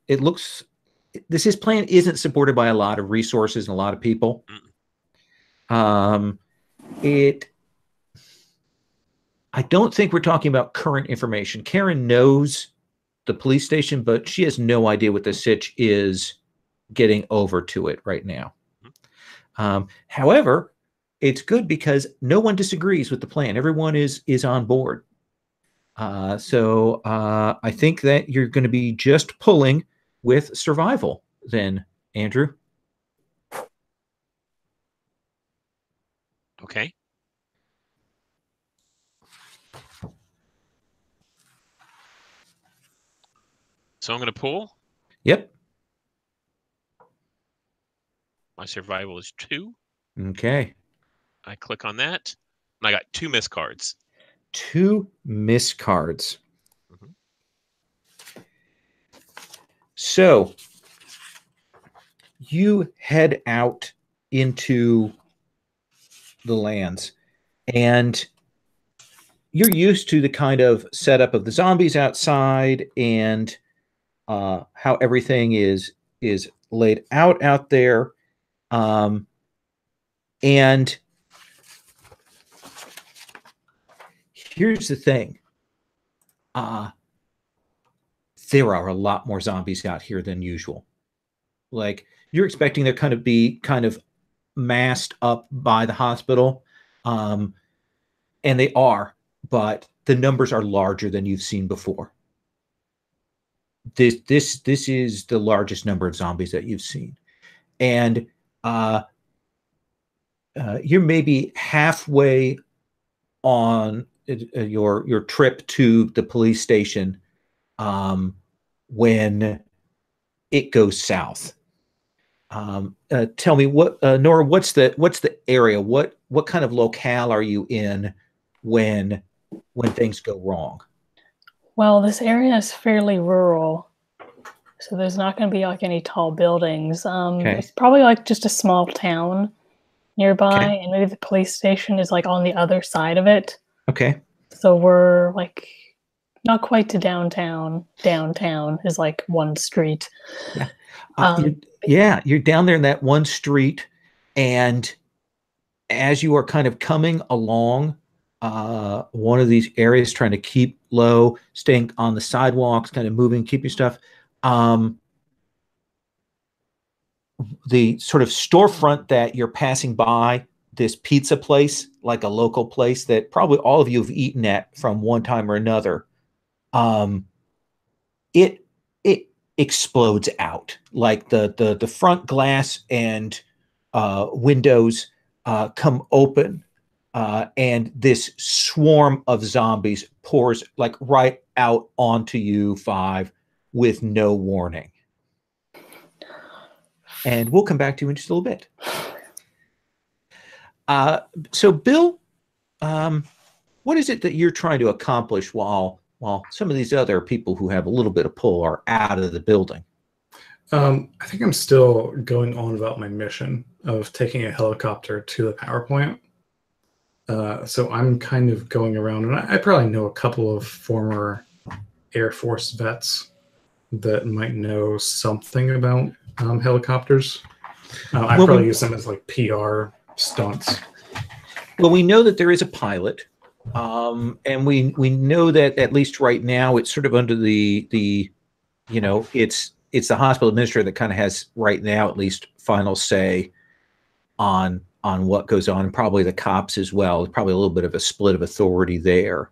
his plan isn't supported by a lot of resources and a lot of people. I don't think we're talking about current information. Karen knows the police station, but she has no idea what the sitch is getting over to it right now. However, it's good because no one disagrees with the plan. Everyone is on board. So I think that you're going to be just pulling with survival then, Andrew. Okay. So I'm going to pull. Yep. My survival is 2. Okay. I click on that, and I got 2 miss cards. 2 miss cards. So you head out into the lands, and you're used to the kind of setup of the zombies outside and how everything is laid out there. And here's the thing. There are a lot more zombies out here than usual. Like, you're expecting they're kind of massed up by the hospital. And they are, but the numbers are larger than you've seen before. This is the largest number of zombies that you've seen. And you're maybe halfway on your trip to the police station when it goes south. Tell me what, Nora, what's the area? What kind of locale are you in when things go wrong? Well, this area is fairly rural, so there's not going to be like any tall buildings. There's probably like just a small town nearby, and maybe the police station is like on the other side of it. Okay. So we're like not quite to downtown. Downtown is like one street. Yeah. You're down there in that one street, and as you are kind of coming along one of these areas, trying to keep low, staying on the sidewalks, kind of moving, keep your stuff. The sort of storefront that you're passing by, this pizza place, like a local place that probably all of you have eaten at from one time or another, it explodes out. Like the front glass and windows come open, and this swarm of zombies pours like right out onto you five with no warning. And we'll come back to you in just a little bit. So Bill, what is it that you're trying to accomplish while some of these other people who have a little bit of pull are out of the building? I think I'm still going on about my mission of taking a helicopter to the power plant. So I'm kind of going around, and I probably know a couple of former Air Force vets that might know something about helicopters. I probably use them as like PR stunts. Well, we know that there is a pilot, and we know that at least right now it's sort of under the it's the hospital administrator that kind of has right now at least final say on what goes on, and probably the cops as well. There's probably a little bit of a split of authority there.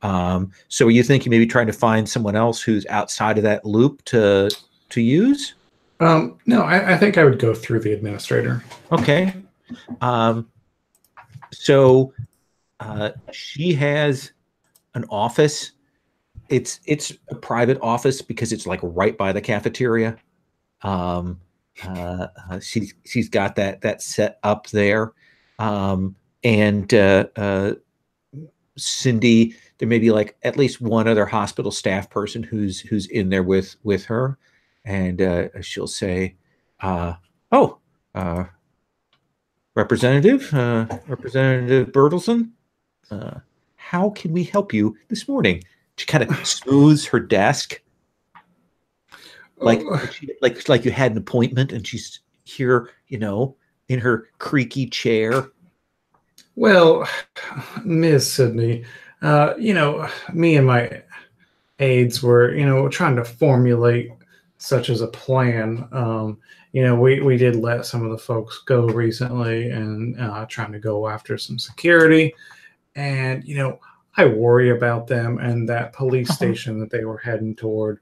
So are you thinking maybe trying to find someone else who's outside of that loop to use? No, I think I would go through the administrator. Okay. So she has an office. It's a private office because it's like right by the cafeteria. She's got that set up there. And Cindy, there may be like at least one other hospital staff person who's in there with her, and she'll say, Representative Bertelson, how can we help you this morning? She kind of smooths her desk, like you had an appointment, and she's here, in her creaky chair. Well, Ms. Sidney, me and my aides were, trying to formulate such as a plan. We did let some of the folks go recently, and trying to go after some security. And, I worry about them, and that police station that they were heading toward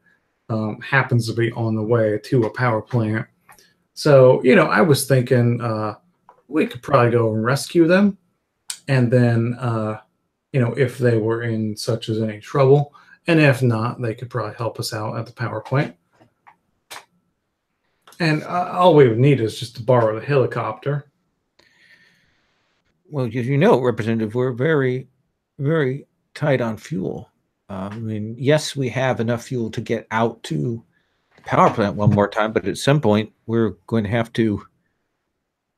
happens to be on the way to a power plant. So, I was thinking we could probably go and rescue them. And then, if they were in such as any trouble, and if not, they could probably help us out at the power plant. And all we would need is just to borrow the helicopter. Well, as you know, Representative, we're very, very tight on fuel. Yes, we have enough fuel to get out to the power plant one more time, but at some point we're going to have to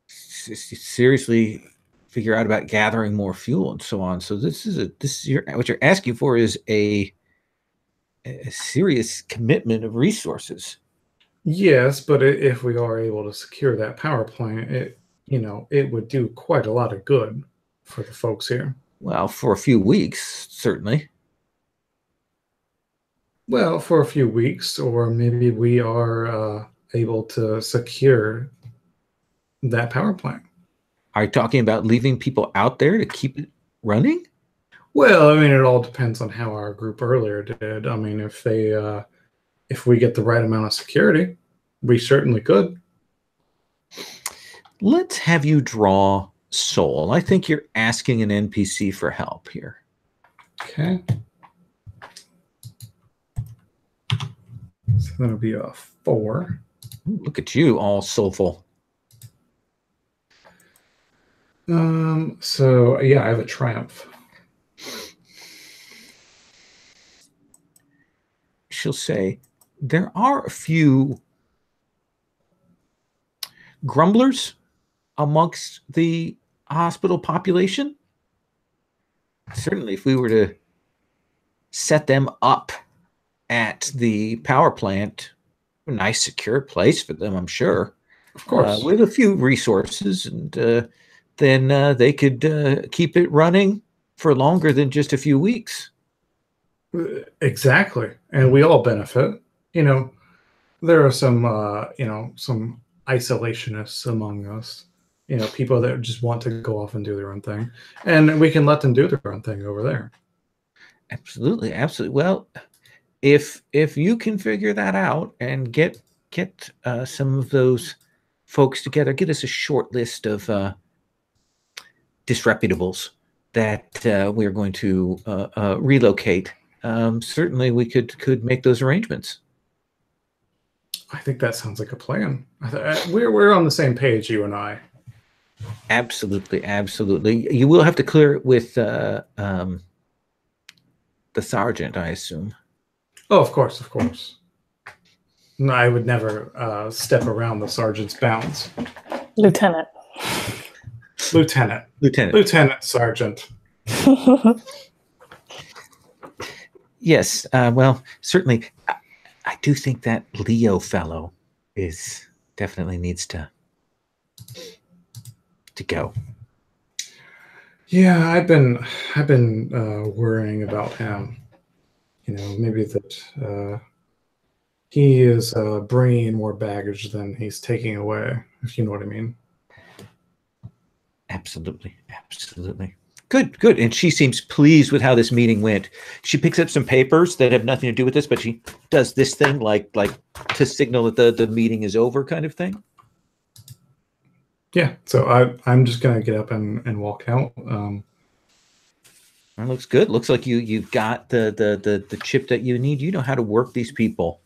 seriously figure out about gathering more fuel and so on. So what you're asking for is a serious commitment of resources. Yes, but if we are able to secure that power plant, it would do quite a lot of good for the folks here. Well, for a few weeks, certainly. Well, for a few weeks, or maybe we are able to secure that power plant. Are you talking about leaving people out there to keep it running? Well, it all depends on how our group earlier did. If we get the right amount of security, we certainly could. Let's have you draw soul. I think you're asking an NPC for help here. Okay. So that'll be a 4. Ooh, look at you, all soulful. So yeah, I have a triumph. She'll say, there are a few grumblers amongst the hospital population. Certainly, if we were to set them up at the power plant, a nice, secure place for them, I'm sure. Of course. With a few resources, and then they could keep it running for longer than just a few weeks. Exactly. And we all benefit. You know, there are some, some isolationists among us. You know, people that just want to go off and do their own thing. And we can let them do their own thing over there. Absolutely, absolutely. Well, if you can figure that out and get some of those folks together, get us a short list of disreputables that we're going to relocate. Certainly, we could make those arrangements. I think that sounds like a plan. We're on the same page, you and I. Absolutely, absolutely. You will have to clear it with the sergeant, I assume. Oh, of course, of course. No, I would never step around the sergeant's bounds. Lieutenant. Lieutenant Sergeant. Yes, well, certainly. I do think that Leo fellow definitely needs to go. Yeah, I've been worrying about him. You know, maybe that he is bringing in more baggage than he's taking away, if you know what I mean. Absolutely, absolutely. Good, good. And she seems pleased with how this meeting went. She picks up some papers that have nothing to do with this, but she does this thing like to signal that the meeting is over, kind of thing. Yeah. So I'm just gonna get up and walk out. That looks good. Looks like you've got the chip that you need. You know how to work these people.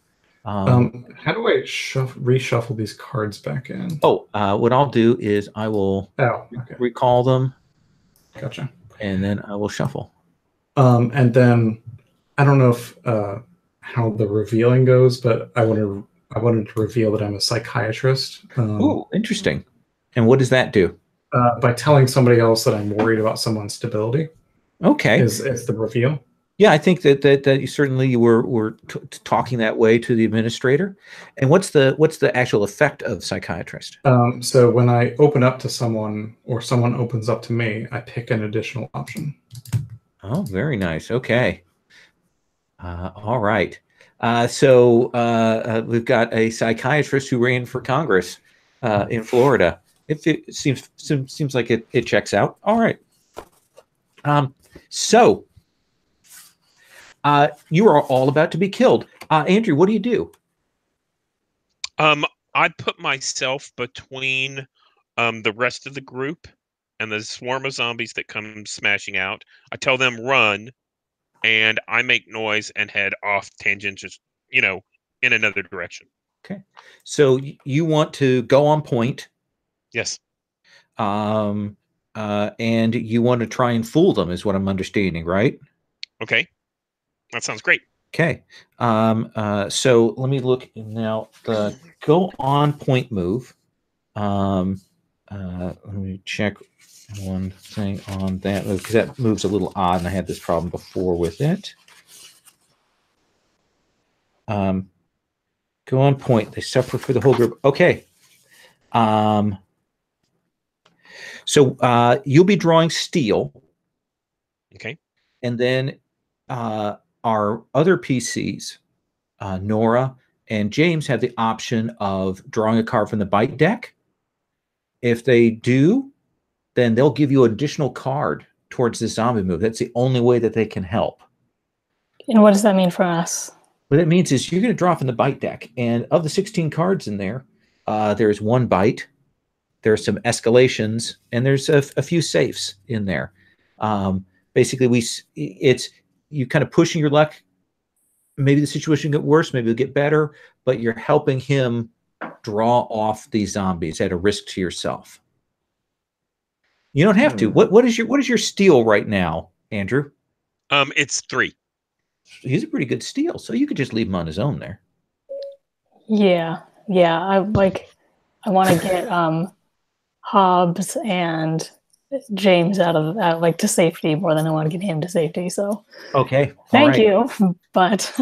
How do I reshuffle these cards back in? Oh, what I'll do is I will recall them. Gotcha. And then I will shuffle. And then I don't know if how the revealing goes, but I wanted to reveal that I'm a psychiatrist. Ooh, interesting. And what does that do? By telling somebody else that I'm worried about someone's stability. Okay. Is the reveal? Yeah, I think that you certainly were talking that way to the administrator. And what's the actual effect of psychiatrist? So when I open up to someone or someone opens up to me, I pick an additional option. Oh, very nice. Okay. All right. So we've got a psychiatrist who ran for Congress in Florida. It seems like it checks out. All right. So you are all about to be killed. Andrew, what do you do? I put myself between the rest of the group and the swarm of zombies that come smashing out. I tell them run, and I make noise and head off tangent, just in another direction. Okay. So you want to go on point. Yes. And you want to try and fool them, is what I'm understanding, right? Okay. That sounds great. Okay. So let me look now. The go on point move. Let me check one thing on that, because that move's a little odd, and I had this problem before with it. Go on point. They suffer for the whole group. Okay. So you'll be drawing steel. Okay. And then our other PCs, Nora and James, have the option of drawing a card from the bite deck. If they do, then they'll give you an additional card towards the zombie move. That's the only way that they can help. And what does that mean for us? What it means is you're going to draw from the bite deck. And of the 16 cards in there, there's one bite, there's some escalations, and there's a few safes in there. Basically, you kind of pushing your luck. Maybe the situation will get worse, maybe it'll get better, but you're helping him draw off these zombies at a risk to yourself. You don't have to. What is your steal right now, Andrew? It's 3. He's a pretty good steal, so you could just leave him on his own there. Yeah. I want to get Hobbs and James out to safety more than I want to get him to safety. So okay, thank you. But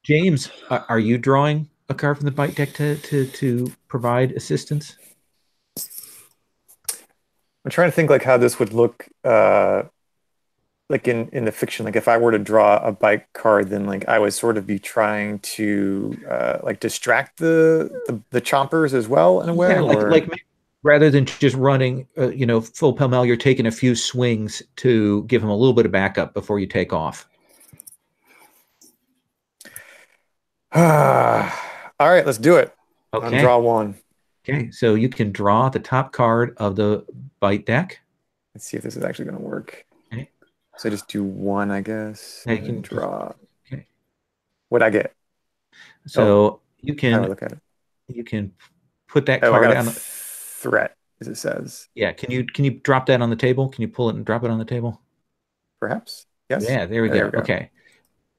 James, are you drawing a card from the bite deck to provide assistance? I'm trying to think like how this would look like in the fiction. Like if I were to draw a bite card, then like I would sort of be trying to like distract the chompers as well in a way. Yeah, like rather than just running, full pell-mell, you're taking a few swings to give him a little bit of backup before you take off. All right, let's do it. Okay. I'll draw 1. Okay, so you can draw the top card of the bite deck. Let's see if this is actually going to work. Okay. So just do 1, I guess. Yeah, you can draw. Okay. What'd I get? So you can. How do I look at it? You can put that card I got on. Threat, as it says. Yeah. Can you drop that on the table? Can you pull it and drop it on the table? Perhaps. Yes. Yeah. There we go. Okay.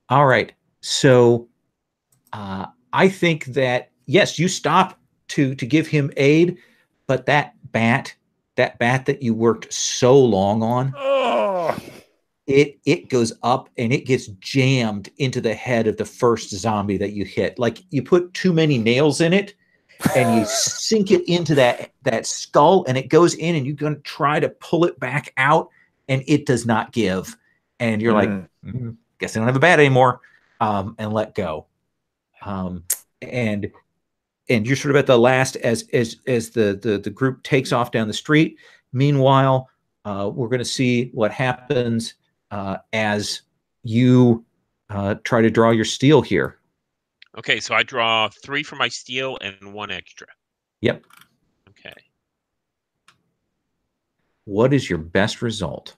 All right. So, I think that yes, you stop to give him aid, but that bat that you worked so long on, it goes up and it gets jammed into the head of the first zombie that you hit. Like you put too many nails in it, and you sink it into that skull, and it goes in, and you're going to try to pull it back out, and it does not give, and you're like, guess I don't have a bat anymore, and let go. And you're sort of at the last as the group takes off down the street. Meanwhile, we're going to see what happens as you try to draw your steal here. Okay, so I draw 3 for my steal and 1 extra. Yep. Okay. What is your best result?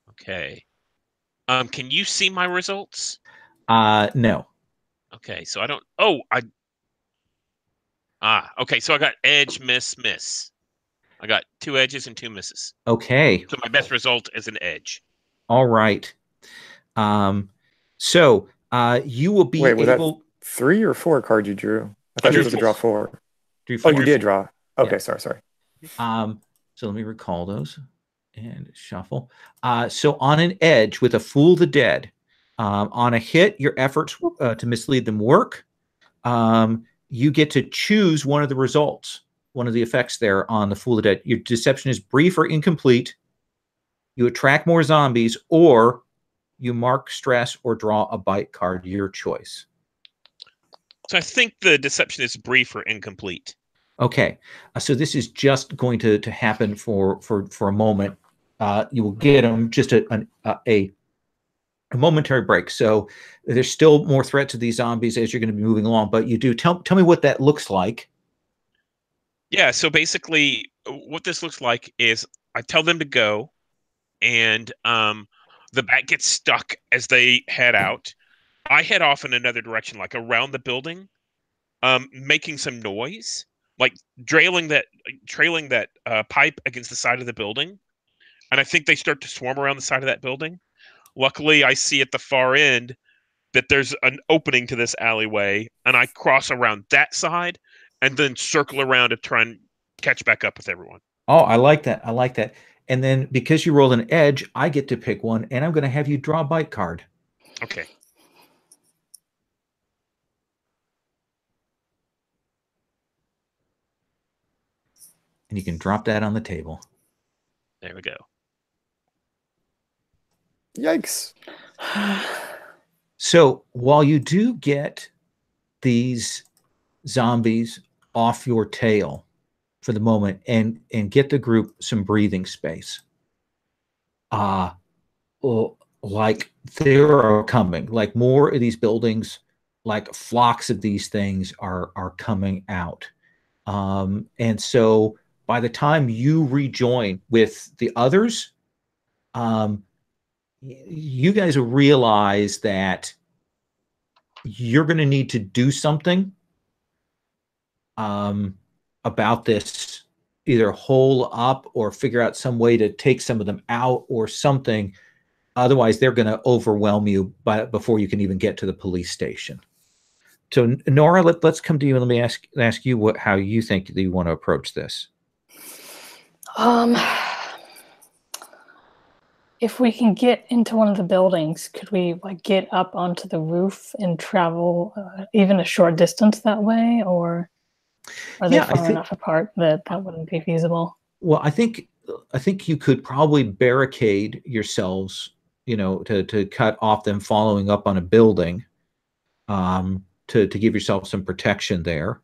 Okay. Can you see my results? No. Okay, so I don't. Okay, so I got edge, miss. I got 2 edges and 2 misses. Okay. So my best result is an edge. All right. So you will be able. That 3 or 4 cards you drew? I thought you were supposed to draw 4. Drew 4. Oh, you did draw. Okay, Yeah. sorry. So let me recall those and shuffle. So on an edge with a Fool the Dead, on a hit, your efforts to mislead them work. You get to choose one of the results, one of the effects there on the Fool the Dead. Your deception is brief or incomplete. You attract more zombies, or you mark stress or draw a bite card, your choice. So I think the deception is brief or incomplete. Okay, so this is just going to happen for a moment. You will get them just a momentary break. So there's still more threat to these zombies as you're going to be moving along. But you do tell me what that looks like. Yeah. So basically, what this looks like is I tell them to go, and the bat gets stuck as they head out. I head off in another direction, like around the building, making some noise, like trailing that pipe against the side of the building. And I think they start to swarm around the side of that building. Luckily, I see at the far end that there's an opening to this alleyway, and I cross around that side and then circle around to try and catch back up with everyone. Oh, I like that. I like that. And then because you rolled an edge, I get to pick one, and I'm going to have you draw a bite card. Okay. And you can drop that on the table. There we go. Yikes. So while you do get these zombies off your tail for the moment and get the group some breathing space, like they're coming, like more of these buildings, like flocks of these things are coming out. And so by the time you rejoin with the others, you guys realize that you're going to need to do something about this, either hole up or figure out some way to take some of them out or something. Otherwise, they're going to overwhelm you before you can even get to the police station. So, Nora, let's come to you and let me ask you how you think that you want to approach this. If we can get into one of the buildings, could we like get up onto the roof and travel even a short distance that way, or are they far enough apart that wouldn't be feasible? Well, I think you could probably barricade yourselves, to cut off them following up on a building, to give yourself some protection there,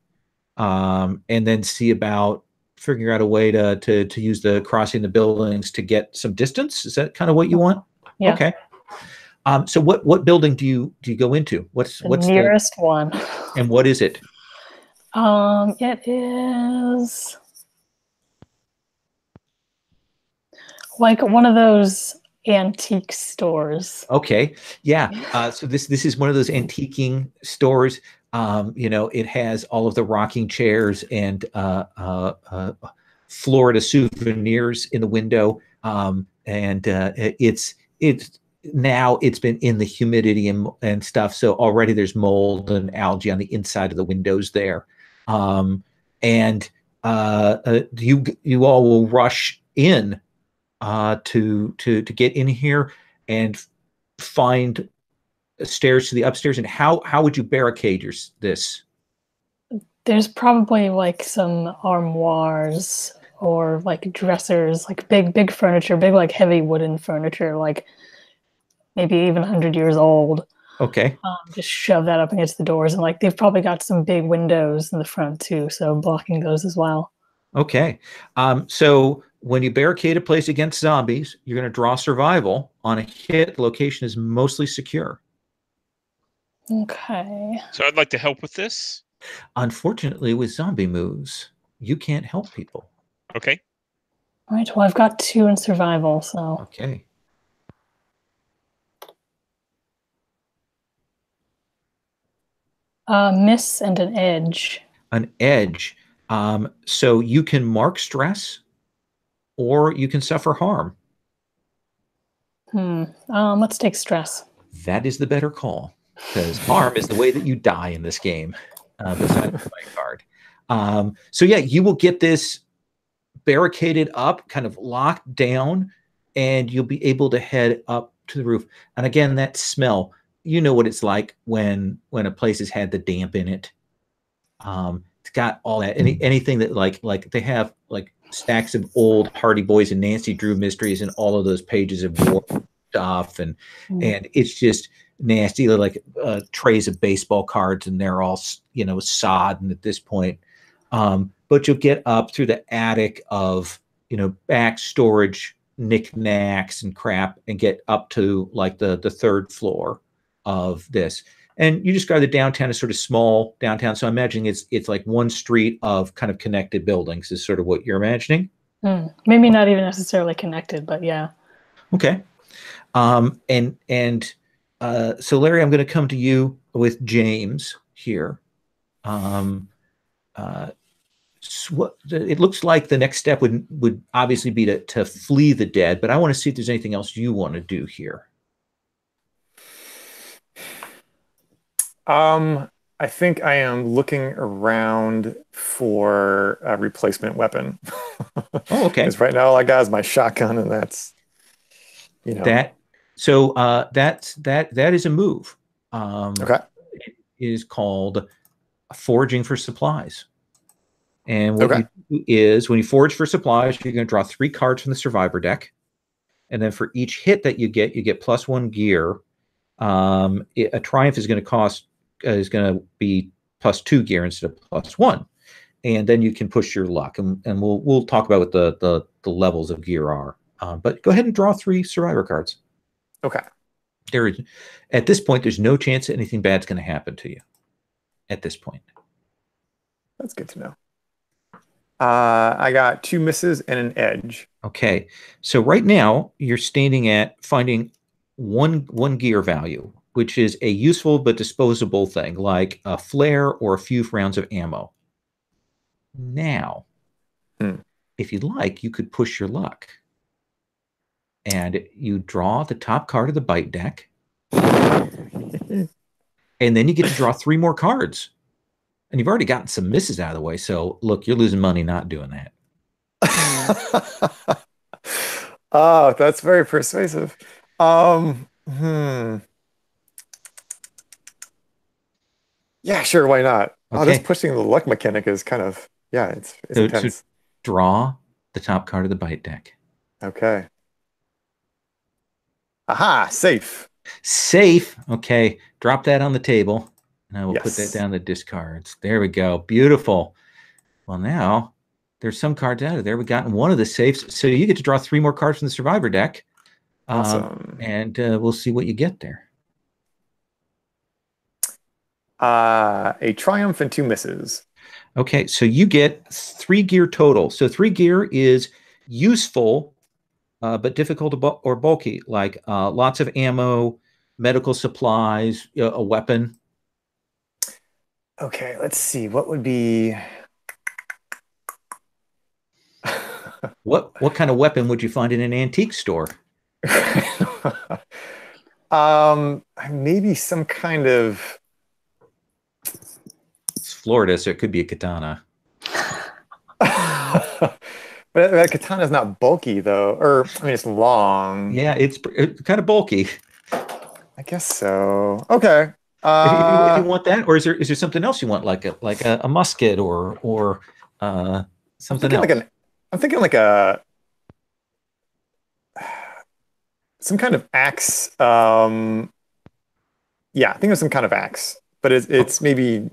and then see about figuring out a way to use the crossing the buildings to get some distance. Is that kind of what you want? Yeah. Okay. So what building do you go into? What's the nearest one? And what is it? It is like one of those antique stores. Okay. Yeah. So this is one of those antiquing stores. It has all of the rocking chairs and Florida souvenirs in the window. It's now it's been in the humidity and stuff. So already there's mold and algae on the inside of the windows there. You all will rush in to get in here and find stairs to the upstairs. And how would you barricade this? There's probably like some armoires or like dressers, like big furniture, big like heavy wooden furniture, like maybe even 100 years old. Okay. Just shove that up against the doors, and like they've probably got some big windows in the front too, so blocking those as well. Okay. So when you barricade a place against zombies, you're going to draw survival. On a hit, the location is mostly secure. Okay. So I'd like to help with this. Unfortunately, with zombie moves, you can't help people. Okay. All right. Well, I've got 2 in survival, so. Okay. Miss and an edge. An edge. So you can mark stress, or you can suffer harm. Let's take stress. That is the better call, because harm is the way that you die in this game. Besides the fight card. So yeah, you will get this barricaded up, kind of locked down, and you'll be able to head up to the roof. And again, that smell, you know what it's like when a place has had the damp in it. It's got all that, anything that like they have like stacks of old Hardy Boys and Nancy Drew mysteries and all of those pages of war stuff, and it's just nasty, like trays of baseball cards, and they're all sodden at this point. But you'll get up through the attic of back storage knickknacks and crap, and get up to like the 3rd floor of this. And you describe the downtown as sort of small downtown. So I'm imagining it's like one street of kind of connected buildings is sort of what you're imagining. Maybe not even necessarily connected, but yeah. Okay. So Larry, I'm going to come to you with James here. It looks like the next step would obviously be to flee the dead, but I want to see if there's anything else you want to do here. I think I am looking around for a replacement weapon. Oh, okay. Because right now all I got is my shotgun, and that's that. So that is a move. Okay. It is called foraging for supplies. And what you do is when you forage for supplies, you're going to draw 3 cards from the survivor deck. And then for each hit that you get +1 gear. A triumph is going to be +2 gear instead of +1. And then you can push your luck. And we'll talk about what the levels of gear are. But go ahead and draw 3 survivor cards. Okay. At this point, there's no chance that anything bad's going to happen to you. At this point. That's good to know. I got 2 misses and an edge. Okay. So right now, you're standing at finding one gear value, which is a useful but disposable thing, like a flare or a few rounds of ammo. Now, if you'd like, you could push your luck. And you draw the top card of the bite deck. And then you get to draw 3 more cards. And you've already gotten some misses out of the way. So, look, you're losing money not doing that. Oh, that's very persuasive. Yeah, sure, why not? Oh, Okay. this pushing the luck mechanic is kind of, yeah, it's So intense. draw the top card of the bite deck. Okay. Aha, safe. Safe. Okay. Drop that on the table. And I will put that Yes. down the discards. There we go. Beautiful. Well, now there's some cards out of there. We've gotten one of the safes. So you get to draw 3 more cards from the survivor deck. Awesome. And we'll see what you get there. A triumph and 2 misses. Okay, so you get 3 gear total. So 3 gear is useful, but difficult or bulky, like lots of ammo, medical supplies, a weapon. Okay, let's see. What would be... What kind of weapon would you find in an antique store? Maybe some kind of... It's Florida, so it could be a katana. But that katana's not bulky, though. Or, I mean, it's long. Yeah, it's kind of bulky. I guess so. Okay. If you want that, or is there something else you want, like a musket or something else? I'm thinking like a some kind of axe. Yeah, I think it's some kind of axe, but it's maybe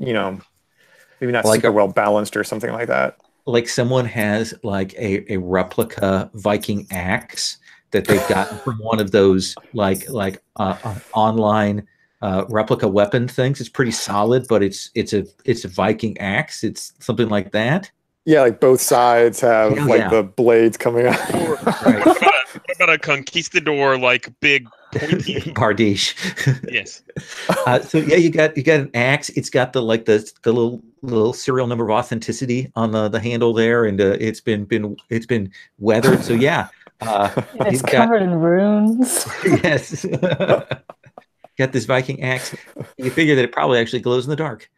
maybe not like super well balanced or something like that. Like someone has like a replica Viking axe that they've gotten from one of those like online replica weapon things. It's pretty solid, but it's a Viking axe. It's something like that. Yeah, like both sides have the blades coming out. Right. What about a conquistador like big pointy Bardiche? Yes. So yeah, you got an axe. It's got the little serial number of authenticity on the handle there, and it's been weathered. So yeah, it's covered in runes. Yes. Got this Viking axe. You figure that it probably actually glows in the dark.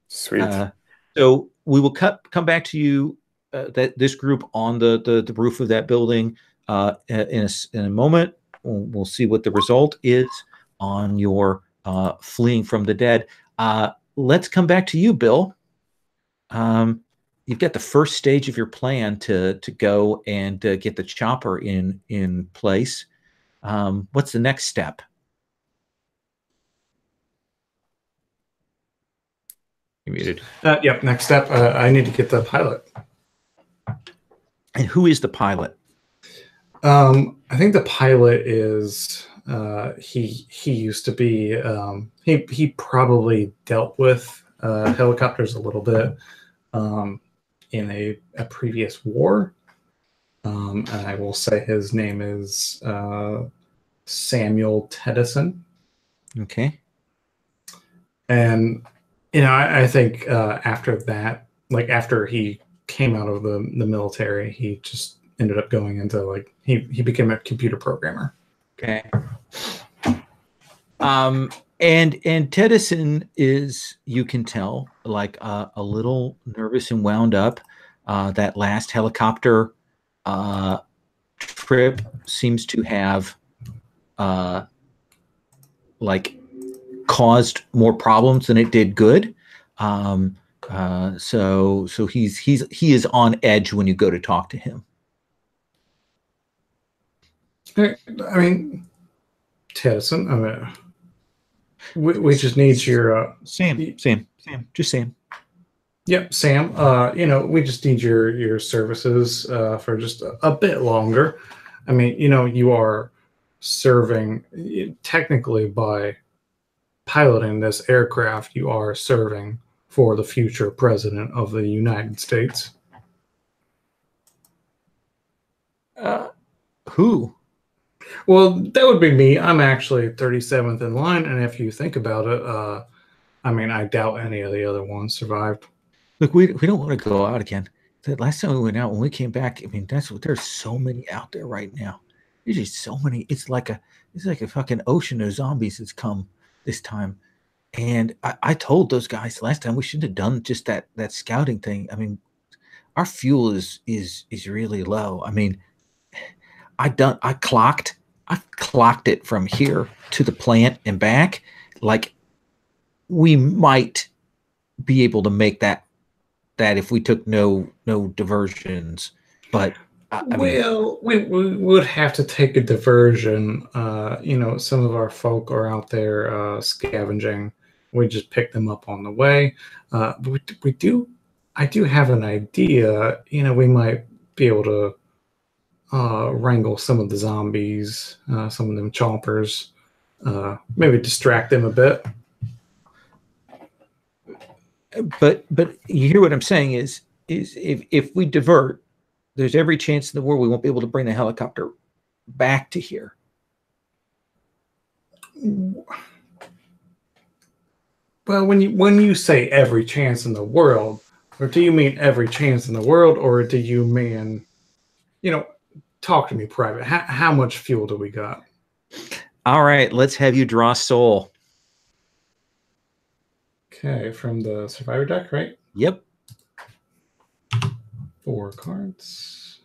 Sweet. So we will come back to you, that this group on the roof of that building in a moment. We'll see what the result is on your fleeing from the dead. Let's come back to you, Bill. You've got the first stage of your plan to go and get the chopper in place. What's the next step? You muted. Yep. Next step, I need to get the pilot. And who is the pilot? I think the pilot is he used to be he probably dealt with helicopters a little bit in a previous war. And I will say his name is Samuel Tedison. Okay. And I think after that, like after he came out of the military, he just ended up going into he became a computer programmer. Okay. And Tedison is, you can tell, like a little nervous and wound up. That last helicopter trip seems to have caused more problems than it did good. So he is on edge when you go to talk to him. I mean, Tedison, we just need your Sam, just Sam. Yep, Sam. We just need your services for just a bit longer. I mean, you are serving technically by piloting this aircraft. You are serving for the future president of the United States. Who? Well, that would be me. I'm actually 37th in line, and if you think about it, I mean, I doubt any of the other ones survived. Look, we don't want to go out again. The last time we went out, when we came back, I mean, there's so many out there right now. There's just so many. It's like a fucking ocean of zombies that's come this time. And I told those guys last time we shouldn't have done just that scouting thing. I mean, our fuel is really low. I mean, I clocked it from here to the plant and back. Like, we might be able to make that if we took no diversions, but I mean, we would have to take a diversion. You know, some of our folk are out there scavenging. We just pick them up on the way. But I do have an idea. You know, we might be able to wrangle some of the zombies, some of them chompers, maybe distract them a bit. But you hear what I'm saying is if we divert, there's every chance in the world we won't be able to bring the helicopter back to here. Well, when you say every chance in the world, or do you mean every chance in the world, or do you mean, you know, talk to me private. How much fuel do we got? All right, let's have you draw soul. Okay, from the survivor deck, right? Yep. 4 cards.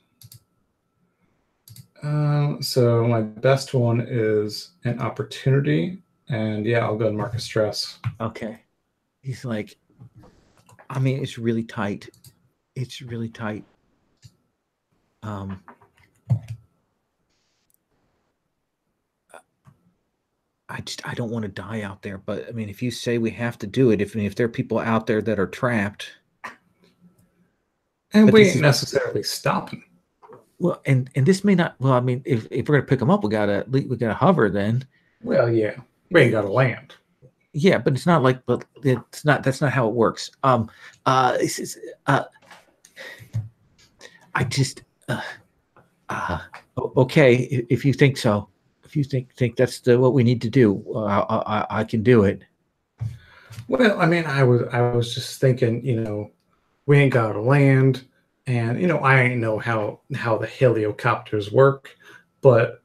So my best one is an opportunity, and yeah, I'll go and mark a stress. Okay. He's like, I mean, it's really tight. It's really tight. I don't want to die out there, but I mean, if you say we have to do it, if there are people out there that are trapped, and we ain't necessarily stopping. Well, and this may not. Well, I mean, if we're gonna pick them up, we gotta hover then. Well, yeah, we ain't gotta land. Yeah, but it's not like. But it's not. That's not how it works. This is. I just. Okay, if you think so. If you think that's what we need to do, I can do it. Well, I mean, I was just thinking, you know, we ain't got to land, and you know, I ain't know how the helicopters work, but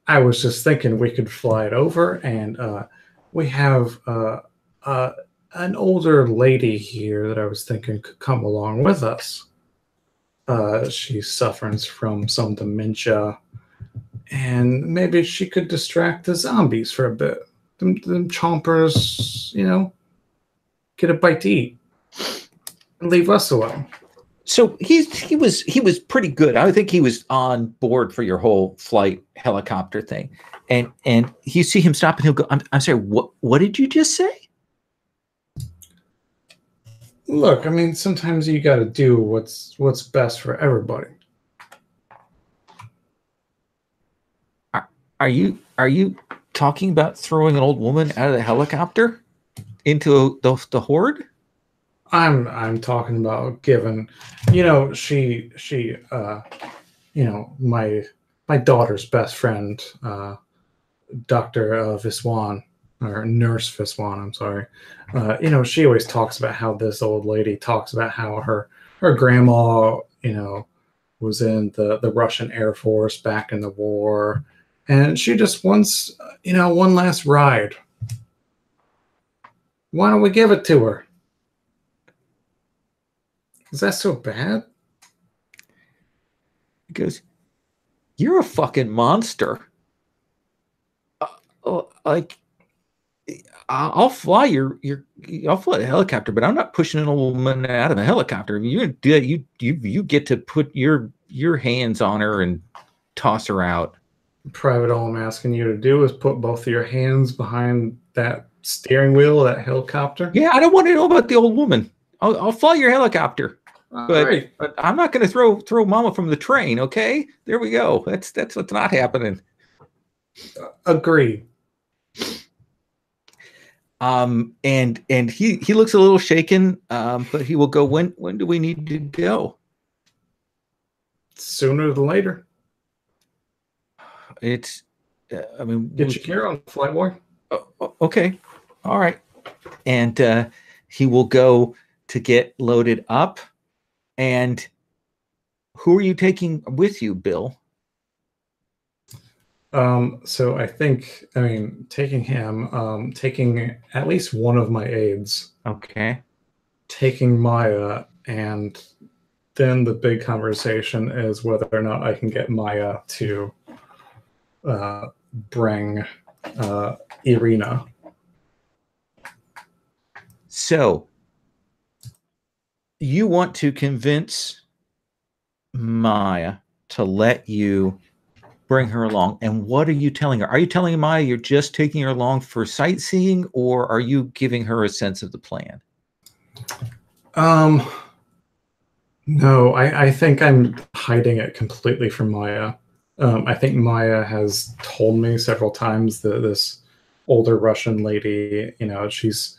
I was just thinking we could fly it over, and we have an older lady here that I was thinking could come along with us. She's suffering from some dementia. And maybe she could distract the zombies for a bit. Them chompers, you know, get a bite to eat and leave us alone. So he was pretty good. I think he was on board for your whole flight helicopter thing. And you see him stop and he'll go, I'm sorry, what did you just say? Look, I mean, sometimes you got to do what's best for everybody. Are you talking about throwing an old woman out of the helicopter into the horde? I'm talking about giving, you know, she you know, my daughter's best friend, Dr. Viswan, or Nurse Viswan, I'm sorry. You know, she always talks about how this old lady talks about how her grandma, you know, was in the Russian Air Force back in the war. And she just wants, you know, one last ride. Why don't we give it to her? Is that so bad? He goes, "You're a fucking monster. Like, I'll fly I'll fly the helicopter, but I'm not pushing an old woman out of the helicopter. You do that, you get to put your hands on her and toss her out." Private, all I'm asking you to do is put both of your hands behind that steering wheel of that helicopter. Yeah, I don't want to know about the old woman. I'll fly your helicopter, but I'm not going to throw Mama from the train. Okay, there we go. That's what's not happening. Agreed. And he looks a little shaken, but he will go. When do we need to go? Sooner than later. It's I mean, Get your gear on, flight boy. okay, all right. And he will go to get loaded up. And who are you taking with you, Bill? So I think, taking him, taking at least one of my aides, Okay. taking Maya, and then the big conversation is whether or not I can get Maya to bring Irina. So you want to convince Maya to let you bring her along. And what are you telling her? Are you telling Maya you're just taking her along for sightseeing, or are you giving her a sense of the plan? No, I think I'm hiding it completely from Maya. I think Maya has told me several times that this older Russian lady, she's,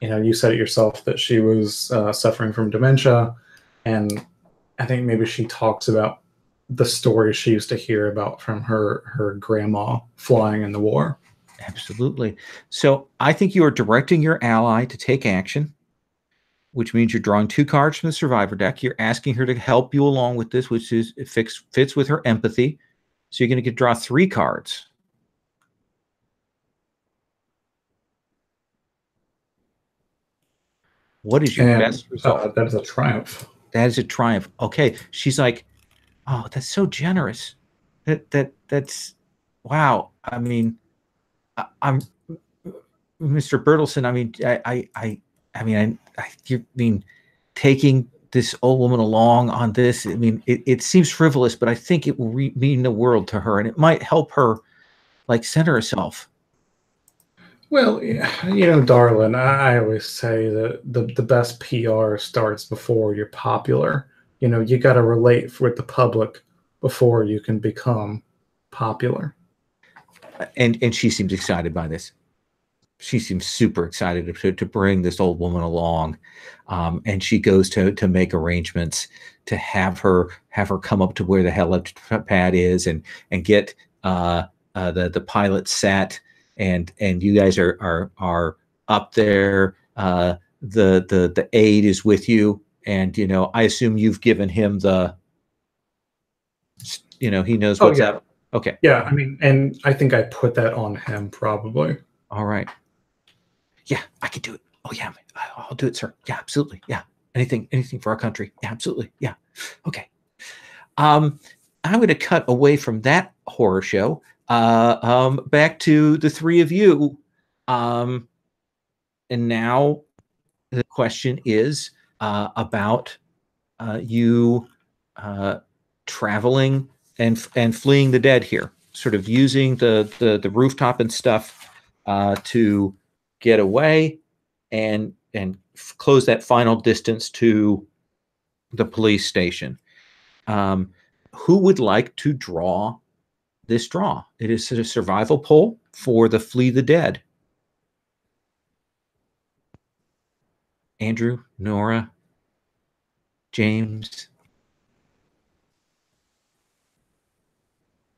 you said it yourself that she was suffering from dementia. And I think maybe she talks about the stories she used to hear about from her grandma flying in the war. Absolutely. So I think you are directing your ally to take action, which means you're drawing 2 cards from the survivor deck. You're asking her to help you along with this, which is fits with her empathy. So you're going to draw 3 cards. What is your best result? That is a triumph. That is a triumph. Okay. She's like, oh, that's so generous. That's wow. I mean, I'm Mr. Bertelson. I mean, you mean taking this old woman along on this? I mean, it seems frivolous, but I think it will mean the world to her, and it might help her, like, center herself. Well, darling, I always say that the best PR starts before you're popular. You got to relate with the public before you can become popular. And she seems excited by this. She seems super excited to bring this old woman along, and she goes to make arrangements to have her come up to where the helipad is and get the pilot set, and you guys are up there. The aide is with you, and I assume you've given him the he knows what's up. Okay. Yeah, I mean, and I think I put that on him probably. All right. Yeah, I can do it. Oh yeah, I'll do it, sir. Yeah, absolutely. Yeah, anything for our country. Yeah, absolutely. Yeah. Okay. I'm going to cut away from that horror show. Back to the 3 of you. And now the question is about you traveling and fleeing the dead here, sort of using the rooftop and stuff to get away and close that final distance to the police station. Who would like to draw this draw? It is a survival poll for the Flee the Dead. Andrew, Nora, James.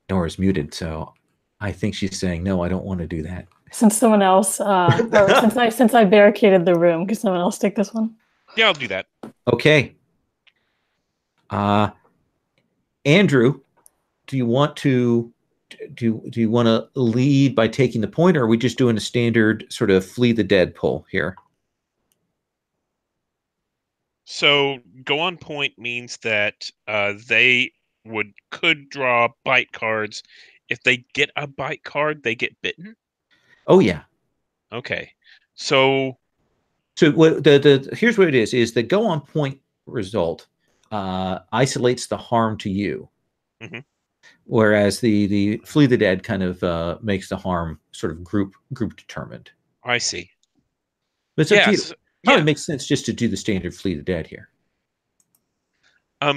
Nora's muted, so I think she's saying, no, I don't want to do that. Since someone else, or since I barricaded the room, can someone else take this one? Yeah, I'll do that. Okay. Andrew, do you want to lead by taking the point, or are we just doing a standard sort of Flee the Dead pull here? So go on point means that they could draw bite cards. If they get a bite card, they get bitten. Oh yeah. Okay. So what here's what it is the go on point result isolates the harm to you. Mm-hmm. Whereas the Flee the Dead kind of makes the harm sort of group determined. I see. But it's up to you. Probably makes sense just to do the standard Flee the Dead here.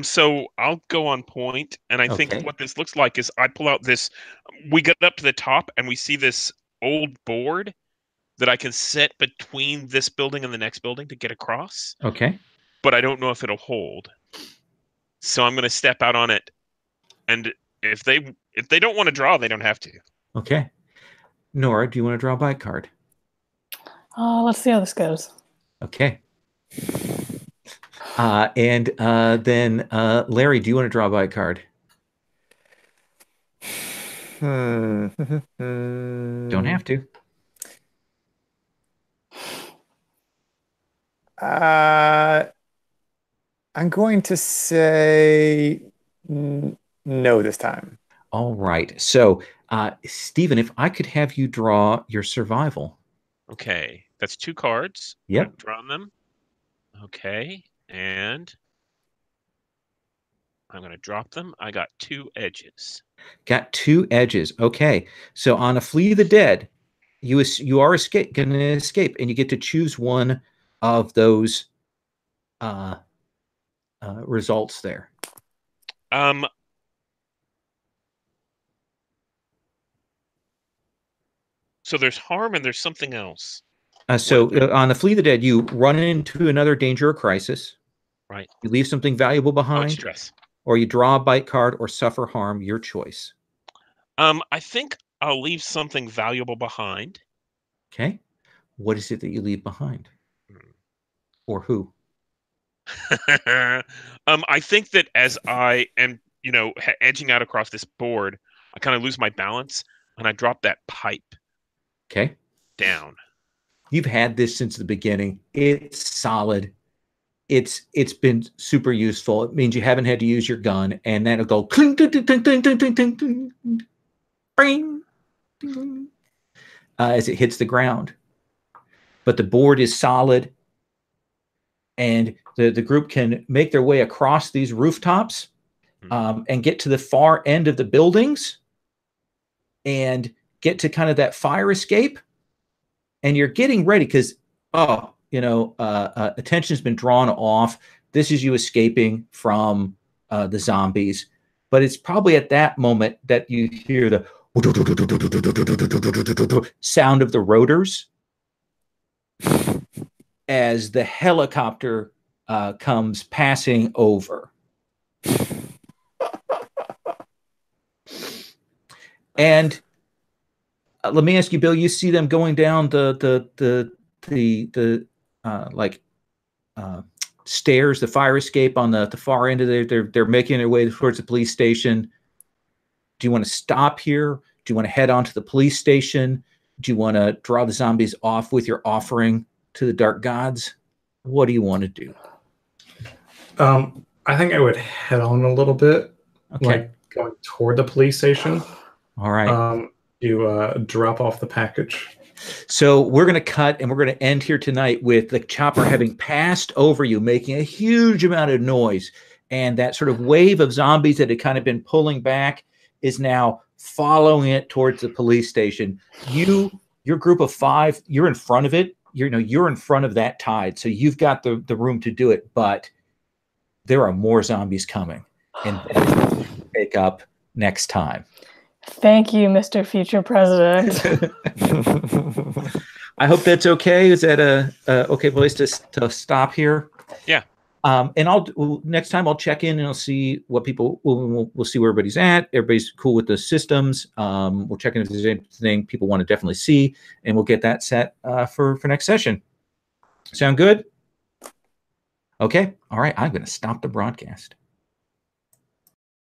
So I'll go on point, and I think what this looks like is I pull out this. We get up to the top, and we see this old board that I can set between this building and the next building to get across. Okay. But I don't know if it'll hold. So I'm going to step out on it, and if they don't want to draw, they don't have to. Okay. Nora, do you want to draw a bite card? Let's see how this goes. Okay. And then Larry, do you want to draw a bite card? Hmm. Don't have to. I'm going to say no this time. All right. So, Stephen, if I could have you draw your survival. Okay, that's 2 cards. Yep. I've drawn them. Okay, and I'm going to drop them. I got 2 edges. Got 2 edges. Okay. So on a Flee the Dead, you are going to escape, and you get to choose one of those results there. So there's harm and there's something else. On the Flee the Dead, you run into another danger or crisis. Right. You leave something valuable behind. Stress. Or you draw a bite card or suffer harm, your choice. I think I'll leave something valuable behind. Okay. What is it that you leave behind? Or who? I think that as I am, edging out across this board, I kind of lose my balance and I drop that pipe. Okay. Down. You've had this since the beginning. It's solid. It's been super useful. It means you haven't had to use your gun, and then it'll go cling, ding, ding, ding, ding, ding, ding, ding, ding, bing, ding, as it hits the ground. But the board is solid, and the group can make their way across these rooftops and get to the far end of the buildings and get to kind of that fire escape. And you're getting ready because, attention has been drawn off. This is you escaping from the zombies. But it's probably at that moment that you hear the sound of the rotors as the helicopter comes passing over. And let me ask you, Bill, you see them going down the stairs, the fire escape on the far end of they're making their way towards the police station. Do you want to stop here? Do you want to head on to the police station? Do you want to draw the zombies off with your offering to the dark gods? What do you want to do? I think I would head on a little bit, like going toward the police station. All right. You drop off the package. So we're going to cut, and we're going to end here tonight with the chopper having passed over you, making a huge amount of noise. And that sort of wave of zombies that had kind of been pulling back is now following it towards the police station. Your group of 5, you're in front of it. You're in front of that tide. So you've got the room to do it, but there are more zombies coming. And pick up next time. Thank you, Mr. Future President. I hope that's okay. Is that a okay place to stop here? Yeah. And next time I'll check in and I'll see what people we'll see where everybody's at. Everybody's cool with the systems. We'll check in if there's anything people want to definitely see, and we'll get that set for next session. Sound good? Okay. All right. I'm going to stop the broadcast.